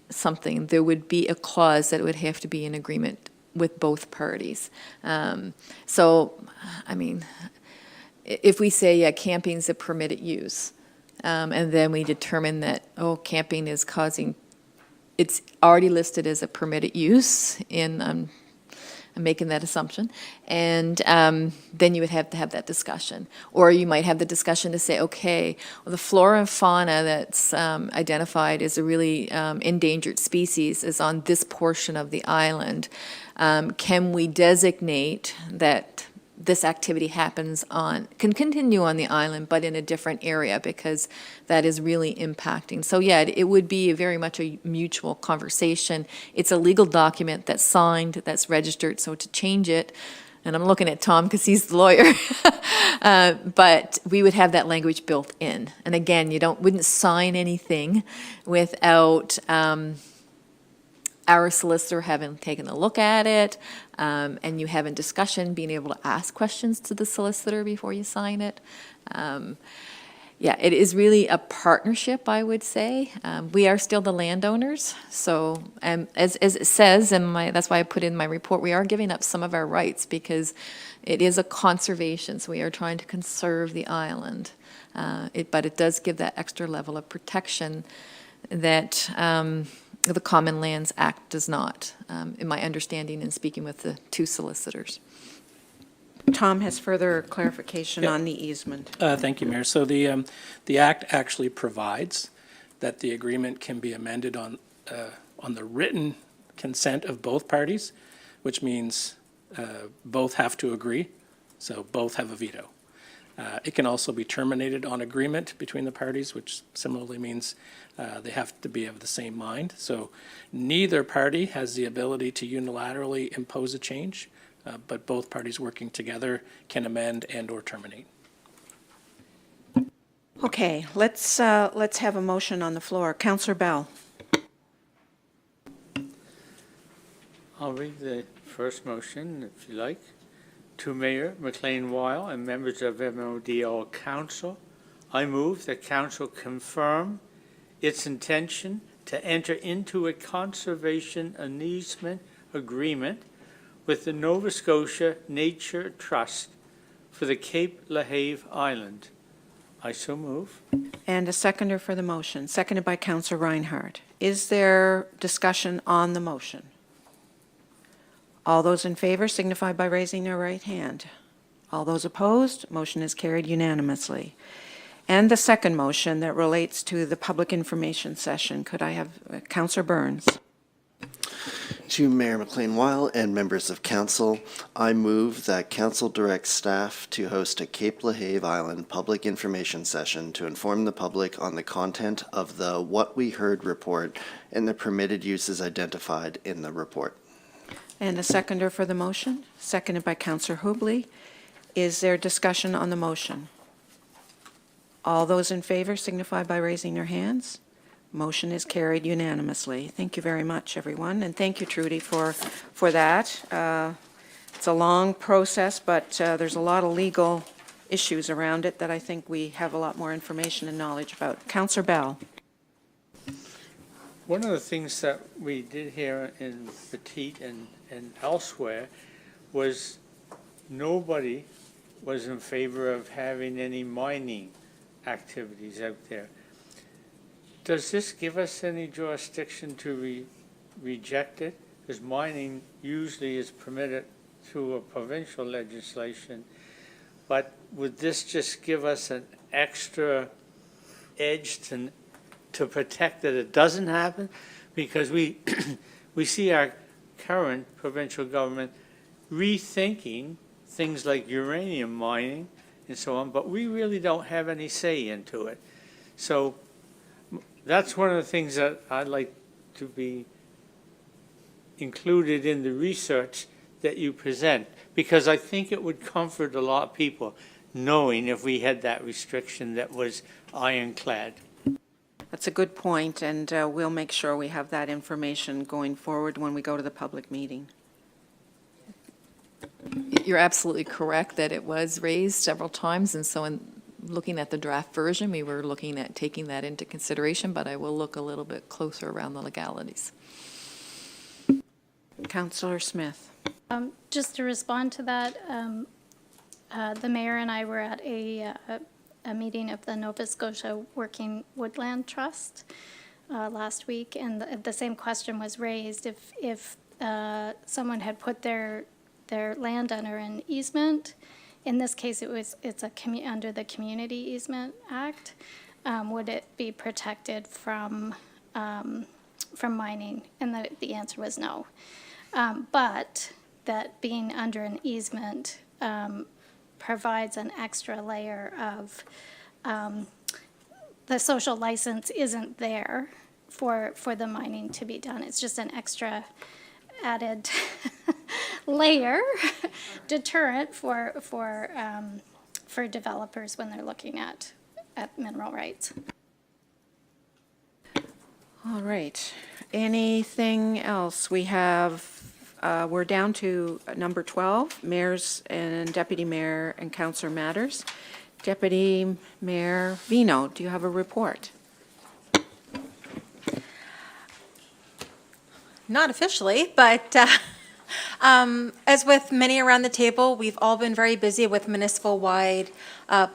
[SPEAKER 7] something, there would be a clause that would have to be in agreement with both parties. So, I mean, if we say, yeah, camping's a permitted use, and then we determine that, camping is causing, it's already listed as a permitted use in, I'm making that assumption, and then you would have to have that discussion. Or you might have the discussion to say, okay, well, the flora and fauna that's identified as a really endangered species is on this portion of the island. Can we designate that this activity can continue on the island, but in a different area, because that is really impacting. So yeah, it would be very much a mutual conversation. It's a legal document that's signed, that's registered, so to change it, and I'm looking at Tom because he's the lawyer, but we would have that language built in. And again, wouldn't sign anything without our solicitor having taken a look at it, and you having discussion, being able to ask questions to the solicitor before you sign it. Yeah, it is really a partnership, I would say. We are still the landowners, so as it says in that's why I put in my report, we are giving up some of our rights because it is a conservation, so we are trying to conserve the island. But it does give that extra level of protection that the Common Lands Act does not, in my understanding and speaking with the two solicitors.
[SPEAKER 1] Tom has further clarification on the easement.
[SPEAKER 9] Thank you, Mayor. So the Act actually provides that the agreement can be amended on the written consent of both parties, which means both have to agree, so both have a veto. It can also be terminated on agreement between the parties, which similarly means they have to be of the same mind. So neither party has the ability to unilaterally impose a change, but both parties working together can amend and or terminate.
[SPEAKER 1] Okay, let's have a motion on the floor. Councillor Bell.
[SPEAKER 11] I'll read the first motion, if you like. To Mayor McLean-Weil and members of MODL Council, I move that Council confirm its intention to enter into a conservation and easement agreement with the Nova Scotia Nature Trust for the Cape LaHave Island. I so move.
[SPEAKER 1] And a seconder for the motion, seconded by Councillor Reinhardt. Is there discussion on the motion? All those in favor signify by raising their right hand. All those opposed, motion is carried unanimously. And the second motion that relates to the public information session, could I have Councillor Burns?
[SPEAKER 12] To Mayor McLean-Weil and members of Council, I move that Council directs staff to host a Cape LaHave Island public information session to inform the public on the content of the What We Heard report and the permitted uses identified in the report.
[SPEAKER 1] And a seconder for the motion, seconded by Councillor Hubley. Is there discussion on the motion? All those in favor signify by raising their hands. Motion is carried unanimously. Thank you very much, everyone, and thank you, Trudy, for that. It's a long process, but there's a lot of legal issues around it that I think we have a lot more information and knowledge about. Councillor Bell.
[SPEAKER 11] One of the things that we did here in Petite and elsewhere was nobody was in favor of having any mining activities out there. Does this give us any jurisdiction to reject it? Because mining usually is permitted through a provincial legislation, but would this just give us an extra edge to protect that it doesn't happen? Because we we see our current provincial government rethinking things like uranium mining and so on, but we really don't have any say into it. So that's one of the things that I'd like to be included in the research that you present, because I think it would comfort a lot of people knowing if we had that restriction that was ironclad.
[SPEAKER 1] That's a good point, and we'll make sure we have that information going forward when we go to the public meeting.
[SPEAKER 7] You're absolutely correct that it was raised several times, and so in looking at the draft version, we were looking at taking that into consideration, but I will look a little bit closer around the legalities.
[SPEAKER 1] Councillor Smith.
[SPEAKER 4] Just to respond to that, the mayor and I were at a meeting of the Nova Scotia Working Woodland Trust last week, and the same question was raised. If someone had put their land under an easement, in this case it's under the Community Easement Act, would it be protected from mining? And the answer was no. But that being under an easement provides an extra layer of the social license isn't there for the mining to be done. It's just an extra added layer deterrent for developers when they're looking at mineral rights.
[SPEAKER 1] All right. Anything else? We have, we're down to number 12, Mayor's and Deputy Mayor and Councillor Matters. Deputy Mayor Vino, do you have a report?
[SPEAKER 10] Not officially, but as with many around the table, we've all been very busy with municipal-wide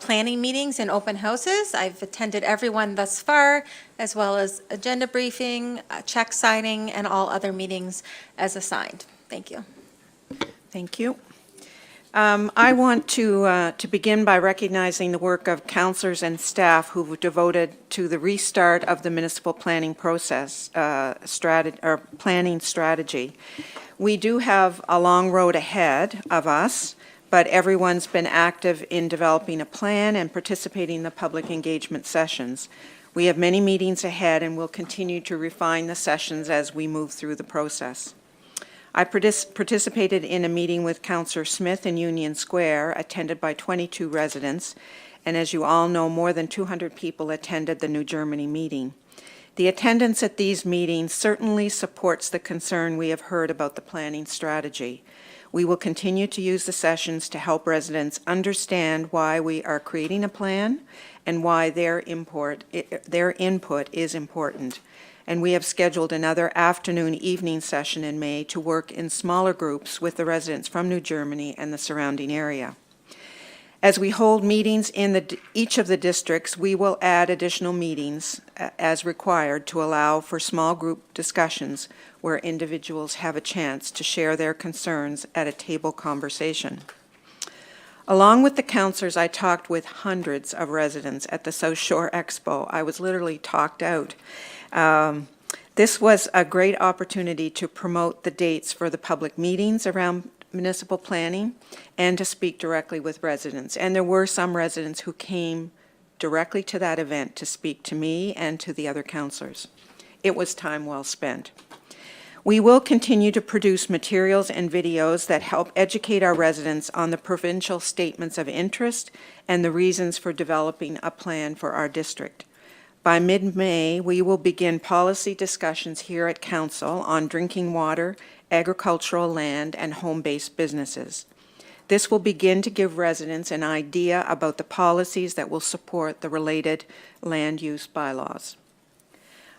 [SPEAKER 10] planning meetings and open houses. I've attended every one thus far, as well as agenda briefing, check signing, and all other meetings as assigned. Thank you.
[SPEAKER 1] Thank you. I want to begin by recognizing the work of councillors and staff who've devoted to the restart of the municipal planning process, planning strategy. We do have a long road ahead of us, but everyone's been active in developing a plan and participating in the public engagement sessions. We have many meetings ahead and will continue to refine the sessions as we move through the process. I participated in a meeting with Councillor Smith in Union Square, attended by 22 residents, and as you all know, more than 200 people attended the New Germany meeting. The attendance at these meetings certainly supports the concern we have heard about the planning strategy. We will continue to use the sessions to help residents understand why we are creating a plan and why their input is important. And we have scheduled another afternoon-evening session in May to work in smaller groups with the residents from New Germany and the surrounding area. As we hold meetings in each of the districts, we will add additional meetings as required to allow for small group discussions where individuals have a chance to share their concerns at a table conversation. Along with the councillors, I talked with hundreds of residents at the South Shore Expo. I was literally talked out. This was a great opportunity to promote the dates for the public meetings around municipal planning and to speak directly with residents. And there were some residents who came directly to that event to speak to me and to the other councillors. It was time well spent. We will continue to produce materials and videos that help educate our residents on the provincial statements of interest and the reasons for developing a plan for our district. By mid-May, we will begin policy discussions here at Council on drinking water, agricultural land, and home-based businesses. This will begin to give residents an idea about the policies that will support the related land use bylaws.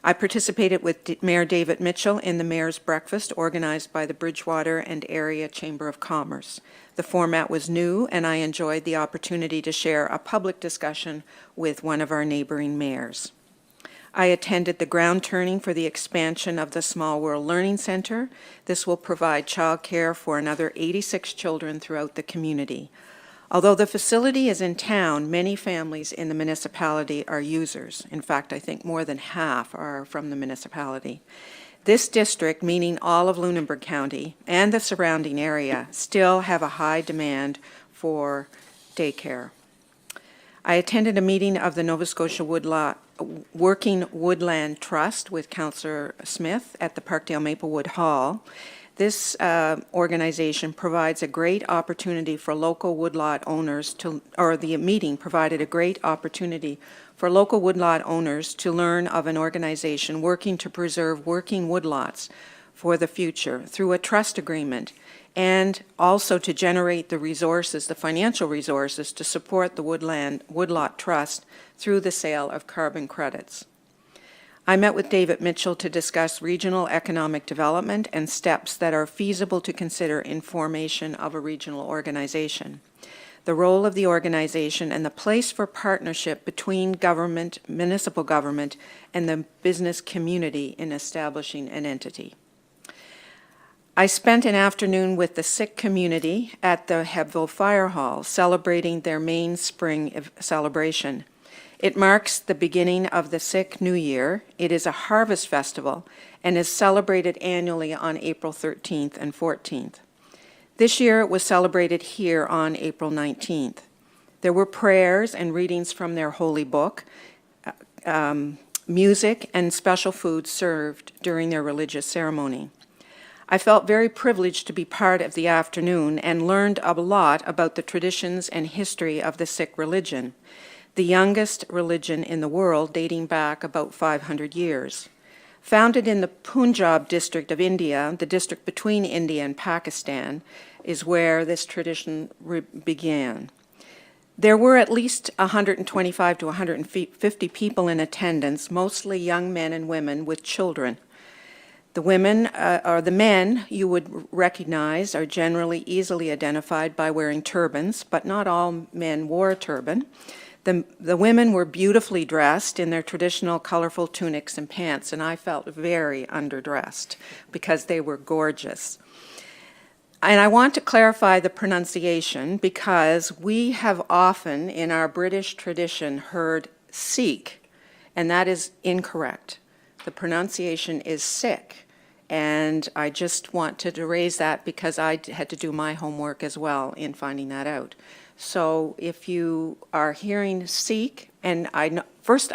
[SPEAKER 1] I participated with Mayor David Mitchell in the Mayor's Breakfast organized by the Bridgewater and Area Chamber of Commerce. The format was new, and I enjoyed the opportunity to share a public discussion with one of our neighboring mayors. I attended the ground turning for the expansion of the Small World Learning Center. This will provide childcare for another 86 children throughout the community. Although the facility is in town, many families in the municipality are users. In fact, I think more than half are from the municipality. This district, meaning all of Lunenburg County and the surrounding area, still have a high demand for daycare. I attended a meeting of the Nova Scotia Working Woodland Trust with Councillor Smith at the Parkdale Maplewood Hall. This organization provides a great opportunity for local woodlot owners the meeting provided a great opportunity for local woodlot owners to learn of an organization working to preserve working woodlots for the future through a trust agreement, and also to generate the resources, the financial resources, to support the Woodlot Trust through the sale of carbon credits. I met with David Mitchell to discuss regional economic development and steps that are feasible to consider in formation of a regional organization, the role of the organization, and the place for partnership between government, municipal government, and the business community in establishing an entity. I spent an afternoon with the Sikh community at the Hebville Fire Hall, celebrating their main spring celebration. It marks the beginning of the Sikh New Year. It is a harvest festival and is celebrated annually on April 13th and 14th. This year it was celebrated here on April 19th. There were prayers and readings from their holy book, music, and special food served during their religious ceremony. I felt very privileged to be part of the afternoon and learned a lot about the traditions and history of the Sikh religion, the youngest religion in the world, dating back about 500 years. Founded in the Punjab district of India, the district between India and Pakistan, is where this tradition began. There were at least 125 to 150 people in attendance, mostly young men and women with children. The women, or the men you would recognize, are generally easily identified by wearing turbans, but not all men wore a turban. The women were beautifully dressed in their traditional colorful tunics and pants, and I felt very underdressed because they were gorgeous. And I want to clarify the pronunciation because we have often in our British tradition heard Sikh, and that is incorrect. The pronunciation is Sikh, and I just wanted to raise that because I had to do my homework as well in finding that out. So if you are hearing Sikh, and I first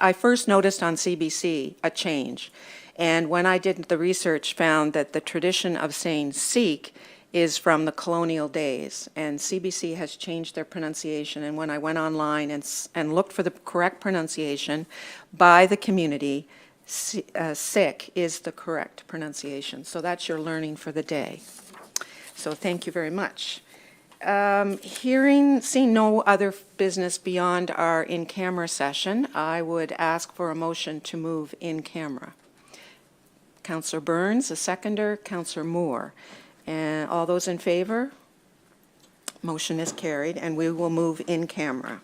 [SPEAKER 1] noticed on CBC a change, and when I did the research found that the tradition of saying Sikh is from the colonial days, and CBC has changed their pronunciation, and when I went online and looked for the correct pronunciation by the community, Sikh is the correct pronunciation. So that's your learning for the day. So thank you very much. Seeing no other business beyond our in-camera session, I would ask for a motion to move in camera. Councillor Burns, a seconder, Councillor Moore. And all those in favor? Motion is carried, and we will move in camera.